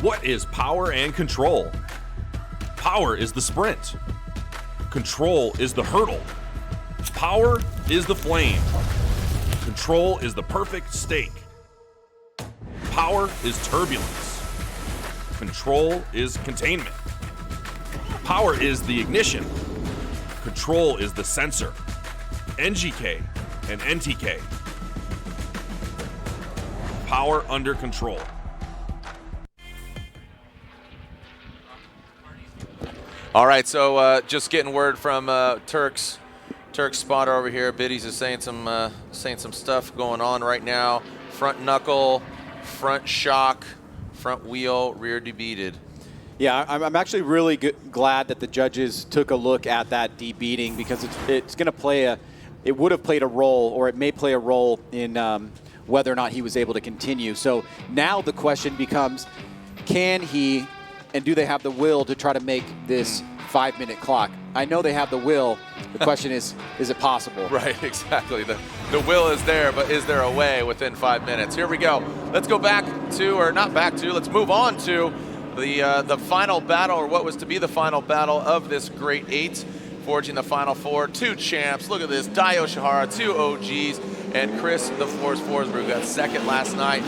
What is power and control? Power is the sprint. Control is the hurdle. Power is the flame. Control is the perfect stake. Power is turbulence. Control is containment. Power is the ignition. Control is the sensor. NGK and NTK. Power under control. All right, so just getting word from Tuerck's spotter over here. Biddies is saying some stuff going on right now. Front knuckle, front shock, front wheel, rear debeaded. Yeah, I'm actually really glad that the judges took a look at that debeading, because it's going to play it would have played a role, or it may play a role in whether or not he was able to continue. So now the question becomes, can he, and do they have the will to try to make this 5-minute clock? I know they have the will. The question is it possible? Right, exactly. The will is there, but is there a way within 5 minutes? Here we go. Let's go back to, or not back to, let's move on to the final battle, or what was to be the final battle of this great 8, forging the final 4. 2 champs. Look at this. Dai Yoshihara, 2 OGs, and Chris the Force Forsberg got second last night.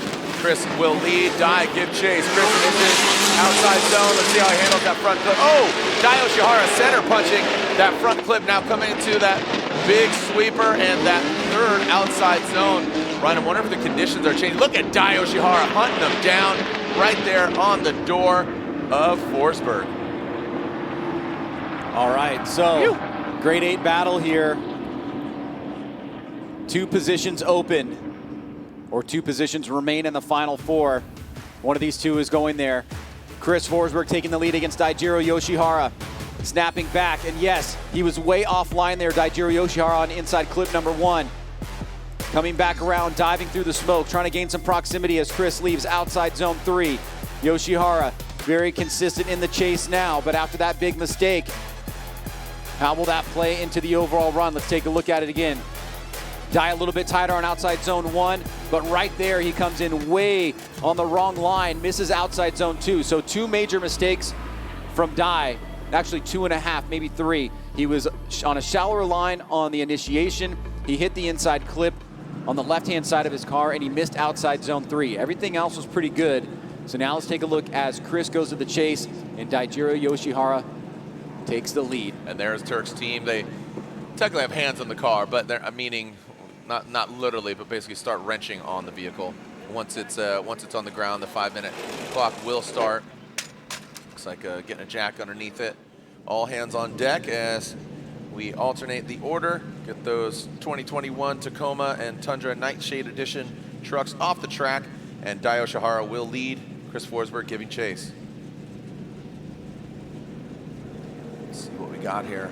Chris will lead. Dai give chase. Chris inches outside zone. Let's see how he handles that front clip. Oh, Dai Yoshihara center punching that front clip, now coming into that big sweeper and that third outside zone. Ryan, I wonder if the conditions are changing. Look at Dai Yoshihara hunting them down right there on the door of Forsberg. All right, so grade 8 battle here. 2 positions open, or 2 positions remain in the final 4. One of these 2 is going there. Chris Forsberg taking the lead against Daijiro Yoshihara. Snapping back, and yes, he was way offline there, Daijiro Yoshihara, on inside clip number 1. Coming back around, diving through the smoke, trying to gain some proximity as Chris leaves outside zone 3. Yoshihara, very consistent in the chase now, but after that big mistake, how will that play into the overall run? Let's take a look at it again. Dai a little bit tighter on outside zone 1, but right there he comes in way on the wrong line, misses outside zone 2. So 2 major mistakes from Dai, actually 2.5, maybe 3. He was on a shallower line on the initiation. He hit the inside clip, on the left-hand side of his car, and he missed outside zone 3. Everything else was pretty good. So now let's take a look as Chris goes to the chase, and Daijiro Yoshihara takes the lead. And there's Tuerck's team. They technically have hands on the car, but they're meaning not literally, but basically start wrenching on the vehicle. Once it's on the ground, the 5-minute clock will start. Looks like getting a jack underneath it. All hands on deck as we alternate the order. Get those 2021 Tacoma and Tundra Nightshade Edition trucks off the track, and Yoshihara will lead. Chris Forsberg giving chase. Let's see what we got here.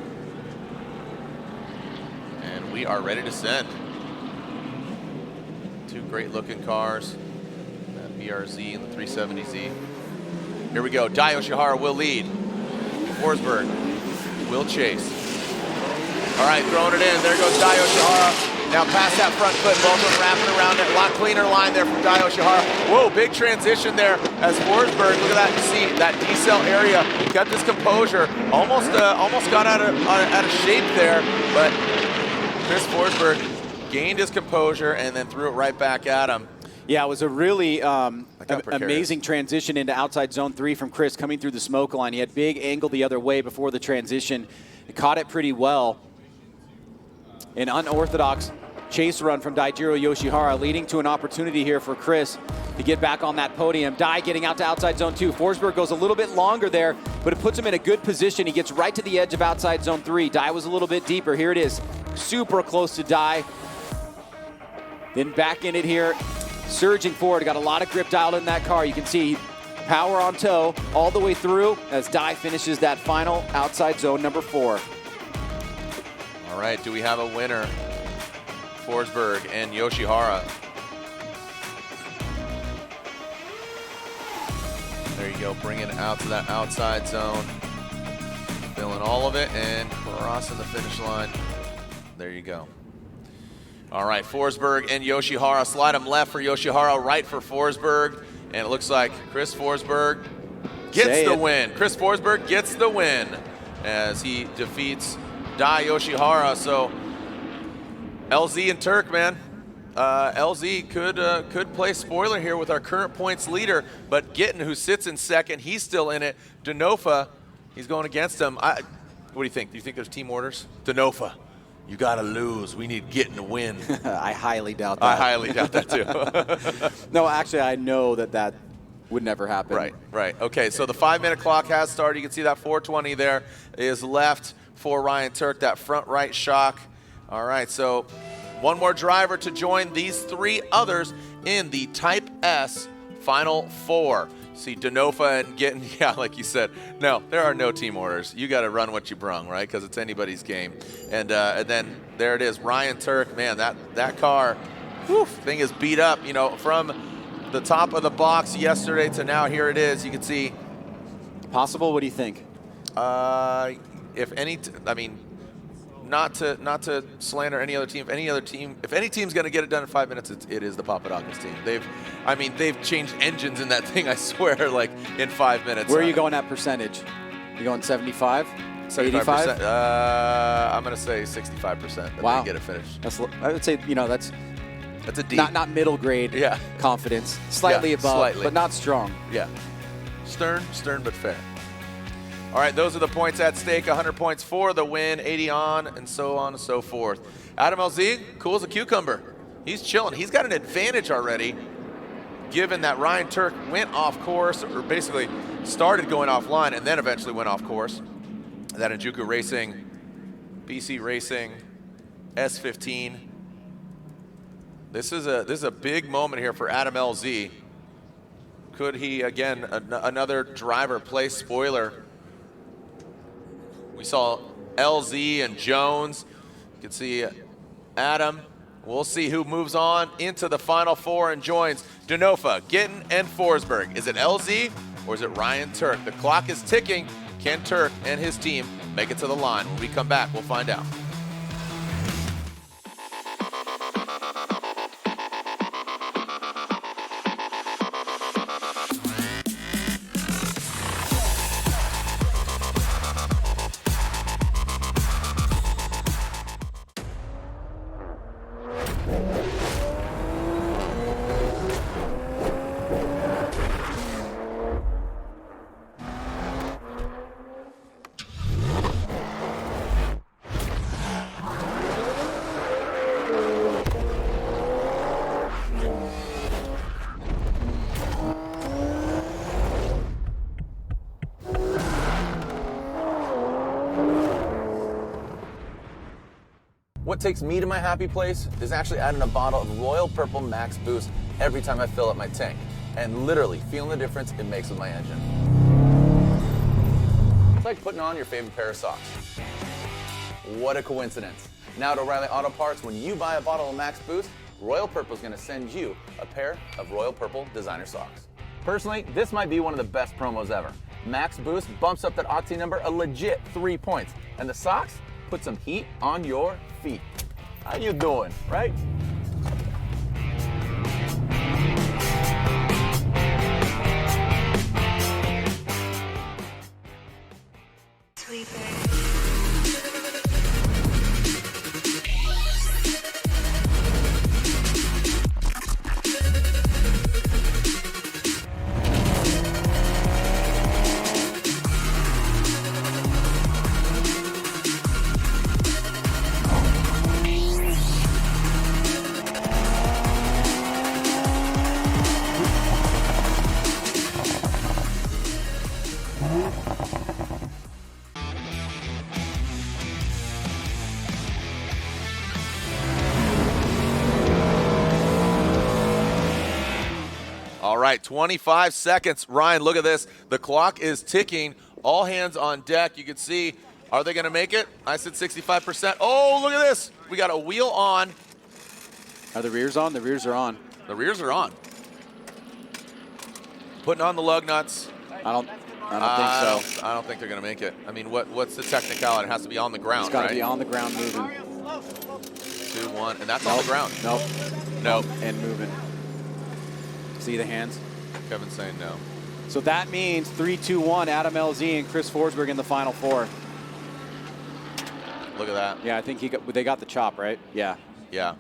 And we are ready to send. Two great looking cars, that BRZ and the 370Z. Here we go, Yoshihara will lead. Forsberg will chase. All right, throwing it in, there goes Yoshihara. Now past that front foot, both of them wrapping around it. A lot cleaner line there from Yoshihara. Whoa, big transition there as Forsberg, look at that, you see that decel area, kept his composure. Almost got out of shape there, but Chris Forsberg gained his composure and then threw it right back at him. Yeah, it was a really amazing transition into outside zone 3 from Chris coming through the smoke line. He had big angle the other way before the transition. He caught it pretty well. An unorthodox chase run from Daijiro Yoshihara, leading to an opportunity here for Chris to get back on that podium. Dai getting out to outside zone 2. Forsberg goes a little bit longer there, but it puts him in a good position. He gets right to the edge of outside zone 3. Dai was a little bit deeper. Here it is, super close to Dai. Then back in it here, surging forward. Got a lot of grip dialed in that car. You can see power on toe all the way through as Dai finishes that final outside zone number 4. All right, do we have a winner? Forsberg and Yoshihara. There you go, bringing it out to that outside zone. Filling all of it and crossing the finish line. There you go. All right, Forsberg and Yoshihara. Slide him left for Yoshihara, right for Forsberg. And it looks like Chris Forsberg gets the win. Chris Forsberg gets the win as he defeats Yoshihara. So LZ and Tuerck, man. LZ could play spoiler here with our current points leader, but Gittin, who sits in second, he's still in it. Denofa, he's going against him. What do you think? Do you think there's team orders? Denofa, you got to lose. We need Gittin to win. I highly doubt that. I highly doubt that too. No, actually, I know that would never happen. Right, right. Okay, so the 5-minute clock has started. You can see that 4:20 there is left for Ryan Tuerck, that front right shock. All right, so one more driver to join these 3 others in the Type S Final 4. See Denofa and Gittin, yeah, like you said, no, there are no team orders. You got to run what you brung, right? Because it's anybody's game. And then there it is, Ryan Tuerck. Man, that car, whew, thing is beat up. You know, from the top of the box yesterday to now, here it is. You can see. Possible? What do you think? If any, I mean, not to slander any other team. If any team's going to get it done in 5 minutes, it is the Papadakis team. They've changed engines in that thing, I swear, like in 5 minutes. Where are you going at percentage? You going 75? 85%? I'm going to say 65% that wow. they get it finished. I would say, you know, that's a D. Not middle grade confidence. Slightly above, but not strong. Yeah. Stern but fair. All right, those are the points at stake. 100 points for the win, 80 on and so forth. Adam LZ, cool as a cucumber. He's chilling. He's got an advantage already, given that Ryan Tuerck went off course, or basically started going offline and then eventually went off course. That Injuku Racing, BC Racing, S15. This is a big moment here for Adam LZ. Could he, again, another driver play spoiler? We saw LZ and Jones. You can see Adam. We'll see who moves on into the Final 4 and joins Denofa, Gittin, and Forsberg. Is it LZ or is it Ryan Tuerck? The clock is ticking. Can Tuerck and his team make it to the line? When we come back, we'll find out. takes me to my happy place is actually adding a bottle of Royal Purple Max Boost every time I fill up my tank. And literally feeling the difference it makes with my engine. It's like putting on your favorite pair of socks. What a coincidence. Now at O'Reilly Auto Parts, when you buy a bottle of Max Boost, Royal Purple is going to send you a pair of Royal Purple designer socks. Personally, this might be one of the best promos ever. Max Boost bumps up that octane number a legit 3 points, and the socks put some heat on your feet. How you doing, right? All right, 25 seconds. Ryan, look at this. The clock is ticking. All hands on deck. You can see, are they going to make it? I said 65%. Oh, look at this. We got a wheel on. Are the rears on? The rears are on. The rears are on. Putting on the lug nuts. I don't think so. I don't think they're going to make it. I mean, what's the technicality? It has to be on the ground, It's got to right? be on the ground moving. 2, 1, and that's on the ground. Nope. Nope. And moving. See the hands? Kevin's saying no. So that means 3, 2, 1, Adam LZ and Chris Forsberg in the Final Four. Look at that. Yeah, I think they got the chop, right? Yeah. Yeah.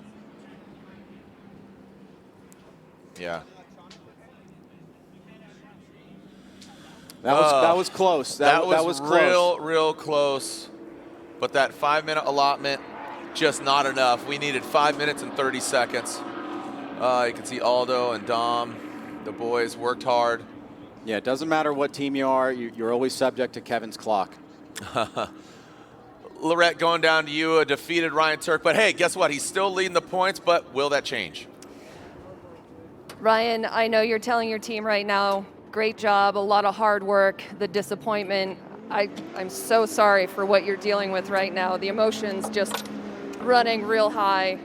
Yeah. That was close. That was close. real close. But that 5-minute allotment, just not enough. We needed 5 minutes and 30 seconds. You can see Aldo and Dom, the boys worked hard. Yeah, it doesn't matter what team you are, you're always subject to Kevin's clock. Lorette going down to you, a defeated Ryan Tuerck. But hey, guess what? He's still leading the points, but will that change? Ryan, I know you're telling your team right now, great job, a lot of hard work, the disappointment. I'm so sorry for what you're dealing with right now. The emotions just running real high.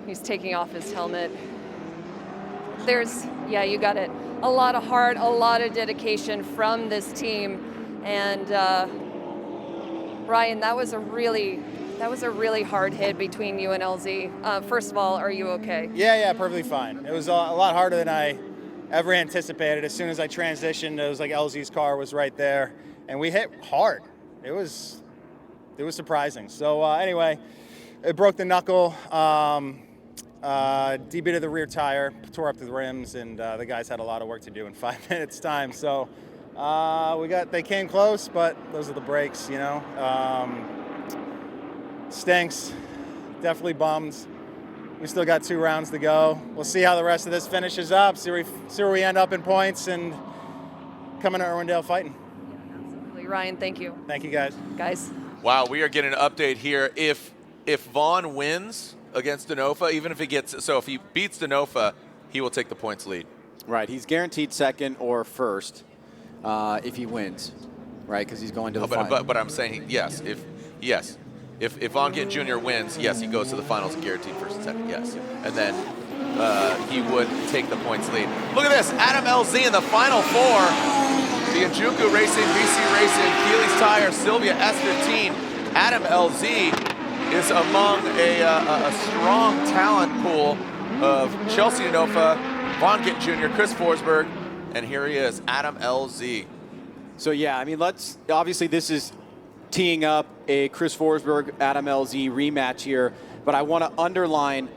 He's taking off his helmet. Yeah, you got it. A lot of heart, a lot of dedication from this team. And Ryan, that was a really hard hit between you and LZ. First of all, are you okay? Yeah, perfectly fine. It was a lot harder than I ever anticipated. As soon as I transitioned, it was like LZ's car was right there, and we hit hard. It was surprising. So anyway, it broke the knuckle. DB-ed the rear tire, tore up the rims, and the guys had a lot of work to do in 5 minutes time. So they came close, but those are the breaks, you know. Stinks, definitely bums. We still got 2 rounds to go. We'll see how the rest of this finishes up, see where we end up in points, and coming to Irwindale fighting. Absolutely. Ryan, thank you. Thank you, guys. Wow, we are getting an update here. If Vaughn wins against Denofa, even if if he beats Denofa, he will take the points lead. Right, he's guaranteed second or first if he wins, right? Because he's going to the final. But I'm saying yes. If Vaughn Gittin Jr. wins, yes, he goes to the finals guaranteed first and second, yes. And then he would take the points lead. Look at this, Adam LZ in the Final Four. The Njuku Racing, BC Racing, Keeley's Tire, Sylvia S15. Adam LZ is among a strong talent pool of Chelsea Denofa, Vaughn Gittin Jr., Chris Forsberg, and here he is, Adam LZ. So yeah, I mean, obviously this is teeing up a Chris Forsberg, Adam LZ rematch here, but I want to underline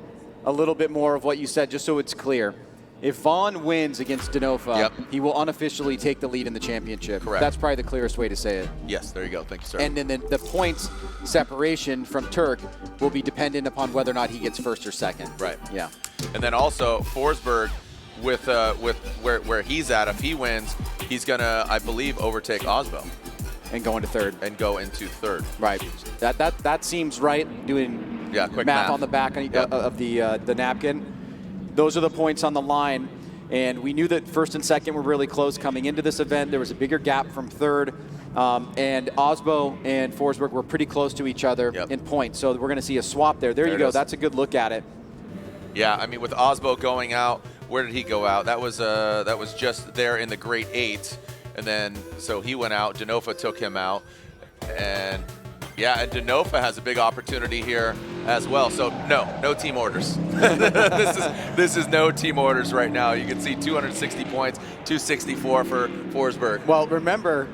a little bit more of what you said just so it's clear. If Vaughn wins against Denofa, he will unofficially take the lead in the championship. Correct. That's probably the clearest way to say it. Yes, there you go. Thank you, sir. And then the points separation from Tuerck will be dependent upon whether or not he gets first or second. Right. Yeah. And then also Forsberg with where he's at, if he wins, he's gonna, I believe, overtake Osbo. and go into third. And go into third. Right. That seems right. Doing quick math on the back of the napkin. Those are the points on the line. And we knew that first and second were really close coming into this event. There was a bigger gap from third. And Osbo and Forsberg were pretty close to each other in points. So we're going to see a swap there. There you go. That's a good look at it. Yeah, I mean, with Osbo going out, where did he go out? That was just there in the grade 8. And then, so he went out. Denofa took him out. And yeah, and Denofa has a big opportunity here as well. So no team orders. this is no team orders right now. You can see 260 points, 264 for Forsberg. Well, remember,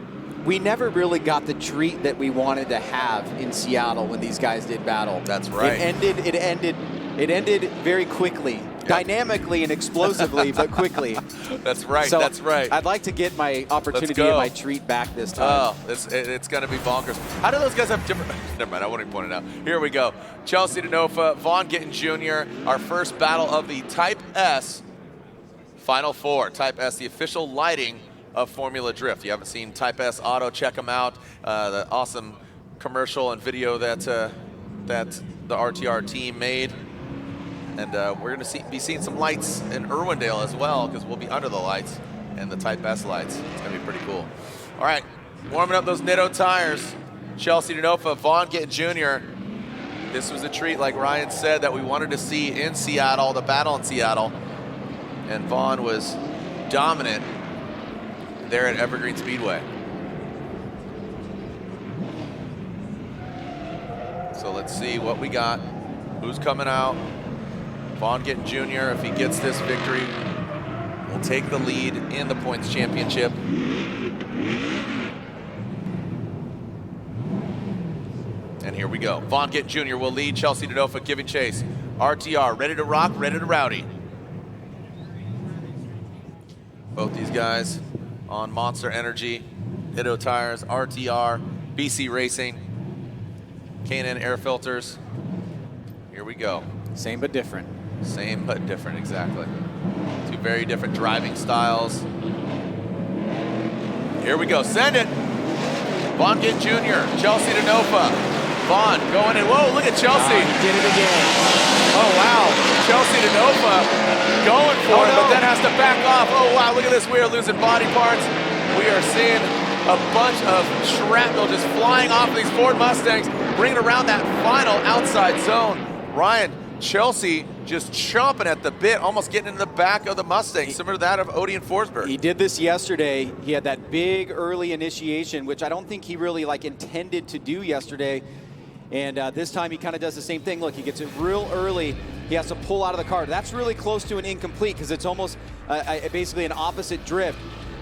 we never really got the treat that we wanted to have in Seattle when these guys did battle. That's right. It ended very quickly. Dynamically and explosively, but quickly. That's right, so that's right. I'd like to get my opportunity and my treat back this time. Oh, it's going to be bonkers. How do those guys have different... Never mind, I won't even point it out. Here we go. Chelsea Denofa, Vaughn Gittin Jr., our first battle of the Type S Final Four. Type S, the official lighting of Formula Drift. If you haven't seen Type S Auto, check them out. The awesome commercial and video that the RTR team made. And we're going to be seeing some lights in Irwindale as well, because we'll be under the lights and the Type S lights. It's going to be pretty cool. All right, warming up those Nitto tires. Chelsea Denofa, Vaughn Gittin Jr. This was a treat, like Ryan said, that we wanted to see in Seattle, the battle in Seattle. And Vaughn was dominant there at Evergreen Speedway. So let's see what we got. Who's coming out? Vaughn Gittin Jr., if he gets this victory, will take the lead in the points championship. And here we go. Vaughn Gittin Jr. will lead. Chelsea Denofa giving chase. RTR, ready to rock, ready to rowdy. Both these guys on Monster Energy, Nitto tires, RTR, BC Racing, K&N air filters. Here we go. Same but different. Same but different, exactly. Two very different driving styles. Here we go, send it. Vaughn Gittin Jr., Chelsea Denofa. Vaughn going in, whoa, look at Chelsea. He did it again. Oh, wow, Chelsea Denofa going for it, but then has to back off. Oh, wow, look at this, we are losing body parts. We are seeing a bunch of shrapnel just flying off of these Ford Mustangs, bringing around that final outside zone. Ryan, Chelsea just chomping at the bit, almost getting into the back of the Mustang, similar to that of Odie and Forsberg. He did this yesterday. He had that big early initiation, which I don't think he really intended to do yesterday. And this time he kind of does the same thing. Look, he gets it real early. He has to pull out of the car. That's really close to an incomplete because it's almost basically an opposite drift.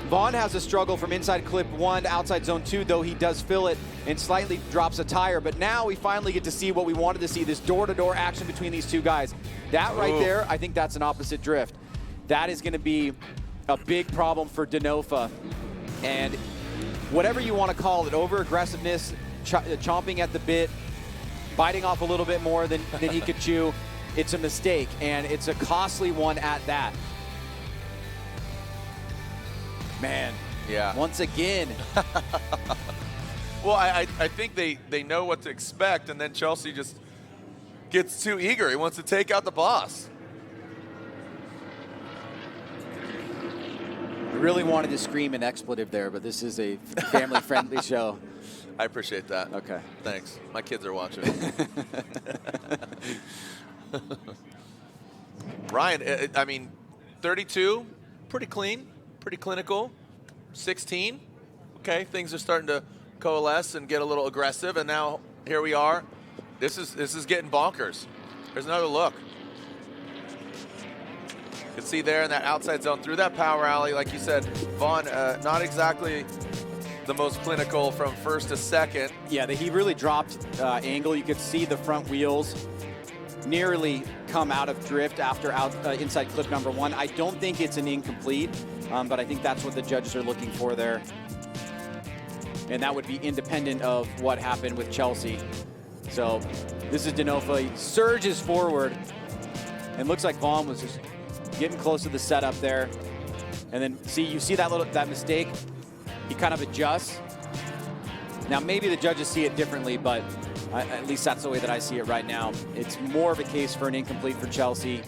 Vaughn has a struggle from inside clip 1 to outside zone 2, though he does fill it and slightly drops a tire. But now we finally get to see what we wanted to see, this door-to-door action between these two guys. That right there, I think that's an opposite drift. That is going to be a big problem for Denofa. And whatever you want to call it, over-aggressiveness, chomping at the bit, biting off a little bit more than he could chew, it's a mistake, and it's a costly one at that. Man, yeah. Once again. Well, I think they know what to expect, and then Chelsea just gets too eager. He wants to take out the boss. I really wanted to scream an expletive there, but this is a family-friendly show. I appreciate that. Okay. Thanks. My kids are watching. Ryan, I mean, 32, pretty clean. Pretty clinical. 16, okay, things are starting to coalesce and get a little aggressive, and now here we are. This is getting bonkers. There's another look. You can see there in that outside zone through that power alley, like you said, Vaughn, not exactly the most clinical from first to second. Yeah, he really dropped angle. You could see the front wheels nearly come out of drift after inside clip number 1. I don't think it's an incomplete, but I think that's what the judges are looking for there. And that would be independent of what happened with Chelsea. So this is Denofa. He surges forward, and looks like Vaughn was just getting close to the setup there. And then you see that mistake? He kind of adjusts. Now, maybe the judges see it differently, but at least that's the way that I see it right now. It's more of a case for an incomplete for Chelsea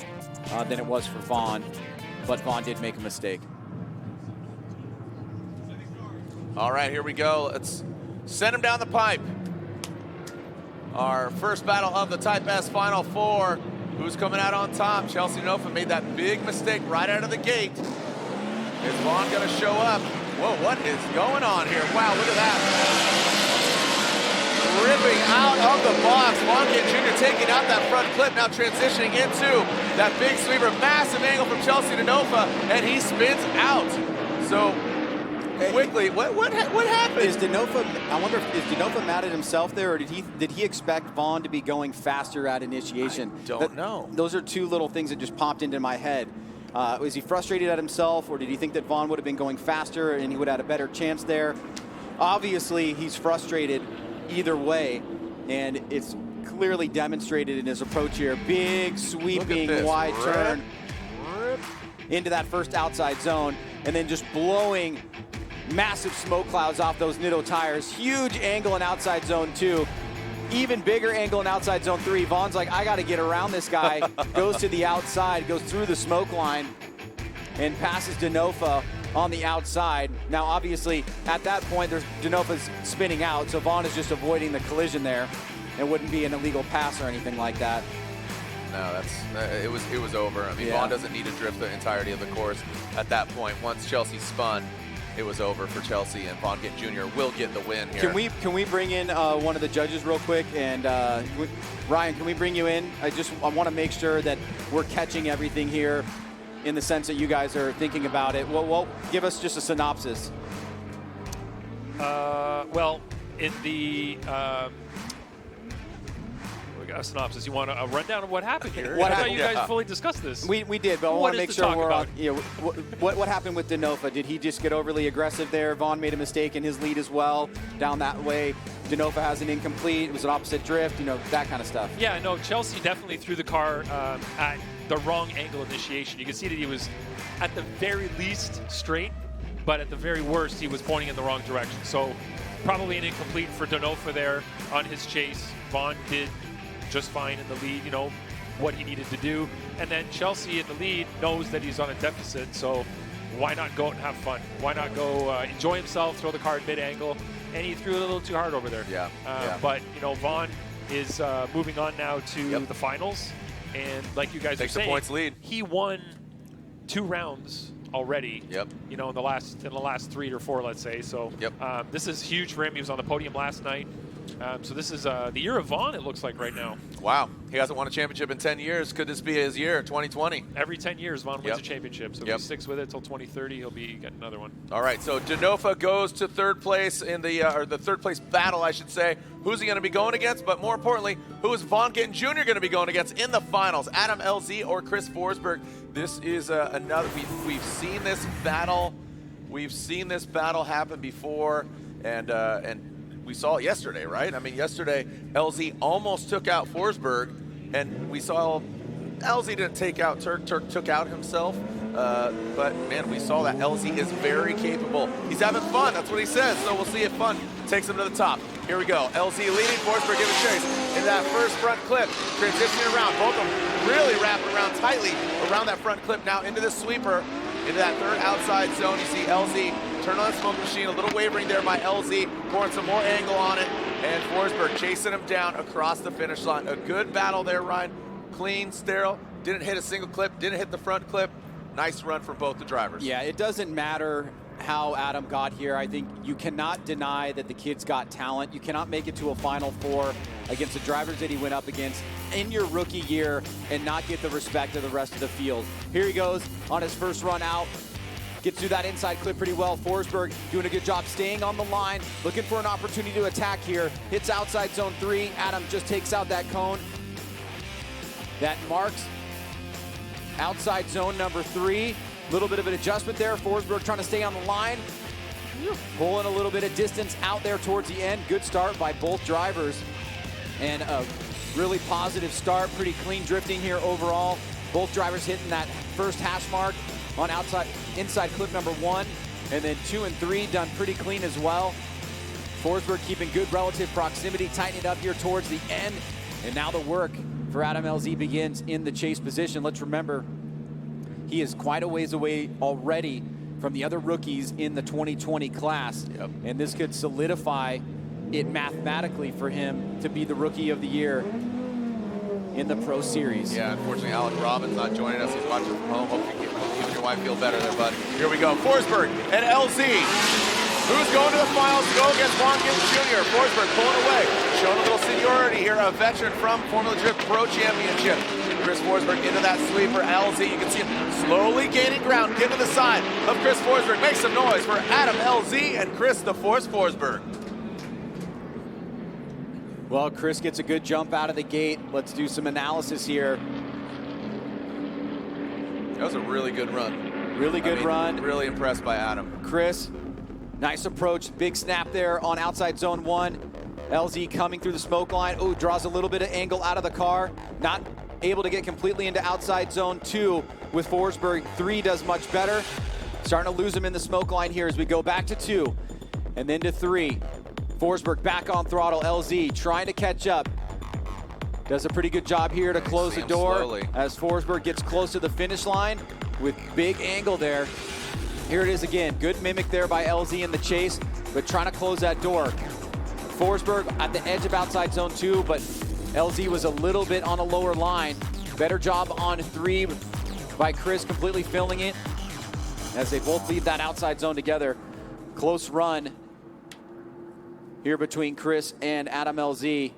than it was for Vaughn, but Vaughn did make a mistake. All right, here we go. Let's send him down the pipe. Our first battle of the Type S Final Four. Who's coming out on top? Chelsea Denofa made that big mistake right out of the gate. Is Vaughn going to show up? Whoa, what is going on here? Wow, look at that. Ripping out of the box. Vaughn Gittin Jr. taking out that front clip, now transitioning into that big sweeper. Massive angle from Chelsea Denofa, and he spins out. So quickly, what happened? Is Denofa, I wonder if is Denofa mad at himself there, or did he expect Vaughn to be going faster at initiation? I don't know. Those are two little things that just popped into my head. Was he frustrated at himself, or did he think that Vaughn would have been going faster and he would have had a better chance there? Obviously, he's frustrated either way, and it's clearly demonstrated in his approach here. Big, sweeping, wide turn into that first outside zone, and then just blowing massive smoke clouds off those Nitto tires. Huge angle in outside zone 2. Even bigger angle in outside zone 3. Vaughn's like, I got to get around this guy. Goes to the outside, goes through the smoke line, and passes Denofa on the outside. Now, obviously, at that point, Denofa's spinning out, so Vaughn is just avoiding the collision there. It wouldn't be an illegal pass or anything like that. No, it was over. I mean, Vaughn doesn't need to drift the entirety of the course at that point. Once Chelsea spun, it was over for Chelsea, and Vaughn Gittin Jr. will get the win here. Can we bring in one of the judges real quick? And Ryan, can we bring you in? I want to make sure that we're catching everything here in the sense that you guys are thinking about it. Well, give us just a synopsis. Well, in the a synopsis. You want a rundown of what happened here? I thought you guys fully discussed this. We did, but I want to make sure we're on. You know, what happened with Denofa? Did he just get overly aggressive there? Vaughn made a mistake in his lead as well down that way. Denofa has an incomplete. It was an opposite drift. You know, that kind of stuff. Yeah, no, Chelsea definitely threw the car at the wrong angle initiation. You can see that he was at the very least straight, but at the very worst he was pointing in the wrong direction. So probably an incomplete for Denofa there on his chase. Vaughn did just fine in the lead, you know, what he needed to do. And then Chelsea in the lead knows that he's on a deficit, so why not go out and have fun? Why not go enjoy himself, throw the car at mid-angle? And he threw it a little too hard over there. But, you know, Vaughn is moving on now to the finals. And like you guys are saying, the points lead. He won 2 rounds already. You know, in the last 3 or 4, let's say. So this is huge for him. He was on the podium last night. So this is the year of Vaughn, it looks like right now. Wow. He hasn't won a championship in 10 years. Could this be his year, 2020? Every 10 years, Vaughn wins a championship. So if he sticks with it until 2030, he'll be getting another one. All right, so Denofa goes to 3rd place in the, or the 3rd place battle, I should say. Who's he going to be going against? But more importantly, who is Vaughn Gittin Jr. going to be going against in the finals? Adam LZ or Chris Forsberg? This is another, we've seen this battle. We've seen this battle happen before, and we saw it yesterday, right? I mean, yesterday, LZ almost took out Forsberg, and we saw LZ didn't take out Tuerck. Tuerck took out himself, but man, we saw that LZ is very capable. He's having fun, that's what he says, so we'll see if fun takes him to the top. Here we go, LZ leading, Forsberg giving chase. In that first front clip, transitioning around, both of them really wrapping around tightly around that front clip, now into the sweeper, into that 3rd outside zone. You see LZ turn on the smoke machine, a little wavering there by LZ, pouring some more angle on it, and Forsberg chasing him down across the finish line. A good battle there, Ryan. Clean, sterile, didn't hit a single clip, didn't hit the front clip. Nice run from both the drivers. Yeah, it doesn't matter how Adam got here. I think you cannot deny that the kid's got talent. You cannot make it to a Final Four against the drivers that he went up against in your rookie year and not get the respect of the rest of the field. Here he goes on his first run out. Gets through that inside clip pretty well. Forsberg doing a good job staying on the line, looking for an opportunity to attack here. Hits outside zone 3. Adam just takes out that cone. That marks outside zone number 3. Little bit of an adjustment there. Forsberg trying to stay on the line. Pulling a little bit of distance out there towards the end. Good start by both drivers. And a really positive start. Pretty clean drifting here overall. Both drivers hitting that first hash mark on inside clip number 1. And then 2 and 3 done pretty clean as well. Forsberg keeping good relative proximity, tightening it up here towards the end. And now the work for Adam LZ begins in the chase position. Let's remember, he is quite a ways away already from the other rookies in the 2020 class. And this could solidify it mathematically for him to be the Rookie of the Year in the Pro Series. Yeah, unfortunately, Alec Robbins not joining us. He's watching from home. Hope you and your wife feel better there, bud. Here we go. Forsberg and LZ. Who's going to the finals to go against Gittin Jr.? Forsberg pulling away. Showing a little seniority here. A veteran from Formula Drift Pro Championship. Chris Forsberg into that sweeper. LZ, you can see him slowly gaining ground. Get to the side of Chris Forsberg. Make some noise for Adam LZ and Chris the Force Forsberg. Well, Chris gets a good jump out of the gate. Let's do some analysis here. That was a really good run. Really good run. Really impressed by Adam. Chris, nice approach. Big snap there on outside zone 1. LZ coming through the smoke line. Oh, draws a little bit of angle out of the car. Not able to get completely into outside zone 2 with Forsberg. 3 does much better. Starting to lose him in the smoke line here as we go back to 2 and then to 3. Forsberg back on throttle. LZ trying to catch up. Does a pretty good job here to close the door slowly as Forsberg gets close to the finish line with big angle there. Here it is again. Good mimic there by LZ in the chase, but trying to close that door. Forsberg at the edge of outside zone 2, but LZ was a little bit on a lower line. Better job on 3 by Chris, completely filling it as they both leave that outside zone together. Close run here between Chris and Adam LZ.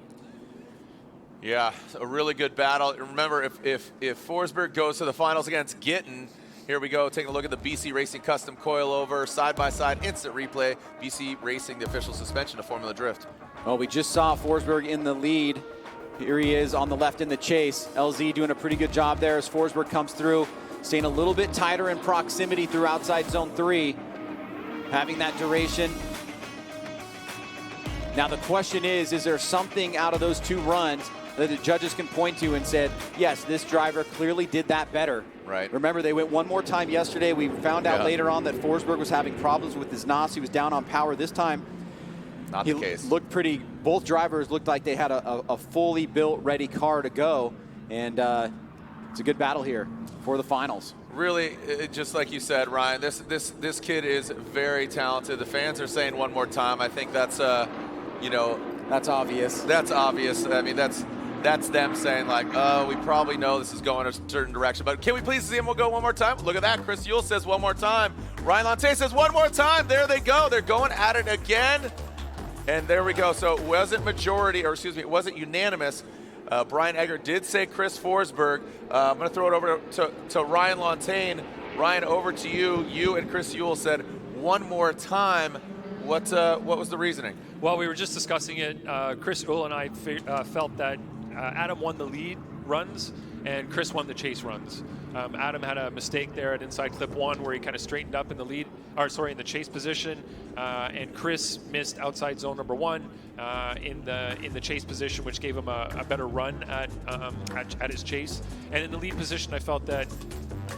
Yeah, a really good battle. Remember, if Forsberg goes to the finals against Gittin, here we go, taking a look at the BC Racing custom coilover, side-by-side instant replay. BC Racing, the official suspension of Formula Drift. Well, we just saw Forsberg in the lead. Here he is on the left in the chase. LZ doing a pretty good job there as Forsberg comes through, staying a little bit tighter in proximity through outside zone 3, having that duration. Now the question is there something out of those 2 runs that the judges can point to and said, yes, this driver clearly did that better. Right. Remember, they went one more time yesterday. We found out later on that Forsberg was having problems with his NOS. He was down on power this time. Not the case. Looked pretty, both drivers looked like they had a fully built, ready car to go. And it's a good battle here for the finals. Really, just like you said, Ryan, this kid is very talented. The fans are saying one more time. I think that's, that's obvious. That's obvious. I mean, that's them saying like, oh, we probably know this is going a certain direction, but can we please see him? We'll go one more time. Look at that. Chris Yule says one more time. Ryan Lanté says one more time. There they go. They're going at it again. And there we go. So it wasn't majority, or excuse me, it wasn't unanimous. Brian Egger did say Chris Forsberg. I'm going to throw it over to Ryan Lanté. Ryan, over to you. You and Chris Yule said one more time. What was the reasoning? Well, we were just discussing it. Chris Yule and I felt that Adam won the lead runs and Chris won the chase runs. Adam had a mistake there at inside clip 1 where he kind of straightened up in the lead, in the chase position, and Chris missed outside zone number 1 in the chase position, which gave him a better run at his chase. And in the lead position, I felt that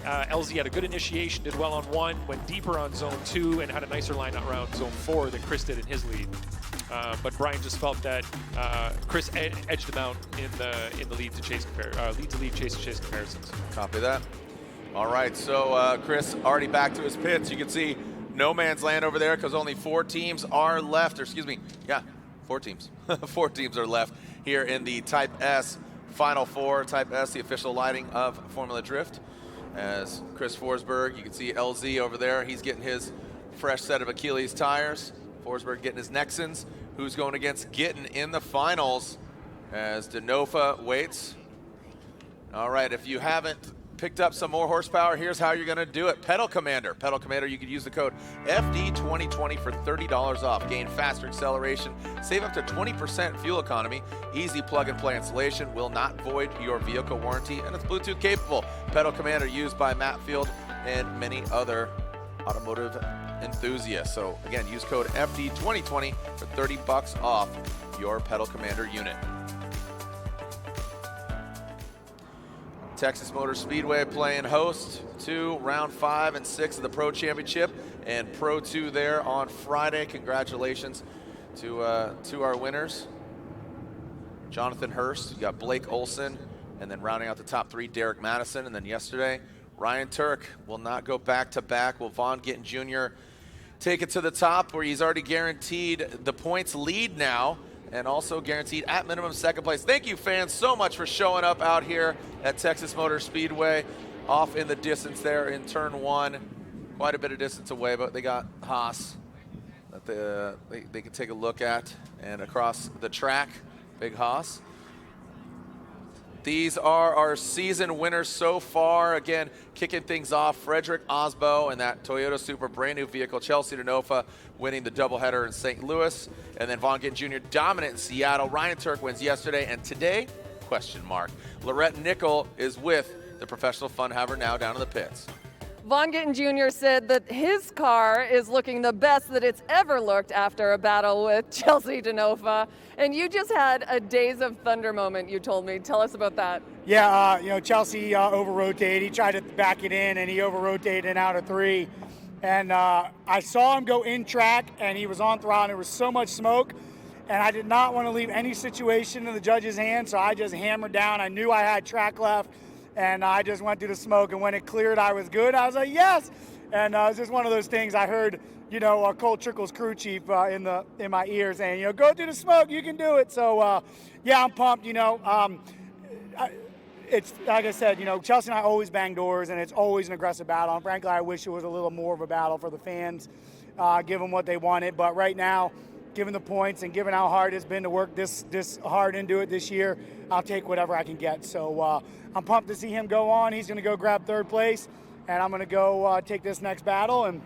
LZ had a good initiation, did well on 1, went deeper on zone 2, and had a nicer line around zone 4 than Chris did in his lead. But Brian just felt that Chris edged him out in the lead to lead chase to chase comparisons. Copy that. All right, so Chris already back to his pits. You can see no man's land over there because only 4 teams are left, or excuse me, 4 teams. 4 teams are left here in the Type S Final 4. Type S, the official lighting of Formula Drift. As Chris Forsberg, you can see LZ over there. He's getting his fresh set of Achilles tires. Forsberg getting his Nexans. Who's going against Gittin in the finals as Denofa waits. All right, if you haven't picked up some more horsepower, here's how you're going to do it. Pedal Commander. Pedal Commander, you could use the code FD2020 for $30 off. Gain faster acceleration, save up to 20% fuel economy. Easy plug-and-play installation, will not void your vehicle warranty, and it's Bluetooth capable. Pedal Commander used by Matt Field and many other automotive enthusiasts. So again, use code FD2020 for $30 off your Pedal Commander unit. Texas Motor Speedway playing host to round 5 and 6 of the Pro Championship and Pro 2 there on Friday. Congratulations to our winners. Jonathan Hurst, you got Blake Olson, and then rounding out the top 3, Derek Madison. And then yesterday, Ryan Tuerck will not go back-to-back. Will Vaughn Gittin Jr. take it to the top, where he's already guaranteed the points lead now, and also guaranteed at minimum 2nd place. Thank you, fans, so much for showing up out here at Texas Motor Speedway. Off in the distance there in turn 1. Quite a bit of distance away, but they got Haas that they can take a look at. And across the track, Big Haas. These are our season winners so far. Again, kicking things off, Frederick Osbo and that Toyota Supra brand new vehicle. Chelsea Denofa winning the doubleheader in St. Louis. And then Vaughn Gittin Jr. dominant in Seattle. Ryan Tuerck wins yesterday. And today, question mark. Lorette Nickel is with the professional fun haver now down in the pits. Vaughn Gittin Jr. said that his car is looking the best that it's ever looked after a battle with Chelsea Denofa. And you just had a Days of Thunder moment, you told me. Tell us about that. Yeah, you know, Chelsea over-rotated. He tried to back it in, and he over-rotated out of 3. And I saw him go in track, and he was on throttle. There was so much smoke, and I did not want to leave any situation in the judge's hands, so I just hammered down. I knew I had track left, and I just went through the smoke. And when it cleared, I was good. I was like, yes! And it was just one of those things. I heard, you know, Cole Trickle's crew chief in my ear saying, you know, go through the smoke, you can do it. So, yeah, I'm pumped, you know. It's like I said, you know, Chelsea and I always bang doors, and it's always an aggressive battle. And frankly, I wish it was a little more of a battle for the fans, give them what they wanted. But right now, given the points and given how hard it's been to work this hard into it this year, I'll take whatever I can get. So I'm pumped to see him go on. He's going to go grab 3rd place, and I'm going to go take this next battle and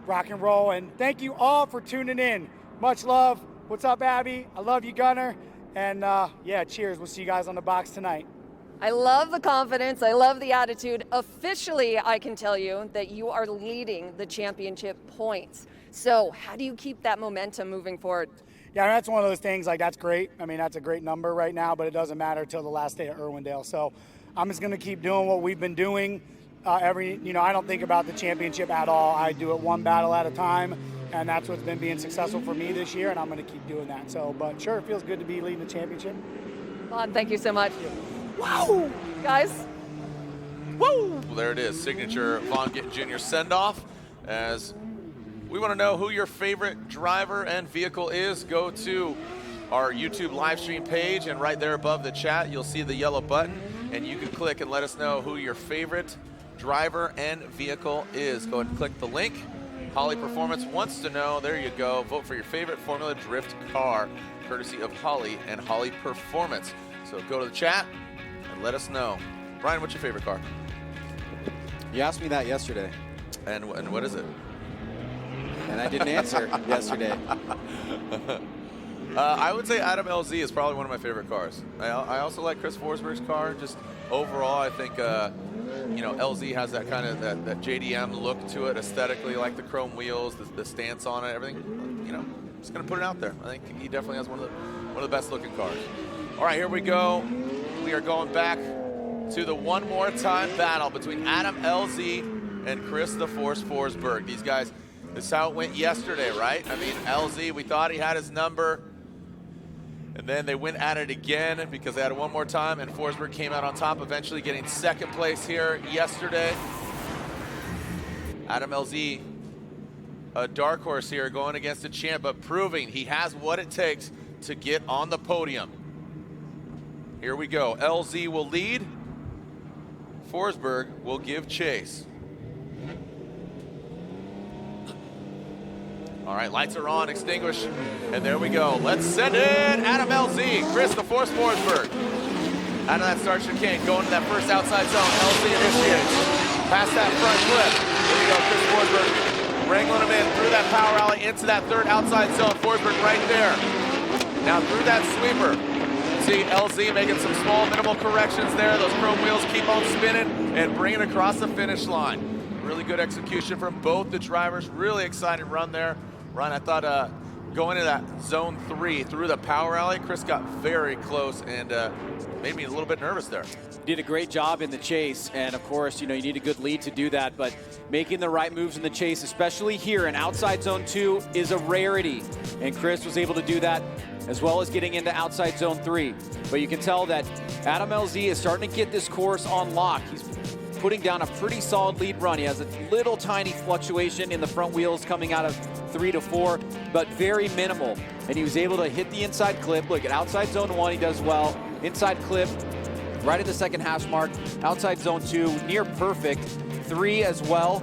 rock and roll. And thank you all for tuning in. Much love. What's up, Abby? I love you, Gunner. And yeah, cheers. We'll see you guys on the box tonight. I love the confidence. I love the attitude. Officially, I can tell you that you are leading the championship points. So how do you keep that momentum moving forward? Yeah, that's one of those things, like, that's great. I mean, that's a great number right now, but it doesn't matter until the last day at Irwindale. So I'm just going to keep doing what we've been doing. You know, I don't think about the championship at all. I do it one battle at a time, and that's what's been being successful for me this year, and I'm going to keep doing that. So, but sure, it feels good to be leading the championship. Vaughn, thank you so much. Wow, guys. Woo! Well, there it is, signature Vaughn Gittin Jr. send-off. As we want to know who your favorite driver and vehicle is, go to our YouTube live stream page, and right there above the chat, you'll see the yellow button, and you can click and let us know who your favorite driver and vehicle is. Go ahead and click the link. Holly Performance wants to know. There you go. Vote for your favorite Formula Drift car, courtesy of Holly and Holly Performance. So go to the chat and let us know. Brian, what's your favorite car? You asked me that yesterday. And what is it? And I didn't answer yesterday. I would say Adam LZ is probably one of my favorite cars. I also like Chris Forsberg's car. Just overall, I think you know, LZ has that kind of that JDM look to it aesthetically, like the chrome wheels, the stance on it, everything. You know, just gonna put it out there. I think he definitely has one of the best looking cars. All right, here we go. We are going back to the one more time battle between Adam LZ and Chris the Force Forsberg. These guys, this is how it went yesterday, right? I mean, LZ, we thought he had his number, and then they went at it again because they had it one more time, and Forsberg came out on top, eventually getting 2nd place here yesterday. Adam LZ, a dark horse here, going against a champ, but proving he has what it takes to get on the podium. Here we go. LZ will lead. Forsberg will give chase. All right, lights are on, extinguish, and there we go. Let's send in Adam LZ, Chris the Force Forsberg. Out of that start chicane, going to that first outside zone. LZ initiates. Past that front clip. There you go, Chris Forsberg wrangling him in through that power alley into that 3rd outside zone. Forsberg right there. Now through that sweeper. See LZ making some small minimal corrections there. Those chrome wheels keep on spinning and bringing it across the finish line. Really good execution from both the drivers. Really exciting run there. Ryan, I thought going into that zone 3 through the power alley, Chris got very close and made me a little bit nervous there. Did a great job in the chase, and of course, you know, you need a good lead to do that, but making the right moves in the chase, especially here in outside zone 2, is a rarity. And Chris was able to do that, as well as getting into outside zone 3. But you can tell that Adam LZ is starting to get this course on lock. He's putting down a pretty solid lead run. He has a little tiny fluctuation in the front wheels coming out of 3 to 4, but very minimal. And he was able to hit the inside clip. Look at outside zone 1, he does well. Inside clip, right at the second hash mark. Outside zone 2, near perfect. 3 as well.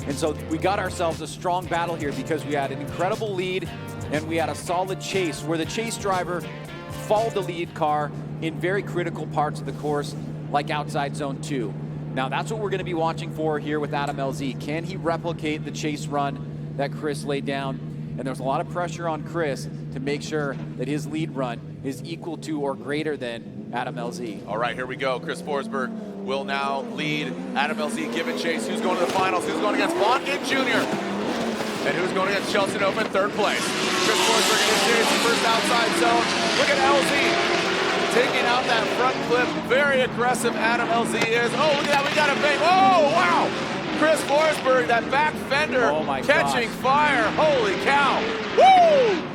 And so we got ourselves a strong battle here because we had an incredible lead and we had a solid chase where the chase driver followed the lead car in very critical parts of the course, like outside zone 2. Now that's what we're going to be watching for here with Adam LZ. Can he replicate the chase run that Chris laid down? And there's a lot of pressure on Chris to make sure that his lead run is equal to or greater than Adam LZ. All right, here we go. Chris Forsberg will now lead Adam LZ giving chase. Who's going to the finals? Who's going against Gittin Jr.? And who's going against Chelsea Denofa in 3rd place? Chris Forsberg initiates the first outside zone. Look at LZ taking out that front clip. Very aggressive Adam LZ is. Oh, look at that. We got a bang. Oh, wow. Chris Forsberg, that back fender catching fire. Holy cow. Woo!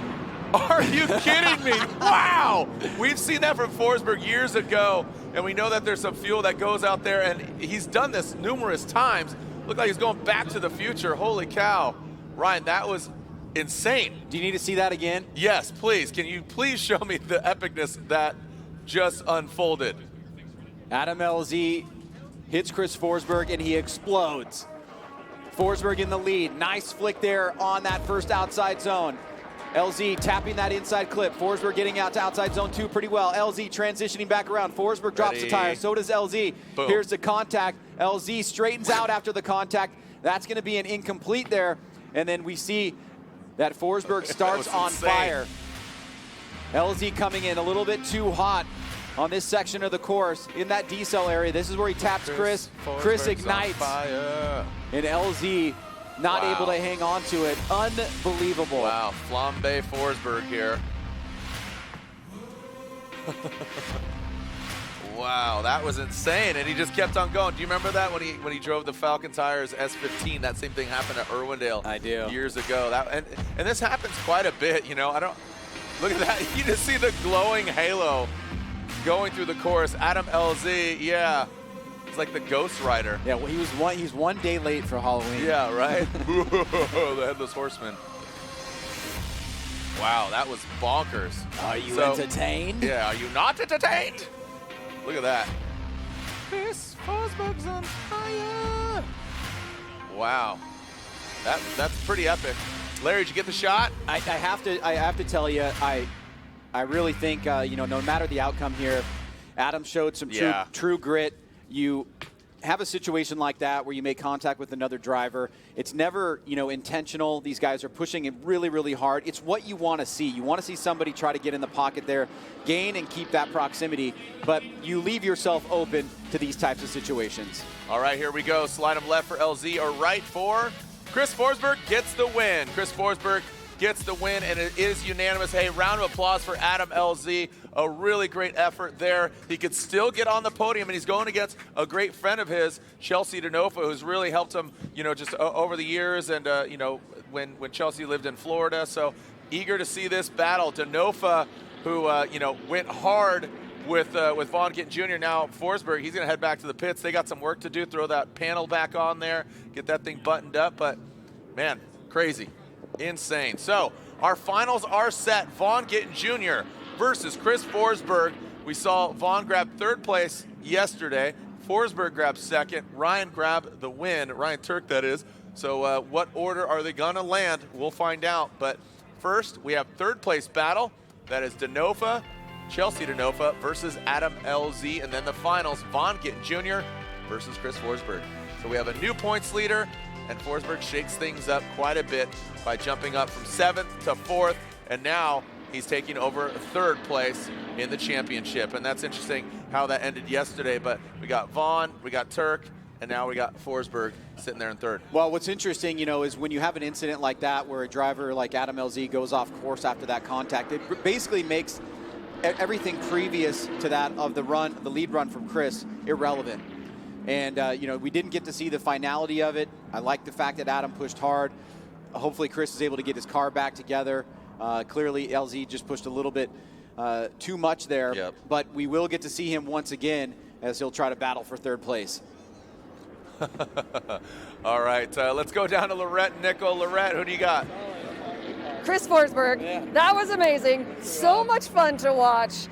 Are you kidding me? Wow! We've seen that from Forsberg years ago, and we know that there's some fuel that goes out there, and he's done this numerous times. Looked like he's going back to the future. Holy cow. Ryan, that was insane. Do you need to see that again? Yes, please. Can you please show me the epicness that just unfolded? Adam LZ hits Chris Forsberg, and he explodes. Forsberg in the lead. Nice flick there on that first outside zone. LZ tapping that inside clip. Forsberg getting out to outside zone 2 pretty well. LZ transitioning back around. Forsberg drops the tire. So does LZ. Boom. Here's the contact. LZ straightens out after the contact. That's going to be an incomplete there. And then we see that Forsberg starts on fire. LZ coming in a little bit too hot on this section of the course in that decel area. This is where he taps Chris. Chris ignites. And LZ not able to hang on to it. Unbelievable. Wow, Flambe Forsberg here. Wow, that was insane, and he just kept on going. Do you remember that when he drove the Falcon Tires S15? That same thing happened at Irwindale. I do. Years ago. And this happens quite a bit, you know. Look at that. You just see the glowing halo going through the course. Adam LZ, yeah. It's like the Ghost Rider. Yeah, well, he's one day late for Halloween. Yeah, right? The Headless Horseman. Wow, that was bonkers. Are you entertained? Yeah, are you not entertained? Look at that. Chris Forsberg's on fire. Wow. That's pretty epic. Larry, did you get the shot? I have to tell you, I really think you know, no matter the outcome here, Adam showed some true grit. You have a situation like that where you make contact with another driver. It's never, you know, intentional. These guys are pushing it really, really hard. It's what you want to see. You want to see somebody try to get in the pocket there, gain and keep that proximity, but you leave yourself open to these types of situations. All right, here we go. Slide him left for LZ or right for Chris Forsberg gets the win. Chris Forsberg gets the win, and it is unanimous. Hey, round of applause for Adam LZ. A really great effort there. He could still get on the podium, and he's going against a great friend of his, Chelsea Denofa, who's really helped him, you know, just over the years, and you know, when Chelsea lived in Florida. So eager to see this battle. Denofa, who you know, went hard with Gittin Jr. Now Forsberg, he's going to head back to the pits. They got some work to do. Throw that panel back on there, get that thing buttoned up. But man, crazy. Insane. So our finals are set. Gittin Jr. versus Chris Forsberg. We saw Vaughn grab 3rd place yesterday. Forsberg grabbed 2nd. Ryan grabbed the win. Ryan Tuerck, that is. So what order are they going to land? We'll find out. But first, we have 3rd place battle. That is Denofa, Chelsea Denofa versus Adam LZ. And then the finals, Gittin Jr. versus Chris Forsberg. So we have a new points leader, and Forsberg shakes things up quite a bit by jumping up from 7th to 4th, and now he's taking over 3rd place in the championship. And that's interesting how that ended yesterday, but we got Vaughn, we got Tuerck, and now we got Forsberg sitting there in third. Well, what's interesting, is when you have an incident like that where a driver like Adam LZ goes off course after that contact, it basically makes everything previous to that of the lead run from Chris, irrelevant. And, we didn't get to see the finality of it. I like the fact that Adam pushed hard. Hopefully Chris is able to get his car back together. Clearly LZ just pushed a little bit too much there, but we will get to see him once again as he'll try to battle for third place. All right, let's go down to Lorette and Nickel. Lorette, who do you got? Chris Forsberg, that was amazing. So much fun to watch.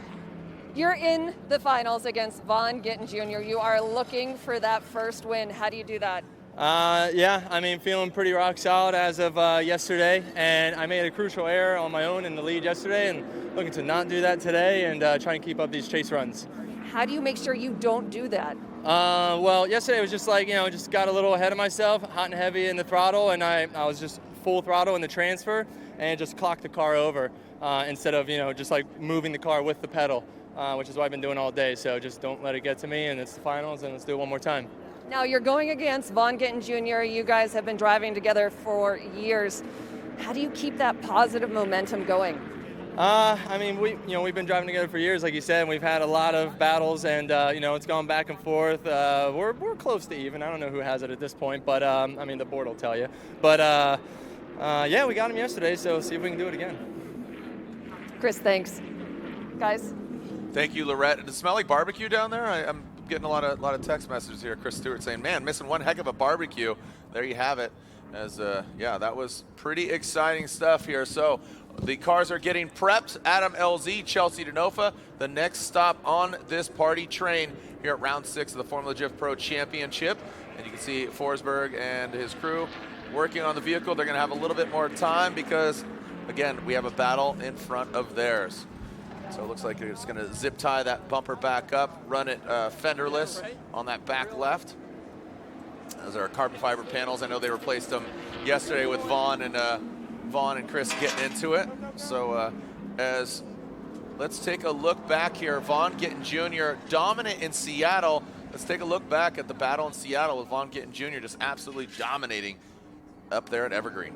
You're in the finals against Vaughn Gittin Jr. You are looking for that first win. How do you do that? Yeah, feeling pretty rock solid as of yesterday, and I made a crucial error on my own in the lead yesterday, and looking to not do that today and try and keep up these chase runs. How do you make sure you don't do that? Well, yesterday was just like, just got a little ahead of myself, hot and heavy in the throttle, and I was just full throttle in the transfer and just clocked the car over instead of, just like moving the car with the pedal, which is what I've been doing all day. So just don't let it get to me, and it's the finals, and let's do it one more time. Now you're going against Vaughn Gittin Jr. You guys have been driving together for years. How do you keep that positive momentum going? We've been driving together for years, like you said, and we've had a lot of battles, and it's gone back and forth. We're close to even. I don't know who has it at this point, but the board will tell you. But yeah, we got him yesterday, so see if we can do it again. Chris, thanks, guys. Thank you, Lorette. Does it smell like barbecue down there? I'm getting a lot of text messages here. Chris Stewart saying, "Man, missing one heck of a barbecue." There you have it. As yeah, that was pretty exciting stuff here. So the cars are getting prepped. Adam LZ, Chelsea Denofa, the next stop on this party train here at round 6 of the Formula Drift Pro Championship. And you can see Forsberg and his crew working on the vehicle. They're going to have a little bit more time because, again, we have a battle in front of theirs. So it looks like it's going to zip tie that bumper back up, run it fenderless on that back left. Those are carbon fiber panels. I know they replaced them yesterday with Vaughn and Chris getting into it. So let's take a look back here. Vaughn Gittin Jr. dominant in Seattle. Let's take a look back at the battle in Seattle with Vaughn Gittin Jr. just absolutely dominating up there at Evergreen.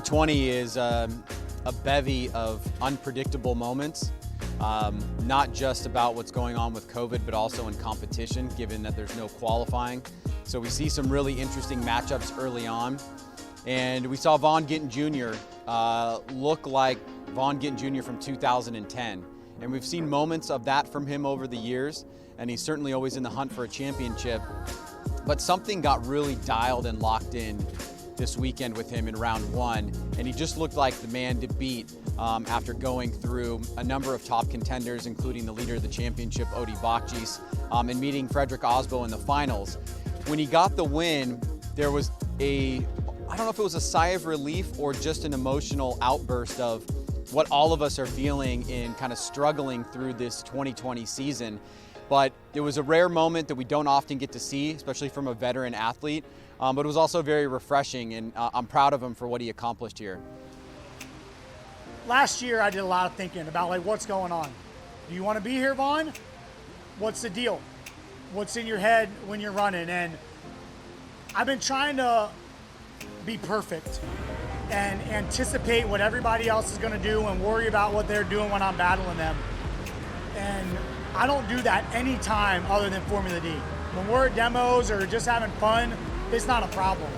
'20 is a bevy of unpredictable moments, not just about what's going on with COVID, but also in competition, given that there's no qualifying. So we see some really interesting matchups early on. And we saw Vaughn Gittin Jr. Look like Vaughn Gittin Jr. from 2010. And we've seen moments of that from him over the years, and he's certainly always in the hunt for a championship. But something got really dialed and locked in this weekend with him in round 1, and he just looked like the man to beat after going through a number of top contenders, including the leader of the championship, Bakchis, and meeting Frederick Osbo in the finals. When he got the win, there was I don't know if it was a sigh of relief or just an emotional outburst of what all of us are feeling in kind of struggling through this 2020 season. But it was a rare moment that we don't often get to see, especially from a veteran athlete. But it was also very refreshing, and I'm proud of him for what he accomplished here. Last year, I did a lot of thinking about what's going on. Do you want to be here, Vaughn? What's the deal? What's in your head when you're running? And I've been trying to be perfect and anticipate what everybody else is going to do and worry about what they're doing when I'm battling them. And I don't do that any time other than Formula D. When we're at demos or just having fun, it's not a problem.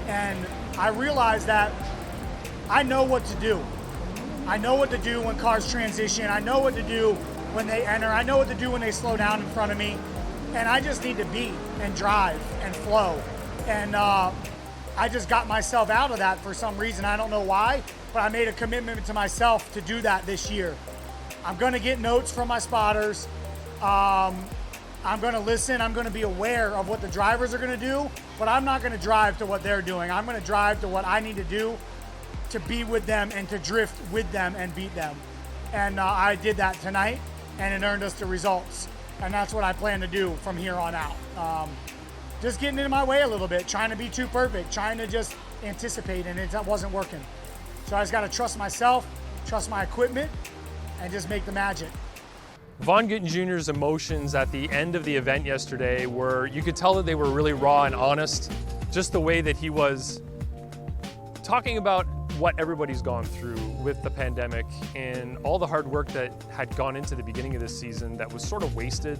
And I realize that I know what to do. I know what to do when cars transition. I know what to do when they enter. I know what to do when they slow down in front of me. And I just need to beat and drive and flow. And I just got myself out of that for some reason. I don't know why, but I made a commitment to myself to do that this year. I'm gonna get notes from my spotters. I'm gonna listen, I'm gonna be aware of what the drivers are gonna do, but I'm not gonna drive to what they're doing. I'm gonna drive to what I need to do to be with them and to drift with them and beat them. And I did that tonight, and it earned us the results. And that's what I plan to do from here on out. Just getting in my way a little bit, trying to be too perfect, trying to just anticipate, and it wasn't working. So I just gotta trust myself, trust my equipment, and just make the magic. Vaughn Gittin Jr.'s emotions at the end of the event yesterday were, you could tell that they were really raw and honest. Just the way that he was talking about what everybody's gone through with the pandemic and all the hard work that had gone into the beginning of this season that was sort of wasted.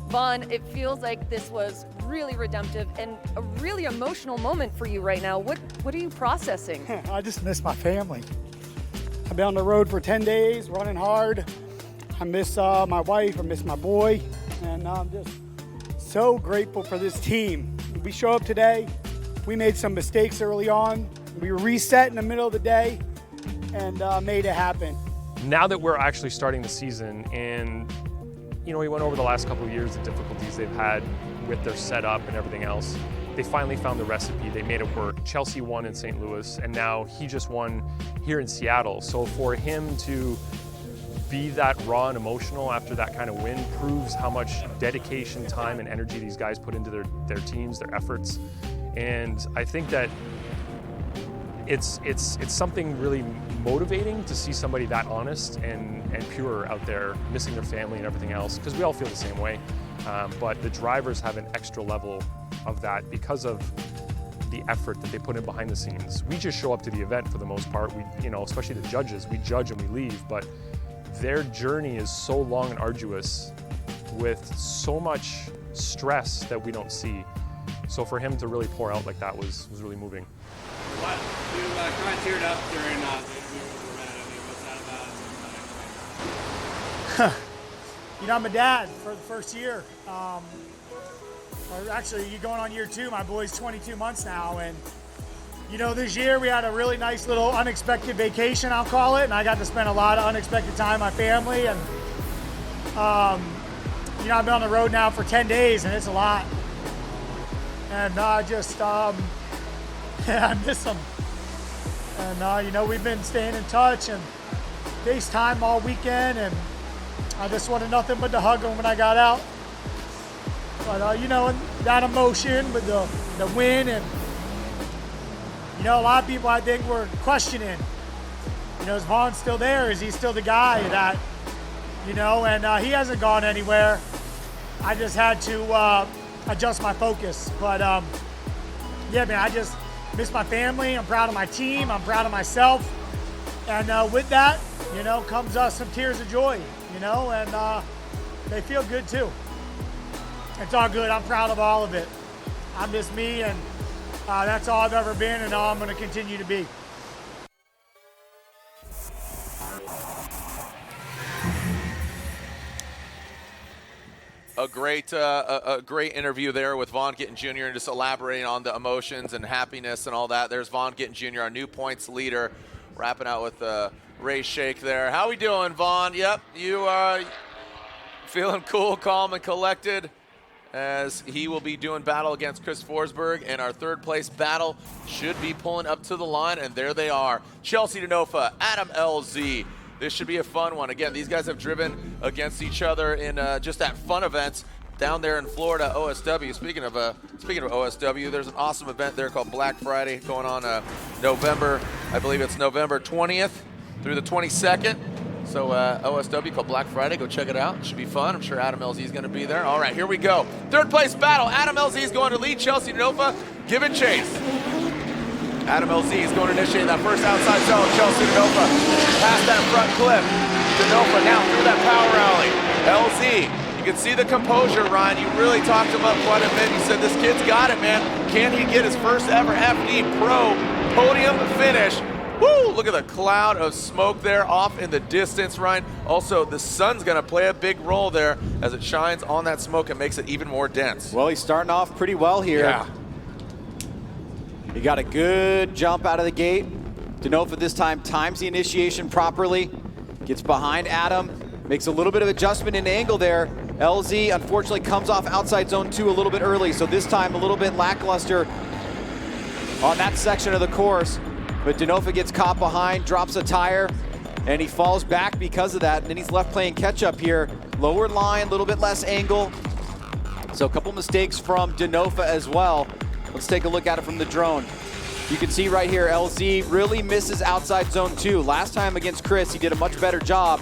Vaughn, it feels like this was really redemptive and a really emotional moment for you right now. What are you processing? I just miss my family. I've been on the road for 10 days, running hard. I miss my wife, I miss my boy, and I'm just so grateful for this team. We show up today, we made some mistakes early on. We reset in the middle of the day and made it happen. Now that we're actually starting the season, and you know, we went over the last couple of years, the difficulties they've had with their setup and everything else. They finally found the recipe, they made it work. Chelsea won in St. Louis, and now he just won here in Seattle. So for him to be that raw and emotional after that kind of win proves how much dedication, time, and energy these guys put into their teams, their efforts. And I think that it's something really motivating to see somebody that honest and pure out there, missing their family and everything else, because we all feel the same way. But the drivers have an extra level of that because of the effort that they put in behind the scenes. We just show up to the event for the most part. We, you know, especially the judges, we judge and we leave, but their journey is so long and arduous with so much stress that we don't see. So for him to really pour out like that was really moving. What? You kind of teared up during the interview with Nerren. I mean, what's that about? You know, I'm a dad for the first year. Or actually, you're going on year 2. My boy's 22 months now, and you know, this year we had a really nice little unexpected vacation, I'll call it, and I got to spend a lot of unexpected time with my family. And you know, I've been on the road now for 10 days, and it's a lot. And I just, yeah, I miss them. And you know, we've been staying in touch and FaceTime all weekend, and I just wanted nothing but to hug them when I got out. But you know, that emotion with the win, and you know, a lot of people I think were questioning, you know, is Vaughn still there? Is he still the guy that, you know, and he hasn't gone anywhere. I just had to adjust my focus. But yeah, man, I just miss my family. I'm proud of my team. I'm proud of myself. And with that, you know, comes some tears of joy, you know, and they feel good too. It's all good. I'm proud of all of it. I'm just me, and that's all I've ever been, and all I'm going to continue to be. A great interview there with Vaughn Gittin Jr. and just elaborating on the emotions and happiness and all that. There's Vaughn Gittin Jr., our new points leader, wrapping out with a Ray shake there. How we doing, Vaughn? Yep, you are feeling cool, calm, and collected, as he will be doing battle against Chris Forsberg, and our third place battle should be pulling up to the line, and there they are. Chelsea Denofa, Adam LZ. This should be a fun one. Again, these guys have driven against each other in just at fun events down there in Florida, OSW. Speaking of OSW, there's an awesome event there called Black Friday going on November, I believe it's November 20th through the 22nd. So OSW called Black Friday. Go check it out. It should be fun. I'm sure Adam LZ is going to be there. All right, here we go. Third place battle. Adam LZ is going to lead Chelsea Denofa. Give it chase. Adam LZ is going to initiate that first outside zone. Chelsea Denofa past that front clip. Denofa now through that power alley. LZ, you can see the composure, Ryan. You really talked him up quite a bit. You said this kid's got it, man. Can he get his first ever FD Pro podium finish? Woo! Look at the cloud of smoke there off in the distance, Ryan. Also, the sun's going to play a big role there as it shines on that smoke and makes it even more dense. Well, he's starting off pretty well here. Yeah. He got a good jump out of the gate. Denofa this time times the initiation properly. Gets behind Adam. Makes a little bit of adjustment in angle there. LZ unfortunately comes off outside zone 2 a little bit early, so this time a little bit lackluster on that section of the course. But Denofa gets caught behind, drops a tire, and he falls back because of that. And then he's left playing catch up here. Lower line, a little bit less angle. So a couple mistakes from Denofa as well. Let's take a look at it from the drone. You can see right here, LZ really misses outside zone 2. Last time against Chris, he did a much better job.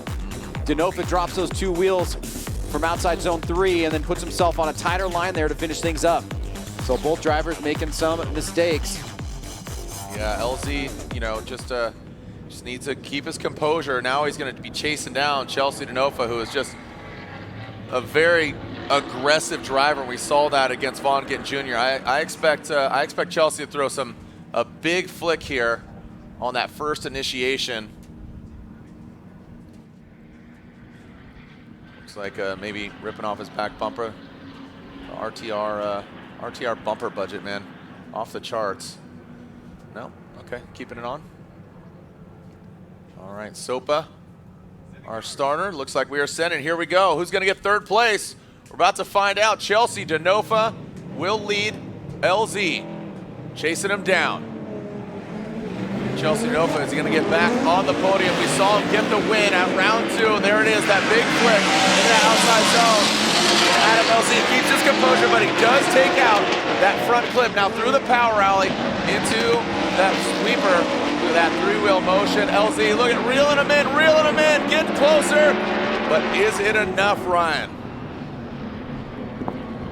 Denofa drops those 2 wheels from outside zone 3 and then puts himself on a tighter line there to finish things up. So both drivers making some mistakes. Yeah, LZ, you know, just needs to keep his composure. Now he's going to be chasing down Chelsea Denofa, who is just a very aggressive driver. We saw that against Gittin Jr. I expect Chelsea to throw a big flick here on that first initiation. Looks like maybe ripping off his back bumper. The RTR bumper budget, man, off the charts. No, okay, keeping it on. All right, Sopa, our starter. Looks like we are sending. Here we go. Who's going to get third place? We're about to find out. Chelsea Denofa will lead LZ, chasing him down. Chelsea Denofa is going to get back on the podium. We saw him get the win at round 2. There it is, that big flick in that outside zone. Adam LZ keeps his composure, but he does take out that front clip. Now through the power alley into that sweeper through that 3-wheel motion. LZ, look at reeling him in, getting closer. But is it enough, Ryan?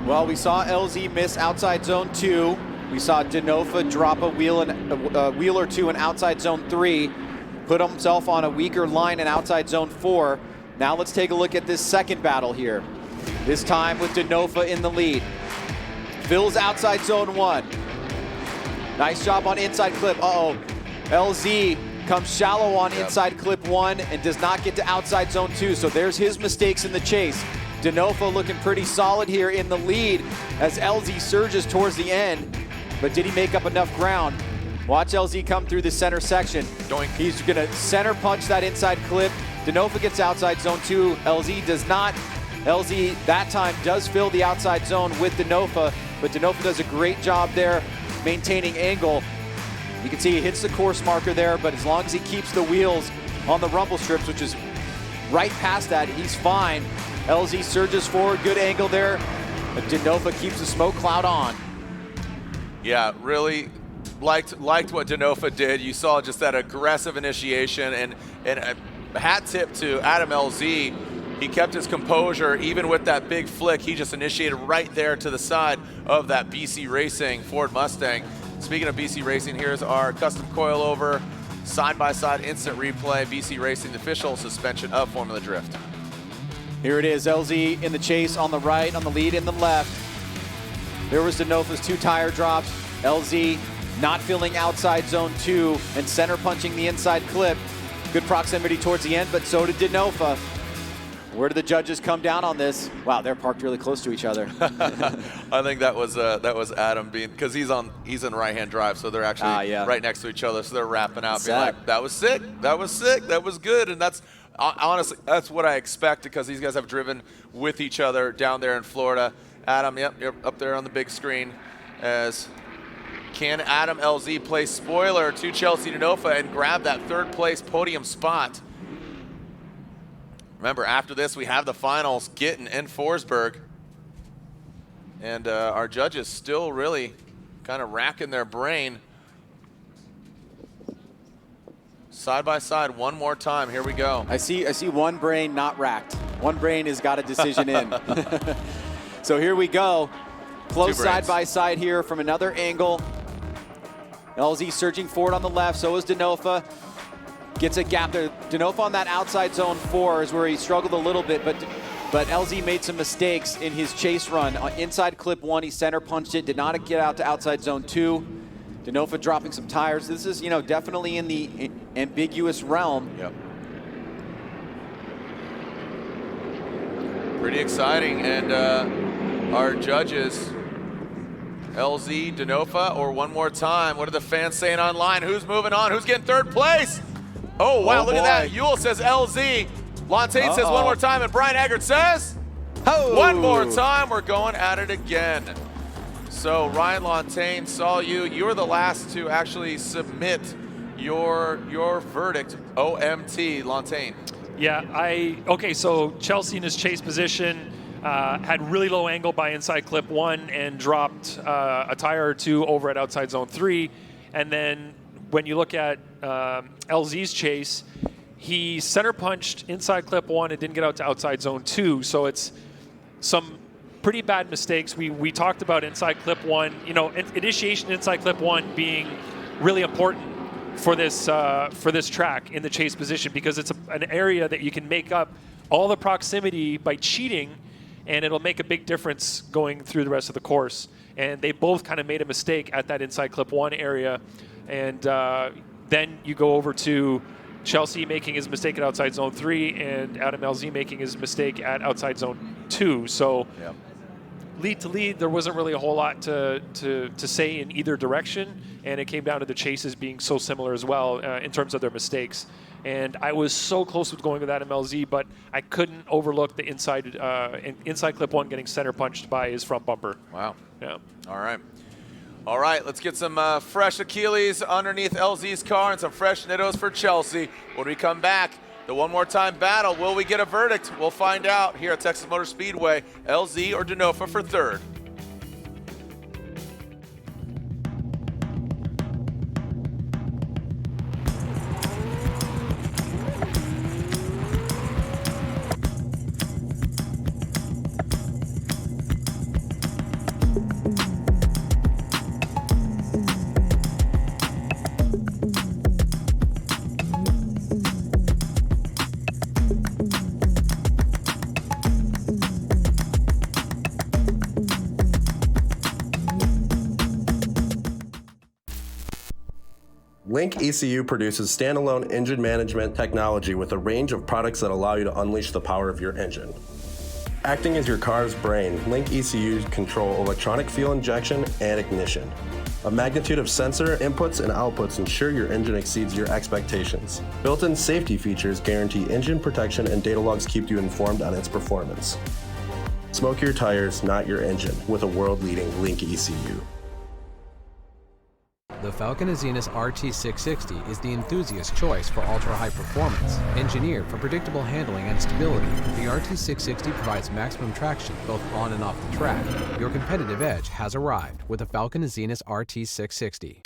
Well, we saw LZ miss outside zone 2. We saw Denofa drop a wheel or 2 in outside zone 3, put himself on a weaker line in outside zone 4. Now let's take a look at this second battle here. This time with Denofa in the lead. Phil's outside zone 1. Nice job on inside clip. Uh-oh. LZ comes shallow on inside clip 1 and does not get to outside zone 2. So there's his mistakes in the chase. Denofa looking pretty solid here in the lead as LZ surges towards the end. But did he make up enough ground? Watch LZ come through the center section. Doink. He's gonna center punch that inside clip. Denofa gets outside zone 2. LZ does not. LZ that time does fill the outside zone with Denofa, but Denofa does a great job there maintaining angle. You can see he hits the course marker there, but as long as he keeps the wheels on the rumble strips, which is right past that, he's fine. LZ surges forward, good angle there, but Denofa keeps the smoke cloud on. Yeah, really liked what Denofa did. You saw just that aggressive initiation, and a hat tip to Adam LZ. He kept his composure even with that big flick. He just initiated right there to the side of that BC Racing Ford Mustang. Speaking of BC Racing, here's our custom coilover side-by-side instant replay. BC Racing, the official suspension of Formula Drift. Here it is, LZ in the chase on the right, on the lead in the left. There was Denofa's 2 tire drops. LZ not filling outside zone 2 and center punching the inside clip. Good proximity towards the end, but so did Denofa. Where do the judges come down on this? Wow, they're parked really close to each other. I think that was Adam being, because he's in right-hand drive, so they're actually right next to each other, so they're wrapping out, being like, that was sick, that was good, and that's honestly that's what I expected, because these guys have driven with each other down there in Florida. Adam, yep, you're up there on the big screen. As can Adam LZ play spoiler to Chelsea Denofa and grab that third place podium spot? Remember, after this, we have the finals, Gittin and Forsberg. And our judges still really kind of racking their brain. Side by side, one more time. Here we go. I see one brain not racked. One brain has got a decision in. So here we go. Close side by side here from another angle. LZ surging forward on the left, so is Denofa. Gets a gap there. Denofa on that outside zone 4 is where he struggled a little bit, but LZ made some mistakes in his chase run. Inside clip 1, he center punched it, did not get out to outside zone 2. Denofa dropping some tires. This is, definitely in the ambiguous realm. Yep. Pretty exciting, and our judges LZ, Denofa, or one more time? What are the fans saying online? Who's moving on? Who's getting third place? Oh, wow, look at that. Yule says LZ. Lantain says one more time, and Brian Eggert says one more time. We're going at it again. So Ryan Lantain saw you. You were the last to actually submit your verdict. OMT, Lantain. Yeah, okay, so Chelsea in his chase position had really low angle by inside clip 1 and dropped a tire or two over at outside zone 3. And then when you look at LZ's chase, he center punched inside clip 1 and didn't get out to outside zone 2. So it's some pretty bad mistakes. We talked about inside clip 1, you know, initiation inside clip 1 being really important for this track in the chase position, because it's an area that you can make up all the proximity by cheating, and it'll make a big difference going through the rest of the course. And they both kind of made a mistake at that inside clip 1 area. And then you go over to Chelsea making his mistake at outside zone 3 and Adam LZ making his mistake at outside zone 2. So lead to lead, there wasn't really a whole lot to say in either direction. And it came down to the chases being so similar as well in terms of their mistakes. And I was so close with going with Adam LZ, but I couldn't overlook the inside clip 1 getting center punched by his front bumper. Wow. Yeah. All right. All right, let's get some fresh Achilles underneath LZ's car and some fresh Nittos for Chelsea. When we come back, the one more time battle, will we get a verdict? We'll find out here at Texas Motor Speedway. LZ or Denofa for third. Link ECU produces standalone engine management technology with a range of products that allow you to unleash the power of your engine. Acting as your car's brain, Link ECUs control electronic fuel injection and ignition. A magnitude of sensor inputs and outputs ensure your engine exceeds your expectations. Built-in safety features guarantee engine protection, and data logs keep you informed on its performance. Smoke your tires, not your engine, with a world-leading Link ECU. The Falcon Azenas RT660 is the enthusiast choice for ultra-high performance. Engineered for predictable handling and stability, the RT660 provides maximum traction both on and off the track. Your competitive edge has arrived with the Falcon Azenas RT660.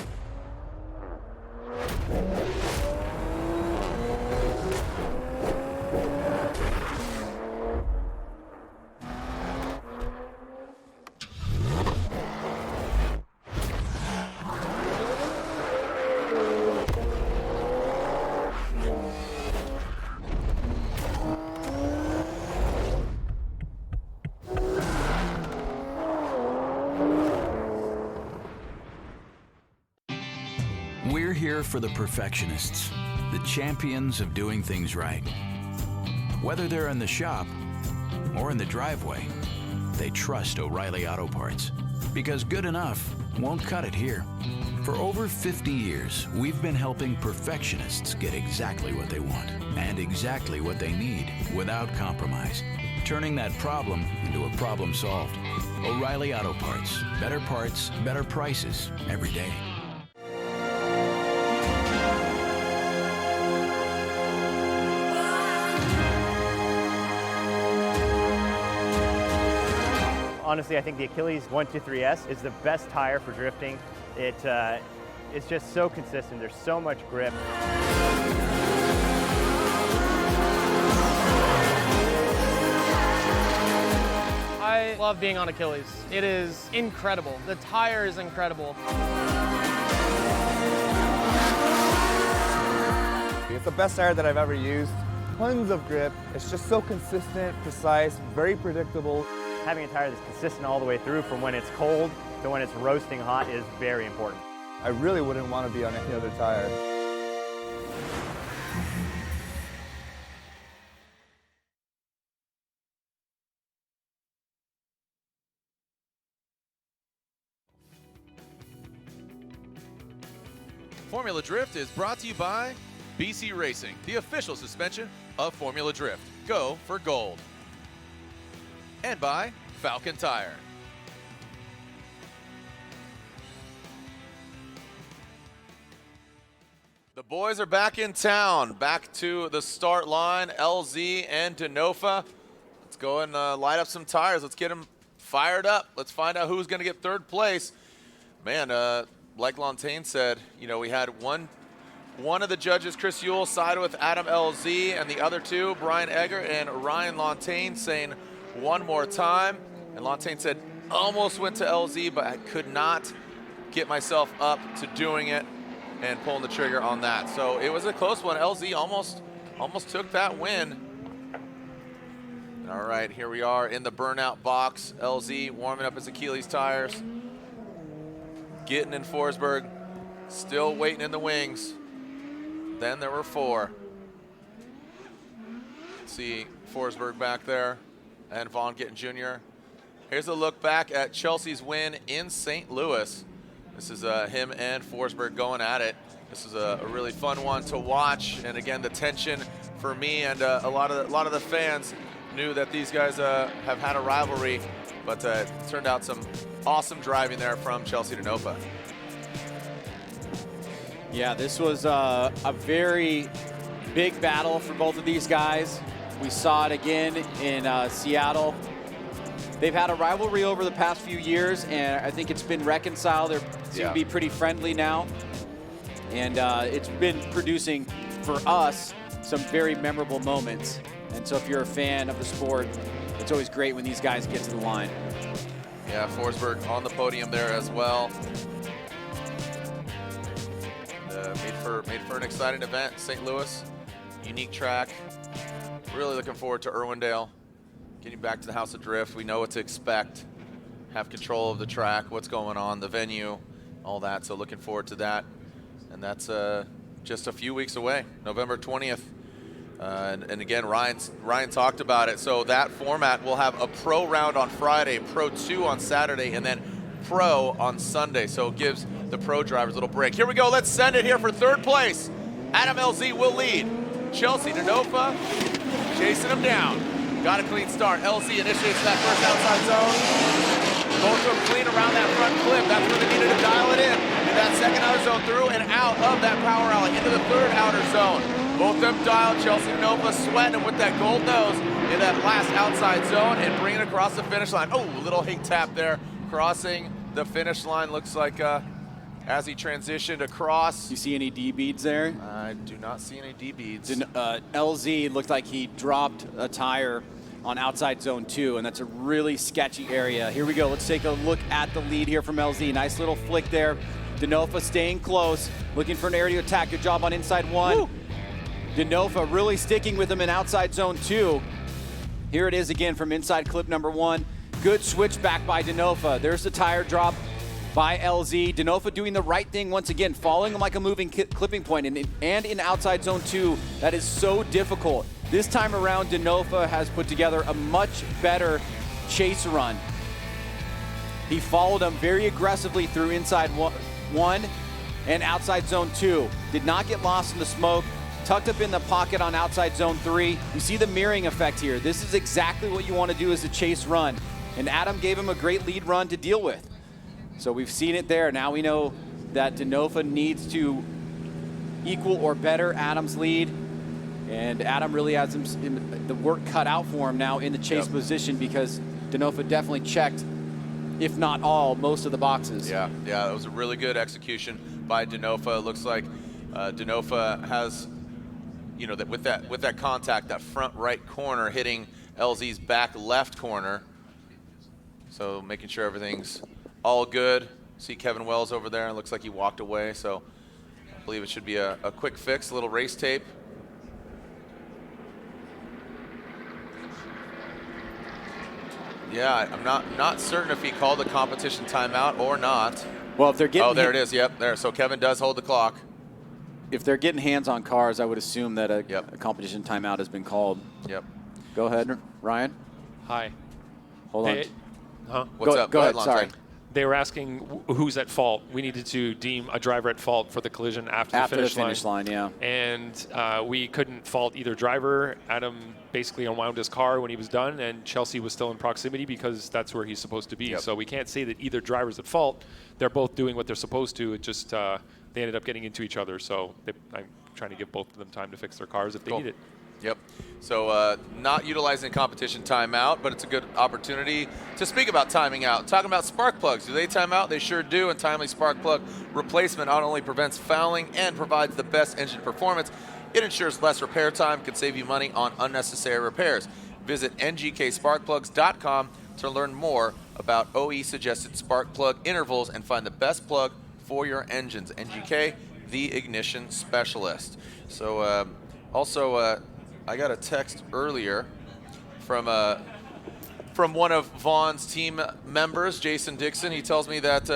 We're here for the perfectionists, the champions of doing things right. Whether they're in the shop or in the driveway, they trust O'Reilly Auto Parts, because good enough won't cut it here. For over 50 years, we've been helping perfectionists get exactly what they want and exactly what they need without compromise, turning that problem into a problem solved. O'Reilly Auto Parts, better prices every day. Honestly, I think the Achilles 123S is the best tire for drifting. It's just so consistent. There's so much grip. I love being on Achilles. It is incredible. The tire is incredible. It's the best tire that I've ever used. Tons of grip. It's just so consistent, precise, very predictable. Having a tire that's consistent all the way through from when it's cold to when it's roasting hot is very important. I really wouldn't want to be on any other tire. Formula Drift is brought to you by BC Racing, the official suspension of Formula Drift. Go for gold. And by Falcon Tire. The boys are back in town, back to the start line, LZ and Denofa. Let's go and light up some tires. Let's get them fired up. Let's find out who's going to get third place. Man, like Lantain said, you know, we had one of the judges, Chris Yule, sided with Adam LZ, and the other two, Brian Egger and Ryan Lantain, saying one more time. And Lantain said, almost went to LZ, but I could not get myself up to doing it and pulling the trigger on that. So it was a close one. LZ almost took that win. All right, here we are in the burnout box. LZ warming up his Achilles tires. Gittin and Forsberg still waiting in the wings. Then there were 4. See Forsberg back there and Vaughn Gittin Jr. Here's a look back at Chelsea's win in St. Louis. This is him and Forsberg going at it. This is a really fun one to watch. And again, the tension for me and a lot of the fans knew that these guys have had a rivalry, but it turned out some awesome driving there from Chelsea Denofa. Yeah, this was a very big battle for both of these guys. We saw it again in Seattle. They've had a rivalry over the past few years, and I think it's been reconciled. They seem to be pretty friendly now. And it's been producing, for us, some very memorable moments. And so if you're a fan of the sport, it's always great when these guys get to the line. Yeah, Forsberg on the podium there as well. Made for an exciting event. St. Louis, unique track. Really looking forward to Irwindale. Getting back to the House of Drift. We know what to expect. Have control of the track, what's going on, the venue, all that. So looking forward to that. And that's just a few weeks away, November 20th. And again, Ryan talked about it. So that format will have a pro round on Friday, pro 2 on Saturday, and then pro on Sunday. So it gives the pro drivers a little break. Here we go. Let's send it here for third place. Adam LZ will lead. Chelsea Denofa chasing him down. Got a clean start. LZ initiates that first outside zone. Both of them clean around that front clip. That's where they needed to dial it in. And that second outer zone through and out of that power alley into the third outer zone. Both of them dialed. Chelsea Denofa sweating with that gold nose in that last outside zone and bringing it across the finish line. Oh, little hate tap there. Crossing the finish line. Looks like as he transitioned across. You see any D beads there? I do not see any D beads. LZ looked like he dropped a tire on outside zone 2, and that's a really sketchy area. Here we go. Let's take a look at the lead here from LZ. Nice little flick there. Denofa staying close, looking for an area to attack. Good job on inside 1. Woo! Denofa really sticking with him in outside zone 2. Here it is again from inside clip number 1. Good switch back by Denofa. There's the tire drop by LZ. Denofa doing the right thing once again, following him like a moving clipping point, and in outside zone 2. That is so difficult. This time around, Denofa has put together a much better chase run. He followed him very aggressively through inside 1 and outside zone 2. Did not get lost in the smoke. Tucked up in the pocket on outside zone 3. You see the mirroring effect here. This is exactly what you want to do as a chase run. And Adam gave him a great lead run to deal with. So we've seen it there. Now we know that Denofa needs to equal or better Adam's lead. And Adam really has the work cut out for him now in the chase position, because Denofa definitely checked, if not all, most of the boxes. Yeah, it was a really good execution by Denofa. It looks like Denofa has, you know, that with that contact, that front right corner hitting LZ's back left corner. So making sure everything's all good. See Kevin Wells over there, and it looks like he walked away. So I believe it should be a quick fix, a little race tape. Yeah, I'm not certain if he called the competition timeout or not. Well, if they're getting... Oh, there it is. Yep, there. So Kevin does hold the clock. If they're getting hands on cars, I would assume that a competition timeout has been called. Yep. Go ahead, Ryan. Hi. Hold on. Huh? What's up? Go ahead. Lontae. Sorry. they were asking who's at fault. We needed to deem a driver at fault for the collision after the finish line. Yeah. And we couldn't fault either driver. Adam basically unwound his car when he was done, and Chelsea was still in proximity because that's where he's supposed to be. So we can't say that either driver's at fault. They're both doing what they're supposed to. It just they ended up getting into each other. So I'm trying to give both of them time to fix their cars if they need it. Yep. So not utilizing competition timeout, but it's a good opportunity to speak about timing out. Talking about spark plugs. Do they time out? They sure do. And timely spark plug replacement not only prevents fouling and provides the best engine performance, it ensures less repair time, can save you money on unnecessary repairs. Visit ngksparkplugs.com to learn more about OE suggested spark plug intervals and find the best plug for your engines. NGK, the ignition specialist. So also, I got a text earlier from one of Vaughn's team members, Jason Dixon. He tells me that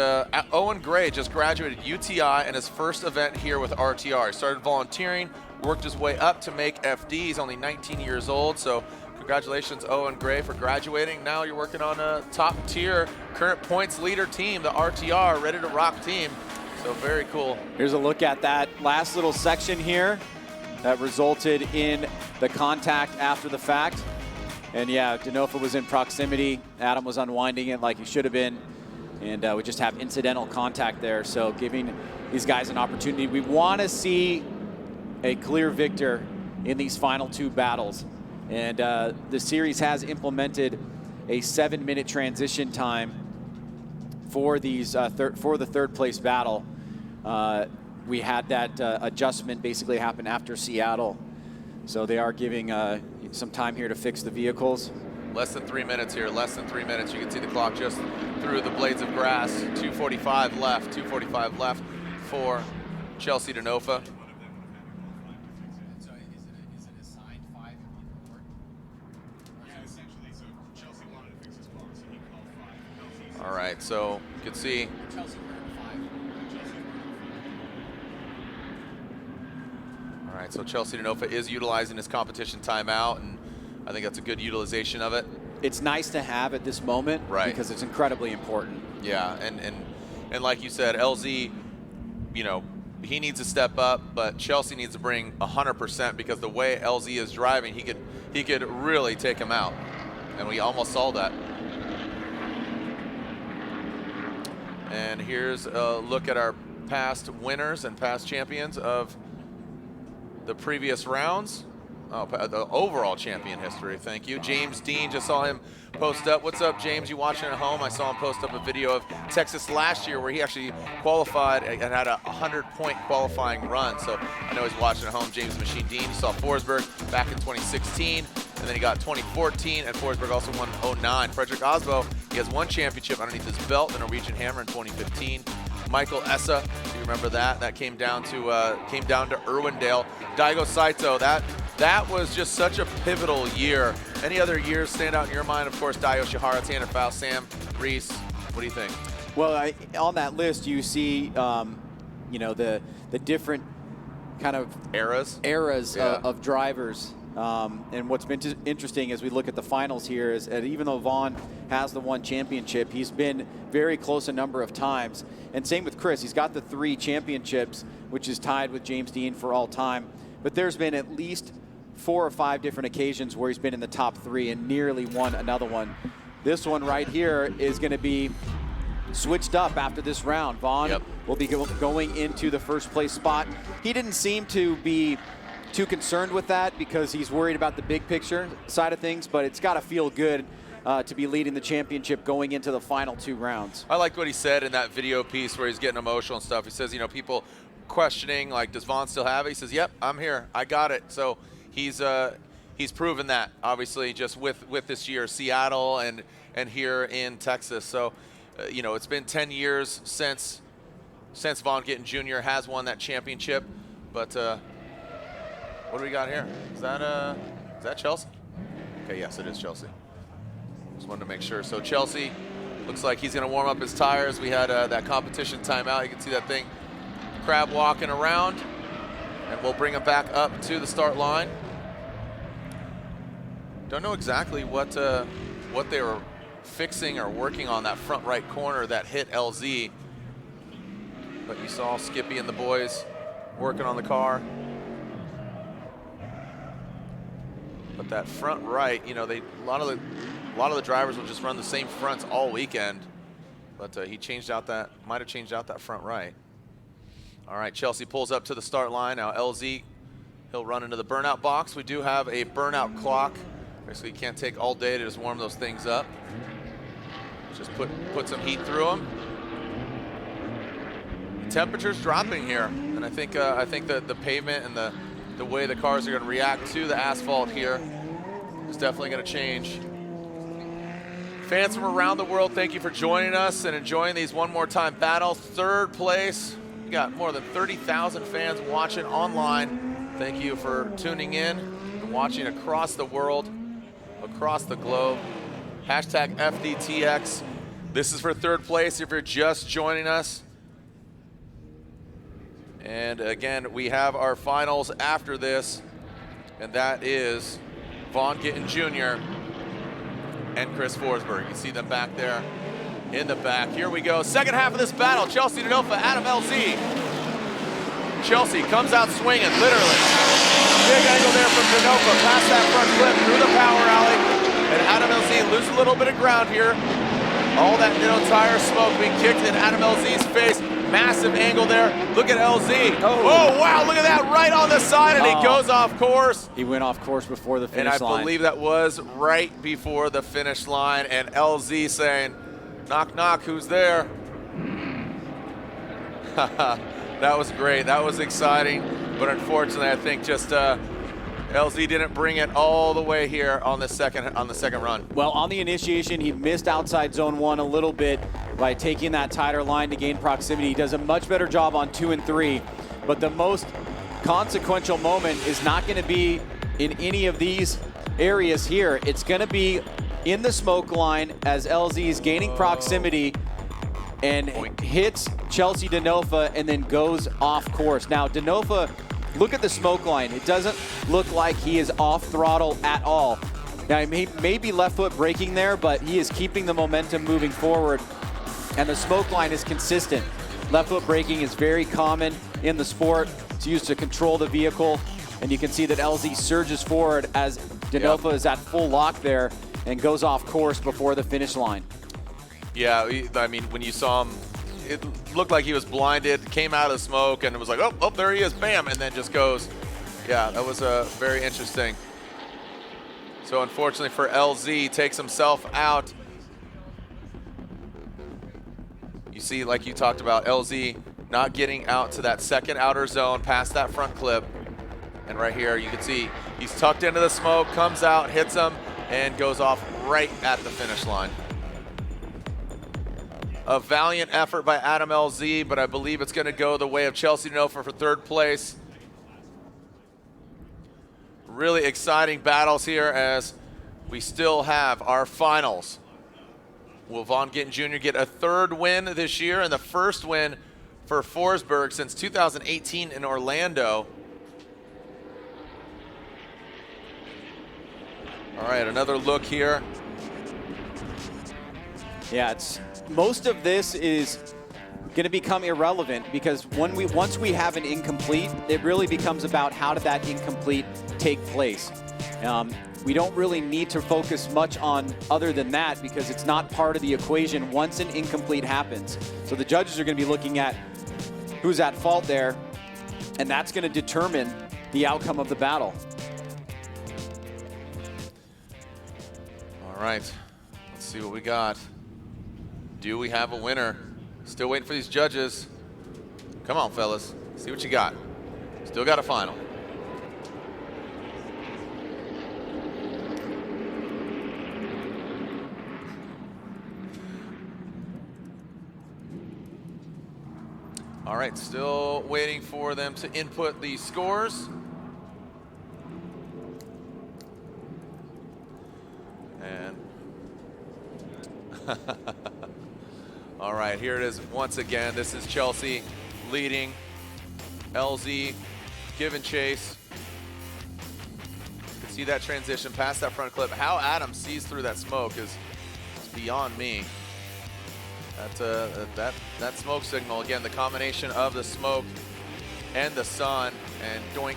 Owen Gray just graduated UTI in his first event here with RTR. He started volunteering, worked his way up to make FD. He's only 19 years old, so congratulations, Owen Gray, for graduating. Now you're working on a top-tier current points leader team, the RTR, ready to rock team. So very cool. Here's a look at that last little section here that resulted in the contact after the fact. And yeah, Denofa was in proximity. Adam was unwinding it like he should have been. And we just have incidental contact there. So giving these guys an opportunity. We want to see a clear victor in these final two battles. And the series has implemented a 7-minute transition time for these for the third place battle. We had that adjustment basically happen after Seattle. So they are giving some time here to fix the vehicles. Less than 3 minutes here, less than 3 minutes. You can see the clock just through the blades of grass. 2:45 left, 2:45 left for Chelsea Denofa. All right, so you can see all right, so Chelsea Denofa is utilizing his competition timeout, and I think that's a good utilization of it. It's nice to have at this moment, right? Because it's incredibly important. Yeah, and like you said, LZ, you know, he needs to step up, but Chelsea needs to bring 100% because the way LZ is driving, he could really take him out, and we almost saw that. And here's a look at our past winners and past champions of the previous rounds. Oh, the overall champion history, thank you. James Dean, just saw him post up. What's up, James? You watching at home? I saw him post up a video of Texas last year where he actually qualified and had a 100-point qualifying run. So I know he's watching at home. James Machine Dean. You saw Forsberg back in 2016, and then he got 2014, and Forsberg also won 09. Frederick Osbo, he has one championship underneath his belt, the Norwegian Hammer in 2015. Michael Essa, do you remember that? That came down to Irwindale. Daigo Saito, that was just such a pivotal year. Any other years stand out in your mind? Of course, Yoshihara, Tanner Faust, Sam Reese. What do you think? Well, on that list, you see, you know, the different kind of eras of drivers. And what's been interesting as we look at the finals here is that even though Vaughn has the one championship, he's been very close a number of times. And same with Chris. He's got the 3 championships, which is tied with James Dean for all time. But there's been at least 4 or 5 different occasions where he's been in the top 3 and nearly won another one. This one right here is going to be switched up after this round. Vaughn will be going into the first place spot. He didn't seem to be too concerned with that because he's worried about the big picture side of things, but it's got to feel good to be leading the championship going into the final 2 rounds. I liked what he said in that video piece where he's getting emotional and stuff. He says, you know, people questioning, like, does Vaughn still have it? He says, yep, I'm here. I got it. So he's proven that, obviously, just with this year, Seattle and here in Texas. So, you know, it's been 10 years since Vaughn Gittin Jr. has won that championship. But what do we got here? Is that Chelsea? Okay, yes, it is Chelsea. Just wanted to make sure. So Chelsea looks like he's going to warm up his tires. We had that competition timeout. You can see that thing crab walking around, and we'll bring him back up to the start line. Don't know exactly what they were fixing or working on that front right corner that hit LZ. But you saw Skippy and the boys working on the car. But that front right, you know, a lot of the drivers will just run the same fronts all weekend. But he might have changed out that front right. All right, Chelsea pulls up to the start line. Now LZ, he'll run into the burnout box. We do have a burnout clock. Basically, you can't take all day to just warm those things up. Just put some heat through them. The temperature's dropping here, and I think that the pavement and the way the cars are going to react to the asphalt here is definitely going to change. Fans from around the world, thank you for joining us and enjoying these one more time battles. Third place, we got more than 30,000 fans watching online. Thank you for tuning in and watching across the world, across the globe. Hashtag FDTX. This is for third place if you're just joining us. And again, we have our finals after this, and that is Vaughn Gittin Jr. and Chris Forsberg. You see them back there in the back. Here we go, second half of this battle. Chelsea Denofa, Adam LZ. Chelsea comes out swinging, literally. Big angle there from Denofa, past that front clip, through the power alley. And Adam LZ loses a little bit of ground here. All that tire smoke being kicked in Adam LZ's face. Massive angle there. Look at LZ. Oh, wow, look at that, right on the side, and he goes off course. He went off course before the finish line. And I believe that was right before the finish line, and LZ saying, knock, knock, who's there? That was great, that was exciting, but unfortunately, I think just LZ didn't bring it all the way here on the second run. Well, on the initiation, he missed outside zone 1 a little bit by taking that tighter line to gain proximity. He does a much better job on 2 and 3, but the most consequential moment is not going to be in any of these areas here. It's going to be in the smoke line as LZ is gaining proximity and hits Chelsea Denofa and then goes off course. Now, Denofa, look at the smoke line. It doesn't look like he is off throttle at all. Now, he may be left foot braking there, but he is keeping the momentum moving forward, and the smoke line is consistent. Left foot braking is very common in the sport. It's used to control the vehicle, and you can see that LZ surges forward as Denofa is at full lock there and goes off course before the finish line. Yeah, I mean, when you saw him, it looked like he was blinded, came out of the smoke, and it was like, oh, there he is, bam, and then just goes. Yeah, that was very interesting. So unfortunately for LZ, takes himself out. You see, like you talked about, LZ not getting out to that second outer zone past that front clip. And right here, you can see he's tucked into the smoke, comes out, hits him, and goes off right at the finish line. A valiant effort by Adam LZ, but I believe it's going to go the way of Chelsea Denofa for third place. Really exciting battles here as we still have our finals. Will Vaughn Gittin Jr. get a third win this year and the first win for Forsberg since 2018 in Orlando? All right, another look here. Yeah, most of this is going to become irrelevant because once we have an incomplete, it really becomes about how did that incomplete take place. We don't really need to focus much on other than that because it's not part of the equation once an incomplete happens. So the judges are going to be looking at who's at fault there, and that's going to determine the outcome of the battle. All right, let's see what we got. Do we have a winner? Still waiting for these judges. Come on, fellas. See what you got. Still got a final. All right, still waiting for them to input the scores. And all right, here it is once again. This is Chelsea leading. LZ giving chase. You can see that transition past that front clip. How Adam sees through that smoke is beyond me. That smoke signal, again, the combination of the smoke and the sun, and doink.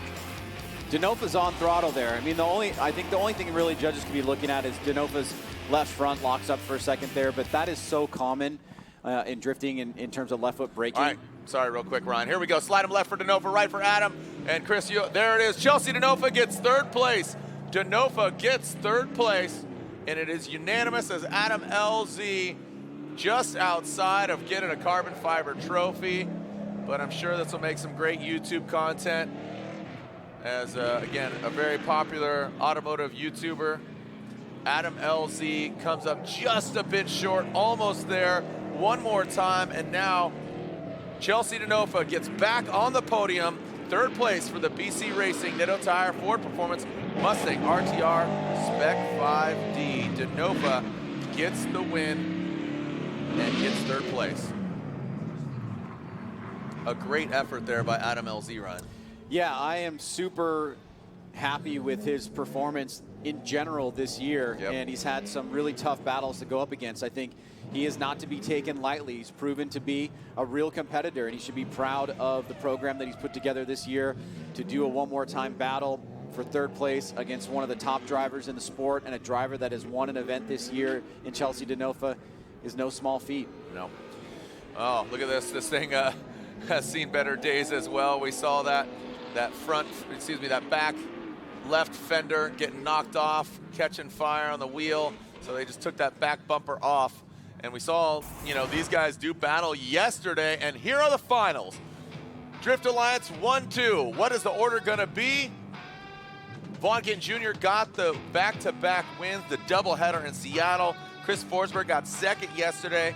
Denofa's on throttle there. I mean, I think the only thing really judges could be looking at is Denofa's left front locks up for a second there, but that is so common in drifting in terms of left foot braking. All right, sorry, real quick, Ryan. Here we go. Slide him left for Denofa, right for Adam. And Chris, there it is. Chelsea Denofa gets third place. Denofa gets third place, and it is unanimous as Adam LZ just outside of getting a carbon fiber trophy. But I'm sure this will make some great YouTube content as, again, a very popular automotive YouTuber. Adam LZ comes up just a bit short, almost there. One more time, and now Chelsea Denofa gets back on the podium. Third place for the BC Racing Nitto Tire Ford Performance Mustang RTR Spec 5D. Denofa gets the win and gets third place. A great effort there by Adam LZ, Ryan. Yeah, I am super happy with his performance in general this year, and he's had some really tough battles to go up against. I think he is not to be taken lightly. He's proven to be a real competitor, and he should be proud of the program that he's put together this year to do a one more time battle for third place against one of the top drivers in the sport, and a driver that has won an event this year in Chelsea Denofa is no small feat. No. Oh, look at this. This thing has seen better days as well. We saw that back left fender getting knocked off, catching fire on the wheel. So they just took that back bumper off. And we saw, these guys do battle yesterday, and here are the finals. Drift Alliance 1-2. What is the order gonna be? Vaughn Gittin Jr. got the back-to-back wins, the doubleheader in Seattle. Chris Forsberg got second yesterday.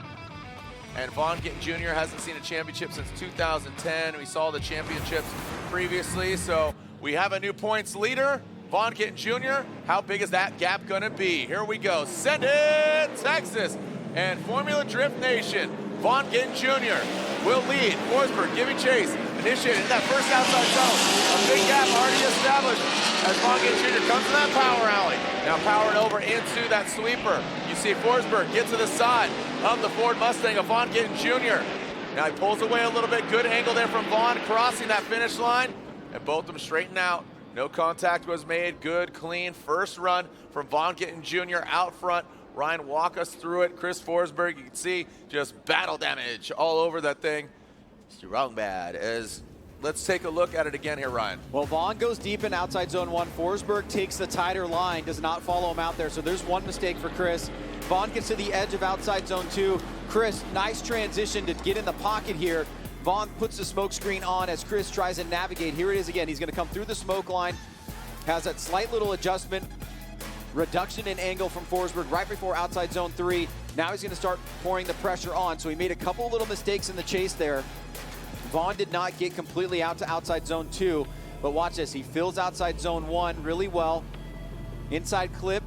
And Vaughn Gittin Jr. hasn't seen a championship since 2010. We saw the championships previously, so we have a new points leader, Vaughn Gittin Jr. How big is that gap gonna be? Here we go. Send it, Texas. And Formula Drift Nation, Vaughn Gittin Jr. will lead. Forsberg giving chase, initiated in that first outside zone. A big gap already established as Vaughn Gittin Jr. comes to that power alley. Now powering over into that sweeper. You see Forsberg get to the side of the Ford Mustang of Vaughn Gittin Jr. Now he pulls away a little bit. Good angle there from Vaughn, crossing that finish line. And both of them straighten out. No contact was made. Good, clean first run from Vaughn Gittin Jr. out front. Ryan, walk us through it. Chris Forsberg, you can see just battle damage all over that thing. It's wrong bad. Let's take a look at it again here, Ryan. Well, Vaughn goes deep in outside zone 1. Forsberg takes the tighter line, does not follow him out there. So there's one mistake for Chris. Vaughn gets to the edge of outside zone 2. Chris, nice transition to get in the pocket here. Vaughn puts the smoke screen on as Chris tries to navigate. Here it is again. He's going to come through the smoke line. Has that slight little adjustment. Reduction in angle from Forsberg right before outside zone 3. Now he's going to start pouring the pressure on. So he made a couple little mistakes in the chase there. Vaughn did not get completely out to outside zone 2. But watch this. He fills outside zone 1 really well. Inside clip.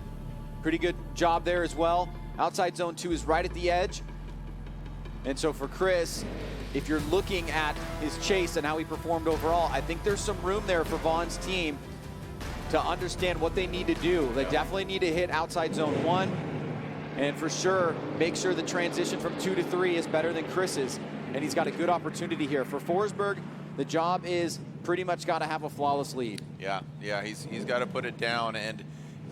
Pretty good job there as well. Outside zone 2 is right at the edge. And so for Chris, if you're looking at his chase and how he performed overall, I think there's some room there for Vaughn's team to understand what they need to do. They definitely need to hit outside zone 1, and for sure, make sure the transition from 2 to 3 is better than Chris's. And he's got a good opportunity here. For Forsberg, the job is pretty much got to have a flawless lead. Yeah, he's got to put it down. And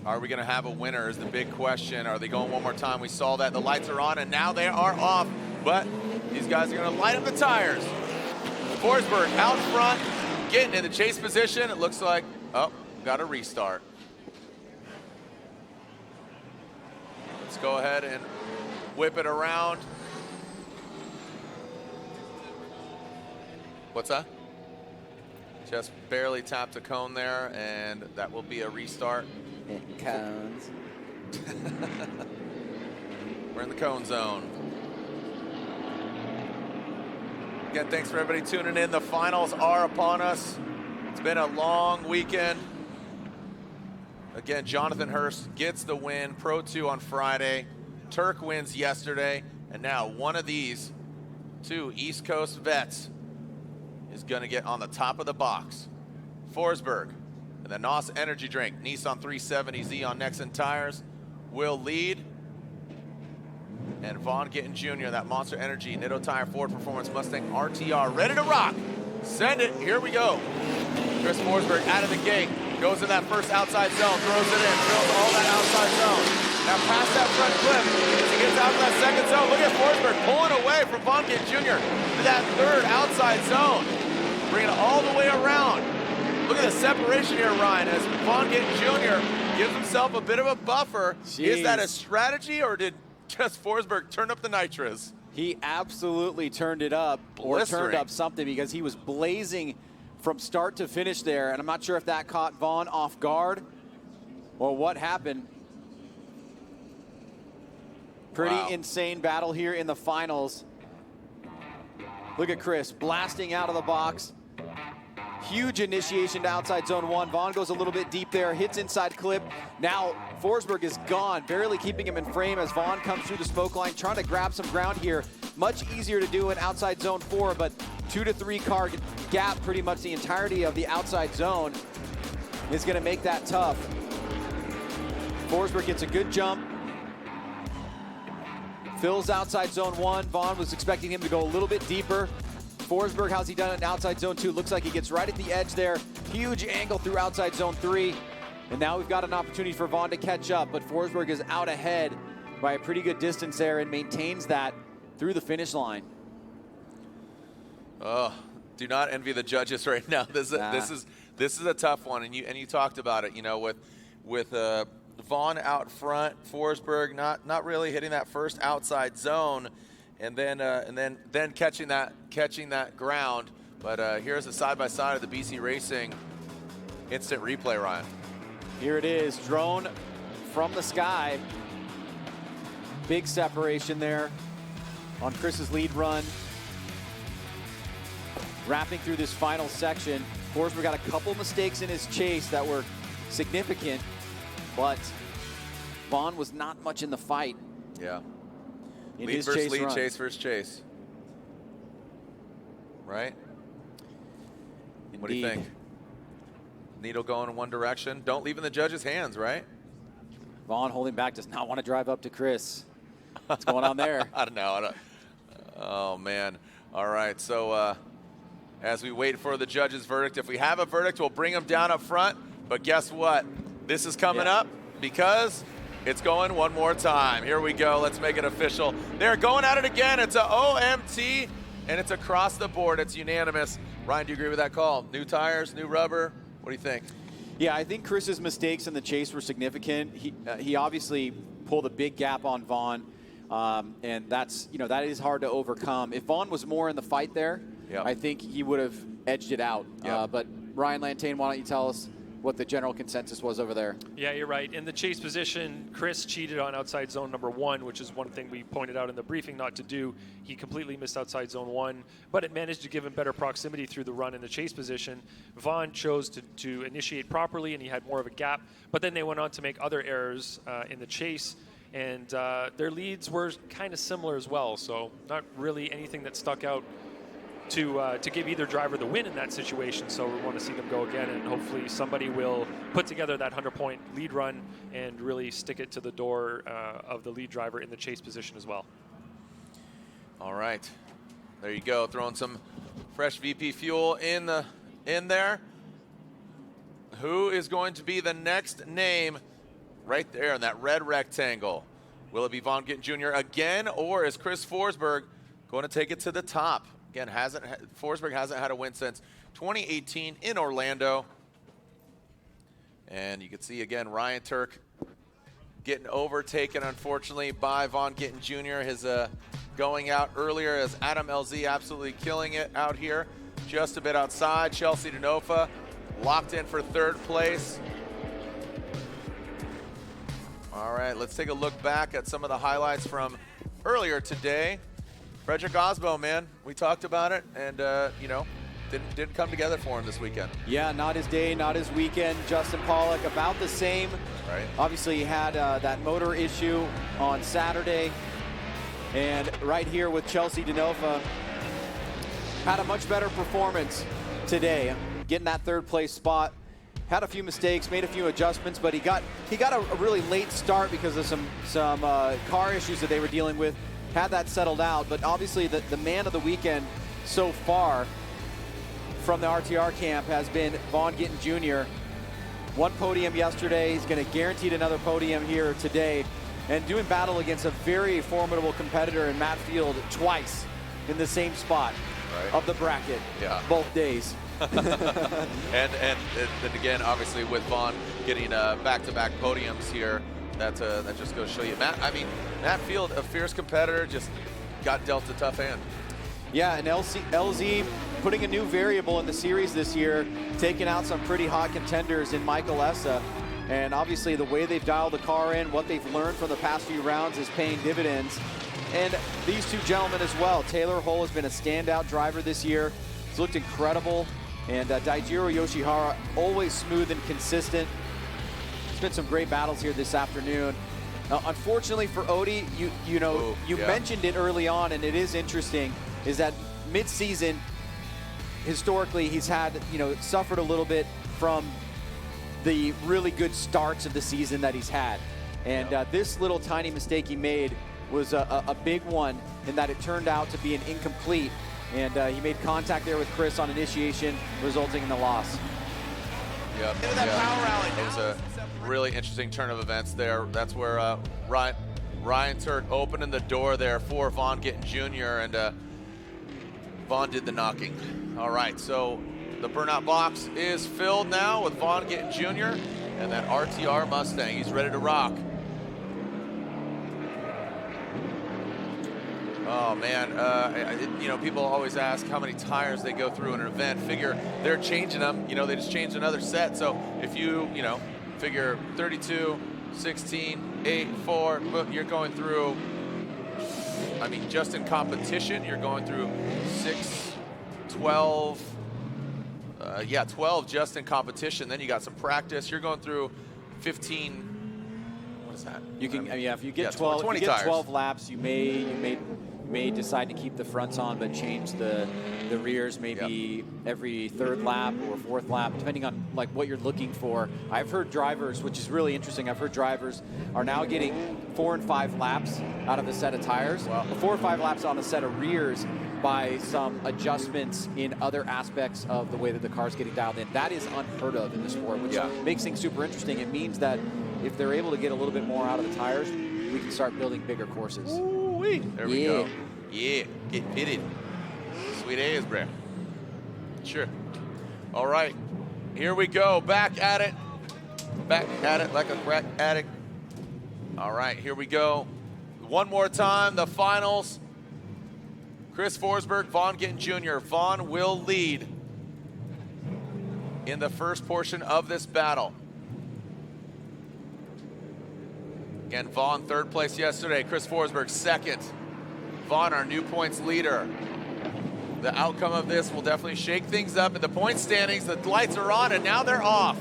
are we going to have a winner is the big question. Are they going one more time? We saw that. The lights are on, and now they are off. But these guys are going to light up the tires. Forsberg out front, getting in the chase position. It looks like, got a restart. Let's go ahead and whip it around. What's that? Just barely tapped a cone there, and that will be a restart. Cones. We're in the cone zone. Again, thanks for everybody tuning in. The finals are upon us. It's been a long weekend. Again, Jonathan Hurst gets the win, Pro 2 on Friday. Tuerck wins yesterday, and now one of these two East Coast vets is gonna get on the top of the box. Forsberg, and the NOS Energy Drink, Nissan 370Z on Nexen tires, will lead. And Vaughn Gittin Jr., that Monster Energy Nitto Tire Ford Performance Mustang RTR, ready to rock. Send it, here we go. Chris Forsberg out of the gate, goes in that first outside zone, throws it in, fills all that outside zone. Now past that front clip, as he gets out of that second zone, look at Forsberg pulling away from Vaughn Gittin Jr. to that third outside zone, bringing it all the way around. Look at the separation here, Ryan, as Vaughn Gittin Jr. gives himself a bit of a buffer. Jeez. Is that a strategy, or did just Forsberg turn up the nitros? He absolutely turned it up, or turned up something, because he was blazing from start to finish there, and I'm not sure if that caught Vaughn off guard or what happened. Pretty insane battle here in the finals. Look at Chris blasting out of the box. Huge initiation to outside zone 1. Vaughn goes a little bit deep there, hits inside clip. Now Forsberg is gone, barely keeping him in frame as Vaughn comes through the smoke line, trying to grab some ground here. Much easier to do in outside zone 4, but 2 to 3 car gap, pretty much the entirety of the outside zone, is going to make that tough. Forsberg gets a good jump. Fills outside zone 1. Vaughn was expecting him to go a little bit deeper. Forsberg, how's he done it in outside zone 2? Looks like he gets right at the edge there. Huge angle through outside zone 3. And now we've got an opportunity for Vaughn to catch up, but Forsberg is out ahead by a pretty good distance there and maintains that through the finish line. Oh, do not envy the judges right now. This is a tough one, and you talked about it. You know, with Vaughn out front, Forsberg not really hitting that first outside zone, and then catching that ground. But here's a side by side of the BC Racing instant replay, Ryan. Here it is, drone from the sky. Big separation there on Chris's lead run. Wrapping through this final section, Forsberg got a couple mistakes in his chase that were significant, but Vaughn was not much in the fight. Yeah. In lead his versus chase lead, run. chase versus chase. Right? Indeed. What do you think? Needle going in one direction. Don't leave in the judge's hands, right? Vaughn holding back, does not want to drive up to Chris. What's going on there? I don't know. Oh, man. All right, so as we wait for the judge's verdict, if we have a verdict, we'll bring them down up front. But guess what? This is coming up because it's going one more time. Here we go. Let's make it official. They're going at it again. It's a OMT, and it's across the board. It's unanimous. Ryan, do you agree with that call? New tires, new rubber? What do you think? Yeah, I think Chris's mistakes in the chase were significant. He obviously pulled a big gap on Vaughn, and that's, that is hard to overcome. If Vaughn was more in the fight there, I think he would have edged it out. But Ryan Lantain, why don't you tell us what the general consensus was over there? Yeah, you're right. In the chase position, Chris cheated on outside zone number 1, which is one thing we pointed out in the briefing not to do. He completely missed outside zone 1, but it managed to give him better proximity through the run in the chase position. Vaughn chose to initiate properly, and he had more of a gap, but then they went on to make other errors in the chase, and their leads were kind of similar as well, so not really anything that stuck out to give either driver the win in that situation. So we want to see them go again, and hopefully somebody will put together that 100-point lead run and really stick it to the door of the lead driver in the chase position as well. All right, there you go. Throwing some fresh VP fuel in there. Who is going to be the next name right there in that red rectangle? Will it be Vaughn Gittin Jr. again, or is Chris Forsberg going to take it to the top? Again, Forsberg hasn't had a win since 2018 in Orlando. And you can see again Ryan Tuerck getting overtaken, unfortunately, by Vaughn Gittin Jr. His going out earlier as Adam LZ absolutely killing it out here. Just a bit outside. Chelsea Denofa locked in for third place. All right, let's take a look back at some of the highlights from earlier today. Frederick Osbo, man, we talked about it, and didn't come together for him this weekend. Yeah, not his day, not his weekend. Justin Pawlak about the same. Right. Obviously, he had that motor issue on Saturday, and right here with Chelsea Denofa, had a much better performance today, getting that third place spot. had a few mistakes, made a few adjustments, but he got a really late start because of some car issues that they were dealing with. Had that settled out, but obviously the man of the weekend so far from the RTR camp has been Vaughn Gittin Jr. One podium yesterday. He's going to guarantee another podium here today, and doing battle against a very formidable competitor in Matt Field twice in the same spot of the bracket, both days. and again, obviously, with Vaughn getting back-to-back podiums here, that just goes to show you. Matt Field, a fierce competitor, just got dealt a tough hand. Yeah, and LZ putting a new variable in the series this year, taking out some pretty hot contenders in Michael Essa. And obviously the way they've dialed the car in, what they've learned from the past few rounds is paying dividends. And these two gentlemen as well. Taylor Hull has been a standout driver this year. He's looked incredible. And Daijiro Yoshihara, always smooth and consistent. There's been some great battles here this afternoon. Unfortunately for Odie, you mentioned it early on, and it is interesting, is that mid-season, historically, he's had, suffered a little bit from the really good starts of the season that he's had. And this little tiny mistake he made was a big one in that it turned out to be an incomplete. And he made contact there with Chris on initiation, resulting in the loss. Yep. It was a really interesting turn of events there. That's where Ryan Tuerck opening the door there for Vaughn Gittin Jr. and Vaughn did the knocking. All right, so the burnout box is filled now with Vaughn Gittin Jr. and that RTR Mustang. He's ready to rock. Oh man, people always ask how many tires they go through in an event. Figure they're changing them, they just changed another set. So if you, figure 32, 16, 8, 4, you're going through, just in competition, you're going through 6, 12, 12 just in competition. Then you got some practice. You're going through 15, what is that? You can, if you get 20 if you get tires. 12 laps, you may decide to keep the fronts on but change the rears maybe every third lap or fourth lap, depending on what you're looking for. I've heard drivers, which is really interesting, I've heard drivers are now getting 4 and 5 laps out of a set of tires. Wow. 4 or 5 laps on a set of rears by some adjustments in other aspects of the way that the car's getting dialed in. That is unheard of in the sport, which makes things super interesting. It means that if they're able to get a little bit more out of the tires, we can start building bigger courses. There we go. Yeah, get pitted. Sweet as, bro. Sure. All right, here we go. Back at it like a crack addict. All right, here we go. One more time, the finals. Chris Forsberg, Vaughn Gittin Jr. Vaughn will lead in the first portion of this battle. Again, Vaughn third place yesterday. Chris Forsberg second. Vaughn, our new points leader. The outcome of this will definitely shake things up in the point standings. The lights are on and now they're off.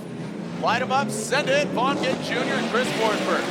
Light them up, send it. Vaughn Gittin Jr. and Chris Forsberg.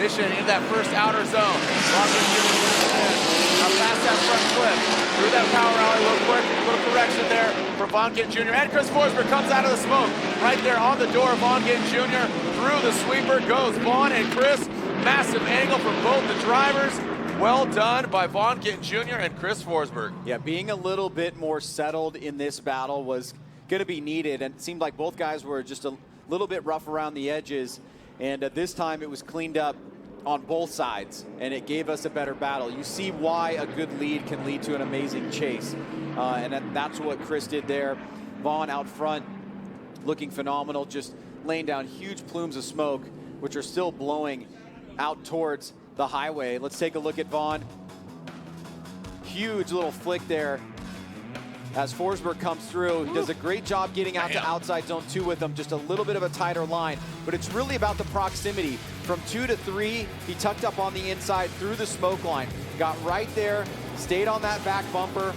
Initiating in that first outer zone. Vaughn Gittin Jr. Up past that front flip. Through that power alley real quick. Little correction there for Vaughn Gittin Jr. And Chris Forsberg comes out of the smoke. Right there on the door of Vaughn Gittin Jr. Through the sweeper goes Vaughn and Chris. Massive angle from both the drivers. Well done by Vaughn Gittin Jr. and Chris Forsberg. Yeah, being a little bit more settled in this battle was going to be needed, and it seemed like both guys were just a little bit rough around the edges, and this time it was cleaned up on both sides, and it gave us a better battle. You see why a good lead can lead to an amazing chase, and that's what Chris did there. Vaughn out front, looking phenomenal, just laying down huge plumes of smoke, which are still blowing out towards the highway. Let's take a look at Vaughn. Huge little flick there as Forsberg comes through. He does a great job getting out to outside zone 2 with him, just a little bit of a tighter line, but it's really about the proximity. From 2 to 3, he tucked up on the inside through the smoke line, got right there, stayed on that back bumper,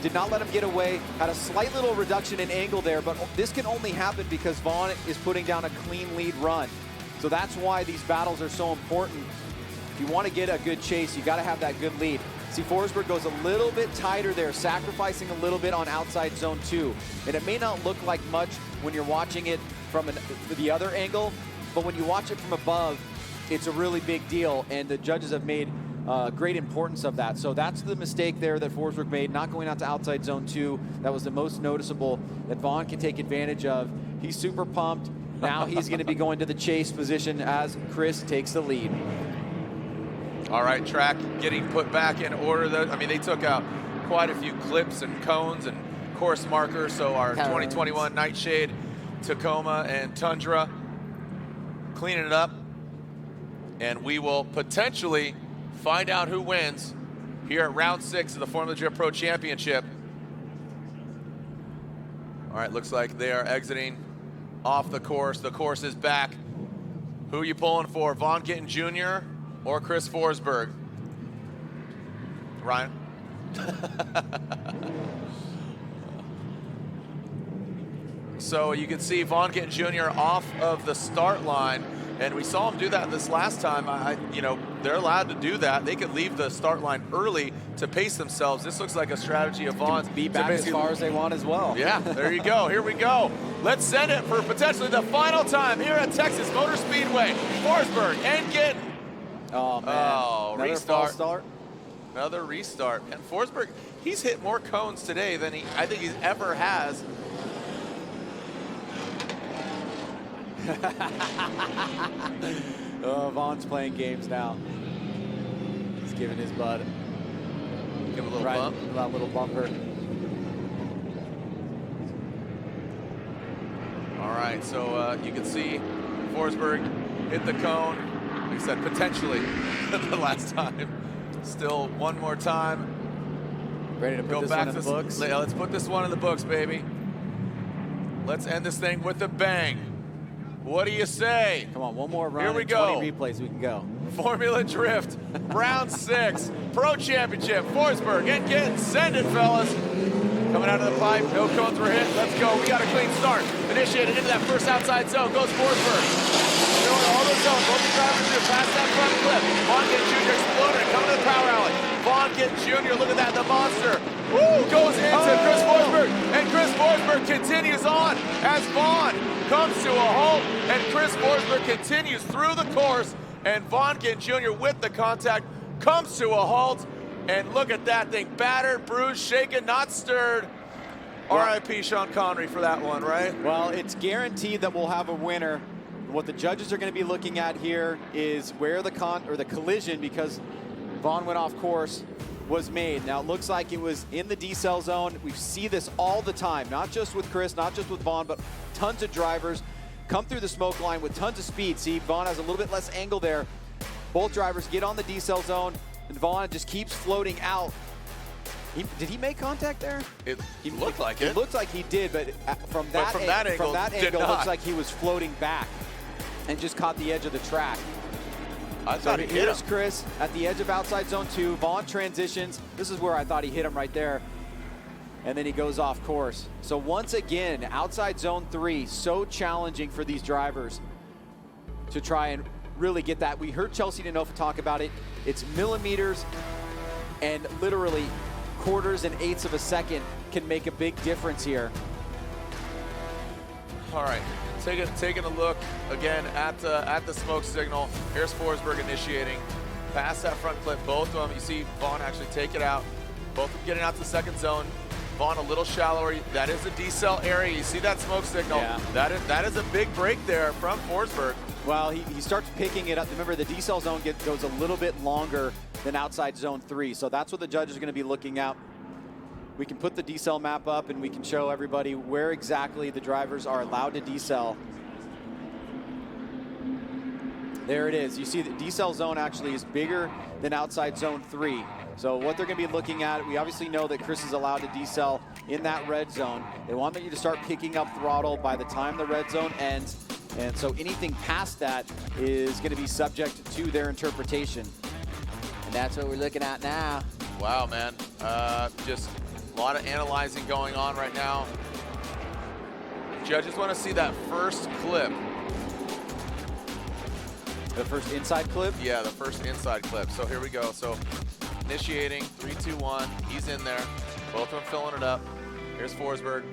did not let him get away, had a slight little reduction in angle there, but this can only happen because Vaughn is putting down a clean lead run. So that's why these battles are so important. If you want to get a good chase, you got to have that good lead. See, Forsberg goes a little bit tighter there, sacrificing a little bit on outside zone 2. And it may not look like much when you're watching it from the other angle, but when you watch it from above, it's a really big deal, and the judges have made great importance of that. So that's the mistake there that Forsberg made, not going out to outside zone 2. That was the most noticeable that Vaughn can take advantage of. He's super pumped. Now he's going to be going to the chase position as Chris takes the lead. All right, track getting put back in order. I mean, they took out quite a few clips and cones and course markers. So our 2021 Nightshade, Tacoma, and Tundra cleaning it up. And we will potentially find out who wins here at round 6 of the Formula Drift Pro Championship. All right, looks like they are exiting off the course. The course is back. Who are you pulling for, Vaughn Gittin Jr. or Chris Forsberg? Ryan? So you can see Vaughn Gittin Jr. off of the start line, and we saw him do that this last time. You know, they're allowed to do that. They could leave the start line early to pace themselves. This looks like a strategy of Vaughn's. Be back as far as they want as well. Yeah, there you go. Here we go. Let's send it for potentially the final time here at Texas Motor Speedway. Forsberg and Gittin. Oh, man. Oh, another restart. false start. Another restart. And Forsberg, he's hit more cones today than I think he ever has. Oh, Vaughn's playing games now. He's giving his bud. Give a little bump. That little bumper. All right, so you can see Forsberg hit the cone. Like I said, potentially the last time. Still one more time. Ready to put this one in the books? Let's put this one in the books, baby. Let's end this thing with a bang. What do you say? Come on, one more round. Here we go. 20 replays, we can go. Formula Drift, round 6, Pro Championship, Forsberg and Gittin. Send it, fellas. Coming out of the pipe, no cones were hit. Let's go. We got a clean start. Initiated into that first outside zone. Goes Forsberg. Going all the zone. Both the drivers do past that front clip. Vaughn Gittin Jr. exploding. Coming to the power alley. Vaughn Gittin Jr. Look at that, the monster. Woo! Goes into Chris Forsberg. And Chris Forsberg continues on as Vaughn comes to a halt. And Chris Forsberg continues through the course. And Vaughn Gittin Jr. with the contact comes to a halt. And look at that thing, battered, bruised, shaken, not stirred. R.I.P. Sean Connery for that one, right? Well, it's guaranteed that we'll have a winner. What the judges are going to be looking at here is where the collision, because Vaughn went off course, was made. Now, it looks like it was in the decel zone. We see this all the time, not just with Chris, not just with Vaughn, but tons of drivers come through the smoke line with tons of speed. See, Vaughn has a little bit less angle there. Both drivers get on the decel zone, and Vaughn just keeps floating out. Did he make contact there? It looked like it. It looked like he did, but from that angle, it looks like he was floating back and just caught the edge of the track. I thought he hit him. Here's Chris at the edge of outside zone 2. Vaughn transitions. This is where I thought he hit him right there. And then he goes off course. So once again, outside zone 3, so challenging for these drivers to try and really get that. We heard Chelsea Denofa talk about it. It's millimeters and literally quarters and eighths of a second can make a big difference here. All right, taking a look again at the smoke signal. Here's Forsberg initiating. Past that front clip, both of them. You see Vaughn actually take it out. Both of them getting out to the second zone. Vaughn a little shallower. That is a decel area. You see that smoke signal? Yeah. That is a big break there from Forsberg. Well, he starts picking it up. Remember, the decel zone goes a little bit longer than outside zone 3. So that's what the judges are going to be looking at. We can put the decel map up and we can show everybody where exactly the drivers are allowed to decel. There it is. You see the decel zone actually is bigger than outside zone 3. So what they're going to be looking at, we obviously know that Chris is allowed to decel in that red zone. They want you to start picking up throttle by the time the red zone ends. And so anything past that is going to be subject to their interpretation. And that's what we're looking at now. Wow, man. Just a lot of analyzing going on right now. Judges want to see that first clip. The first inside clip? Yeah, the first inside clip. So here we go. So initiating, 3, 2, 1. He's in there. Both of them filling it up. Here's Forsberg.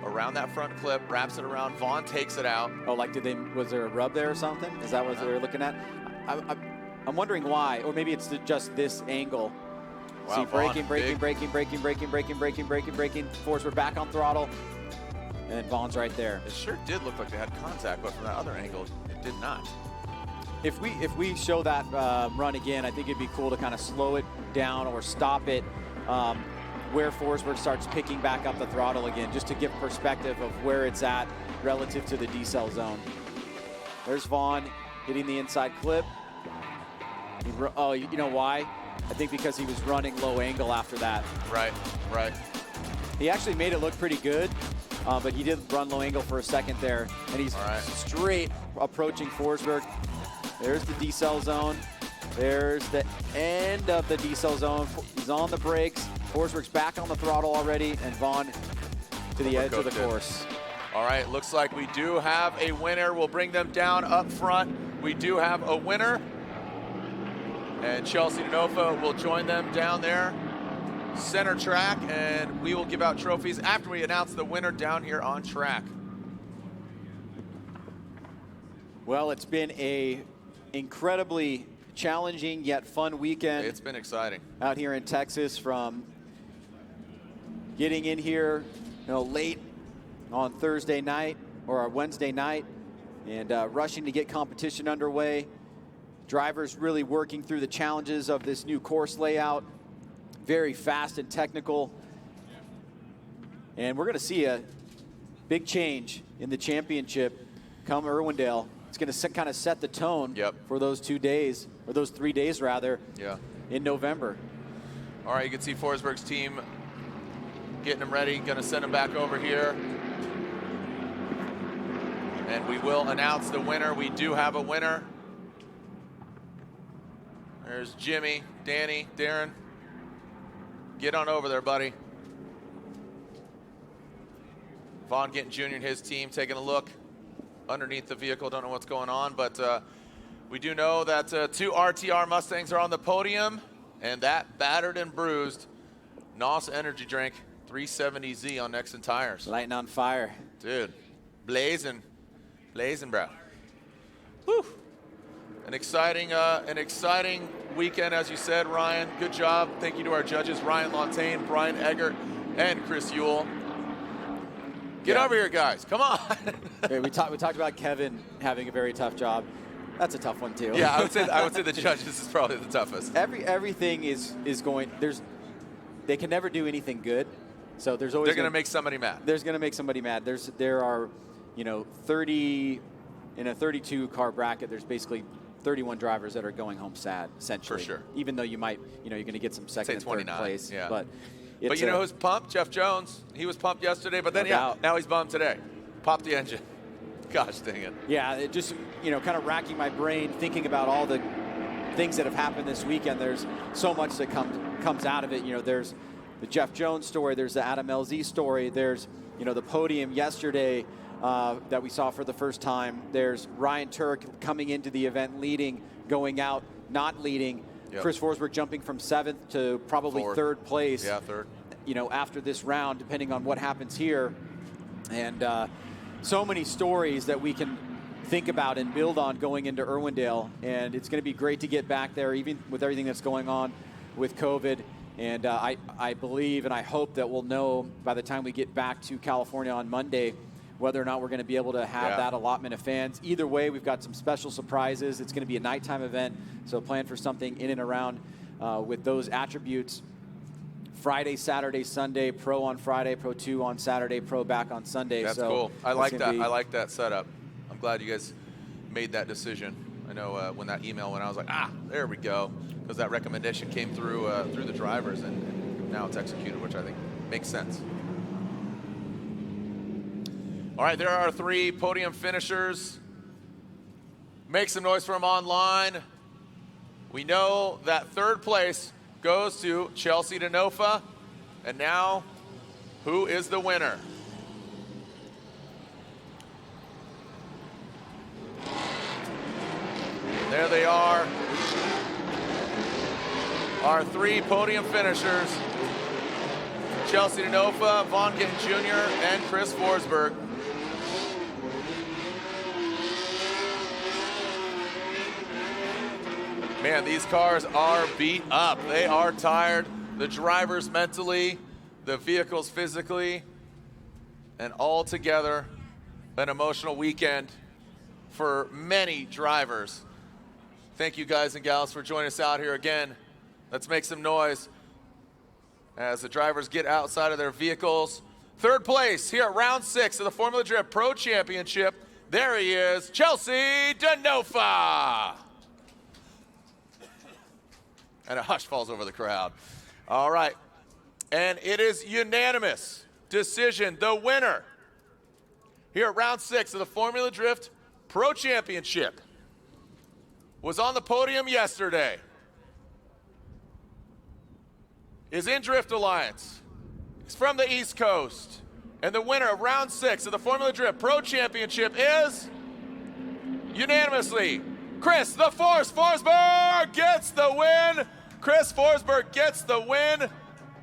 around that front clip, wraps it around. Vaughn takes it out. Oh, like was there a rub there or something? Is that what they're looking at? I'm wondering why, or maybe it's just this angle. Wow, See, Vaughn, braking. Forsberg back on throttle, and then Vaughn's right there. It sure did look like they had contact, but from that other angle, it did not. If we show that run again, I think it'd be cool to kind of slow it down or stop it where Forsberg starts picking back up the throttle again, just to give perspective of where it's at relative to the decel zone. There's Vaughn hitting the inside clip. Oh, you know why? I think because he was running low angle after that. Right. He actually made it look pretty good, but he did run low angle for a second there, and he's straight approaching Forsberg. There's the decel zone. There's the end of the decel zone. He's on the brakes. Forsberg's back on the throttle already, and Vaughn to the edge of the course. All right, looks like we do have a winner. We'll bring them down up front. We do have a winner. And Chelsea Denofa will join them down there, center track, and we will give out trophies after we announce the winner down here on track. Well, it's been a incredibly challenging yet fun weekend. It's been exciting. Out here in Texas, from getting in here, late on Thursday night or Wednesday night, and rushing to get competition underway. Drivers really working through the challenges of this new course layout. Very fast and technical. And we're going to see a big change in the championship come Irwindale. It's going to kind of set the tone for those 2 days, or those 3 days rather, in November. All right, you can see Forsberg's team getting them ready, going to send them back over here. And we will announce the winner. We do have a winner. There's Jimmy, Danny, Darren. Get on over there, buddy. Vaughn Gittin Jr. and his team taking a look underneath the vehicle. Don't know what's going on, but we do know that 2 RTR Mustangs are on the podium, and that battered and bruised NOS energy drink 370Z on Nexen tires. Lighting on fire. Dude, blazing, bro. Whew. An exciting weekend, as you said, Ryan. Good job. Thank you to our judges, Ryan Lontaine, Brian Eggert, and Chris Yule. Get over here, guys. Come on. We talked about Kevin having a very tough job. That's a tough one too. Yeah, I would say the judges is probably the toughest. Everything is going. They can never do anything good. So there's always they're going to make somebody mad. There's going to make somebody mad. There are 30 in a 32 car bracket. There's basically 31 drivers that are going home sad, essentially. For sure. Even though you're going to get some second and third place. Yeah. But you know who's pumped? Jeff Jones. He was pumped yesterday, but then now he's bummed today. Popped the engine. Gosh dang it. Yeah, it just kind of racking my brain thinking about all the things that have happened this weekend. There's so much that comes out of it. There's the Jeff Jones story. There's the Adam LZ story. There's the podium yesterday that we saw for the first time. There's Ryan Tuerck coming into the event leading, going out not leading. Yep. Chris Forsberg jumping from 7th to probably 3rd place. Yeah, 3rd. After this round, depending on what happens here. And so many stories that we can think about and build on going into Irwindale. And it's going to be great to get back there, even with everything that's going on with COVID. And I believe and I hope that we'll know by the time we get back to California on Monday whether or not we're going to be able to have that allotment of fans. Either way, we've got some special surprises. It's going to be a nighttime event, so plan for something in and around with those attributes. Friday, Saturday, Sunday, pro on Friday, pro 2 on Saturday, pro back on Sunday. That's cool. I like that. I like that setup. I'm glad you guys made that decision. I know when that email went, I was like, there we go, because that recommendation came through through the drivers, and now it's executed, which I think makes sense. All right, there are 3 podium finishers. Make some noise for them online. We know that 3rd place goes to Chelsea Denofa. And now, who is the winner? There they are. Our 3 podium finishers. Chelsea Denofa, Vaughn Gittin Jr., and Chris Forsberg. Man, these cars are beat up. They are tired. The drivers mentally, the vehicles physically, and all together an emotional weekend for many drivers. Thank you guys and gals for joining us out here again. Let's make some noise as the drivers get outside of their vehicles. Third place here at round 6 of the Formula Drift Pro Championship. There he is, Chelsea Denofa. And a hush falls over the crowd. All right, and it is unanimous decision. The winner here at round 6 of the Formula Drift Pro Championship was on the podium yesterday, is in Drift Alliance. He's from the East Coast. And the winner of round 6 of the Formula Drift Pro Championship is unanimously Chris the Force Forsberg gets the win. Chris Forsberg gets the win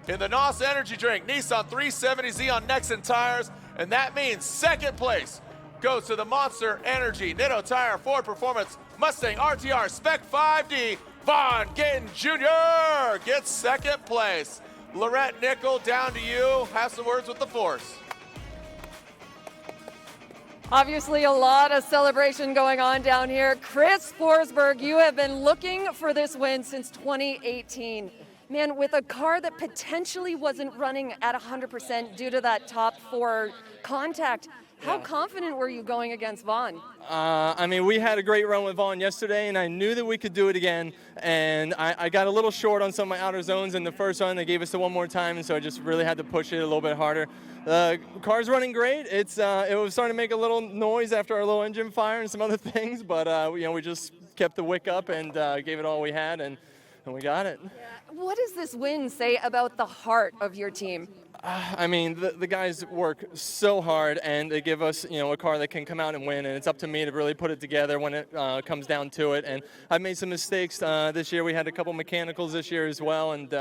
in the NOS Energy Drink Nissan 370Z on Nexen tires. And that means second place goes to the Monster Energy Nitto Tire Ford Performance Mustang RTR Spec 5D. Vaughn Gittin Jr. gets second place. Lorette Nickel, down to you. Have some words with the Force. Obviously, a lot of celebration going on down here. Chris Forsberg, you have been looking for this win since 2018. Man, with a car that potentially wasn't running at 100% due to that top 4 contact, how confident were you going against Vaughn? I mean, we had a great run with Vaughn yesterday, and I knew that we could do it again. And I got a little short on some of my outer zones in the first run. They gave us the one more time, and so I just really had to push it a little bit harder. The car's running great. It was starting to make a little noise after our little engine fire and some other things, but we just kept the wick up and gave it all we had, and we got it. What does this win say about the heart of your team? I mean, the guys work so hard, and they give us, a car that can come out and win, and it's up to me to really put it together when it comes down to it. And I've made some mistakes this year. We had a couple mechanicals this year as well, and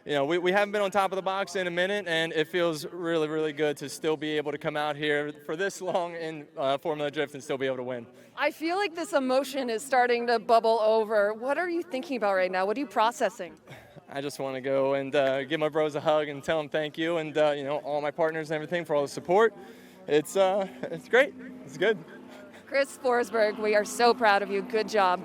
we haven't been on top of the box in a minute, and it feels really, really good to still be able to come out here for this long in Formula Drift and still be able to win. I feel like this emotion is starting to bubble over. What are you thinking about right now? What are you processing? I just want to go and give my bros a hug and tell them thank you, and all my partners and everything for all the support. It's great. It's good. Chris Forsberg, we are so proud of you. Good job.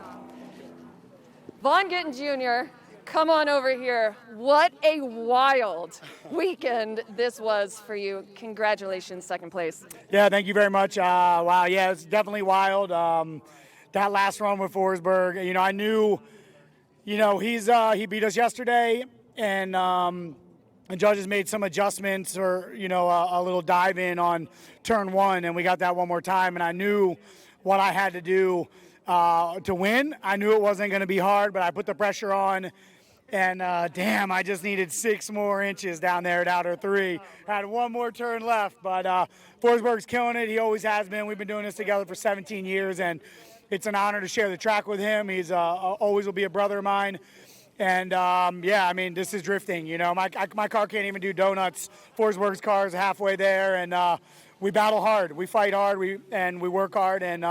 Vaughn Gittin Jr., come on over here. What a wild weekend this was for you. Congratulations, second place. Yeah, thank you very much. Wow, yeah, it's definitely wild. That last run with Forsberg, I knew, he beat us yesterday, and the judges made some adjustments or, a little dive in on turn 1, and we got that one more time, and I knew what I had to do to win. I knew it wasn't going to be hard, but I put the pressure on. And damn, I just needed 6 more inches down there at outer 3. Had one more turn left, but Forsberg's killing it. He always has been. We've been doing this together for 17 years, and it's an honor to share the track with him. He's always will be a brother of mine. And this is drifting. My car can't even do donuts. Forsberg's car is halfway there, and we battle hard. We fight hard. We work hard, and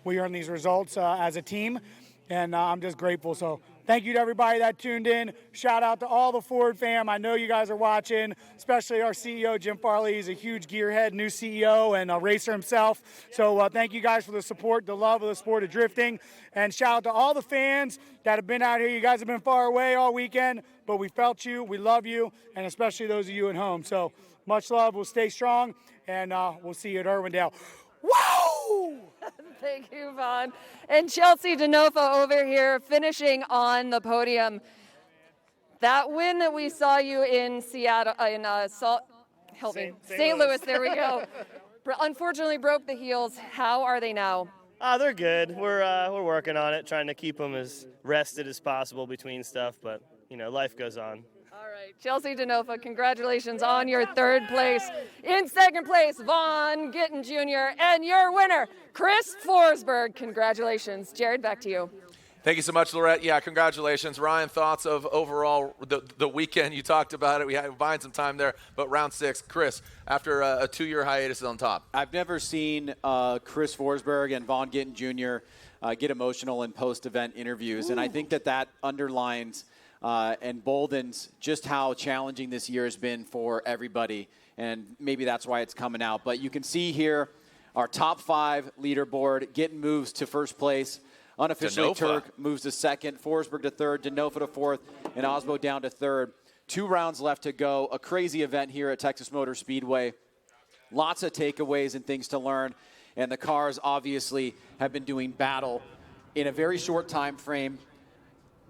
we earn these results as a team. And I'm just grateful. So thank you to everybody that tuned in. Shout out to all the Ford fam. I know you guys are watching, especially our CEO, Jim Farley. He's a huge gearhead, new CEO, and a racer himself. So thank you guys for the support, the love of the sport of drifting. And shout out to all the fans that have been out here. You guys have been far away all weekend, but we felt you. We love you, and especially those of you at home. So much love. We'll stay strong, and we'll see you at Irwindale. Woo! Thank you, Vaughn. And Chelsea Denofa over here finishing on the podium. That win that we saw you in Seattle, St. Louis, there we go. Unfortunately broke the heels. How are they now? They're good. We're working on it, trying to keep them as rested as possible between stuff, but life goes on. All right, Chelsea Denofa, congratulations on your third place. In second place, Vaughn Gittin Jr. And your winner, Chris Forsberg. Congratulations. Jared, back to you. Thank you so much, Lorette. Yeah, congratulations. Ryan, thoughts of overall the weekend? You talked about it. We had buying some time there, but round 6. Chris, after a 2-year hiatus, is on top. I've never seen Chris Forsberg and Vaughn Gittin Jr. Get emotional in post-event interviews, and I think that underlines and boldens just how challenging this year has been for everybody, and maybe that's why it's coming out. But you can see here our top 5 leaderboard. Gittin moves to first place. Unofficially, Denofa. Tuerck moves to second, Forsberg to third, Denofa to fourth, and Osbo down to third. 2 rounds left to go. A crazy event here at Texas Motor Speedway. Lots of takeaways and things to learn, and the cars obviously have been doing battle in a very short time frame,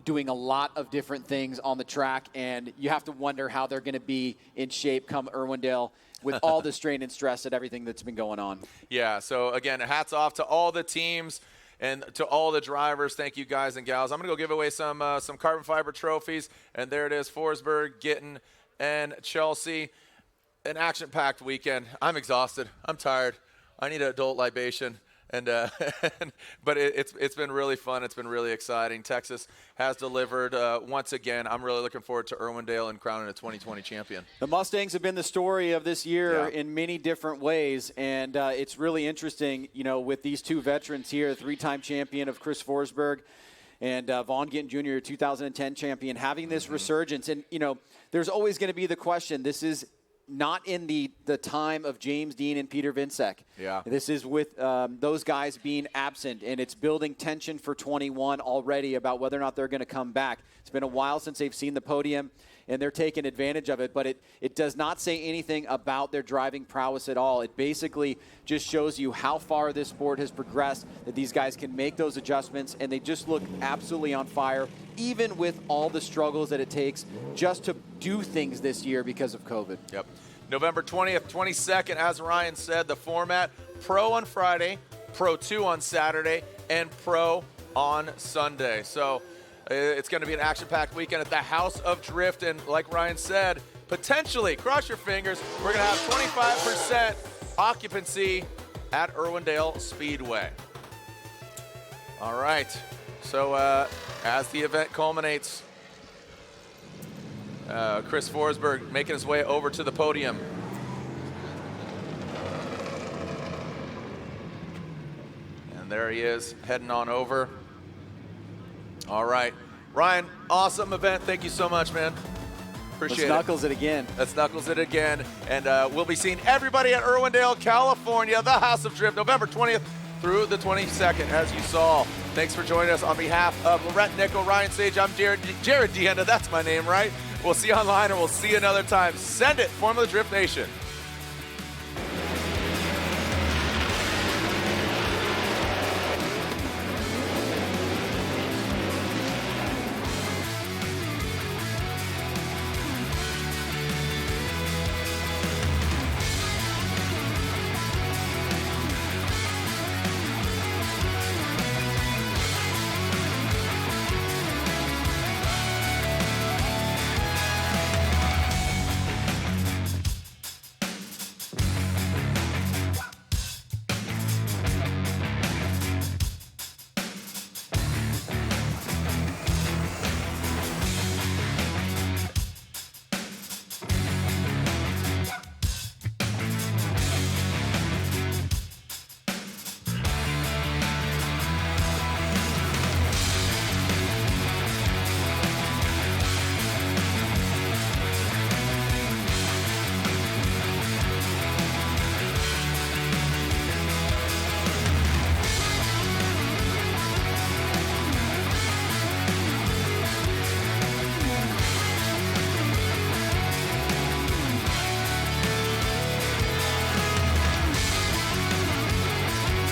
doing a lot of different things on the track, and you have to wonder how they're going to be in shape come Irwindale with all the strain and stress and everything that's been going on. Yeah, so again, hats off to all the teams and to all the drivers. Thank you, guys and gals. I'm going to go give away some carbon fiber trophies, and there it is, Forsberg, Gittin, and Chelsea. An action-packed weekend. I'm exhausted. I'm tired. I need an adult libation. But it's been really fun. It's been really exciting. Texas has delivered once again. I'm really looking forward to Irwindale and crowning a 2020 champion. The Mustangs have been the story of this year in many different ways, and it's really interesting, with these 2 veterans here, 3-time champion of Chris Forsberg and Vaughn Gittin Jr., 2010 champion, having this resurgence. And, there's always going to be the question, this is not in the time of James Dean and Peter Vinsek. Yeah. This is with those guys being absent, and it's building tension for 21 already about whether or not they're going to come back. It's been a while since they've seen the podium, and they're taking advantage of it, but it does not say anything about their driving prowess at all. It basically just shows you how far this sport has progressed, that these guys can make those adjustments, and they just look absolutely on fire, even with all the struggles that it takes just to do things this year because of COVID. Yep. November 20th, 22nd, as Ryan said, the format, Pro on Friday, Pro 2 on Saturday, and Pro on Sunday. So it's going to be an action-packed weekend at the House of Drift, and like Ryan said, potentially, cross your fingers, we're going to have 25% occupancy at Irwindale Speedway. All right, so as the event culminates, Chris Forsberg making his way over to the podium. And there he is, heading on over. All right. Ryan, awesome event. Thank you so much, man. Appreciate it. Let's knuckles it again. Let's knuckles it again. And we'll be seeing everybody at Irwindale, California, the House of Drift, November 20th through the 22nd, as you saw. Thanks for joining us. On behalf of Lorette Nickel, Ryan Sage, I'm Jared Deenda. That's my name, right? We'll see you online, and we'll see you another time. Send it, Formula Drift Nation.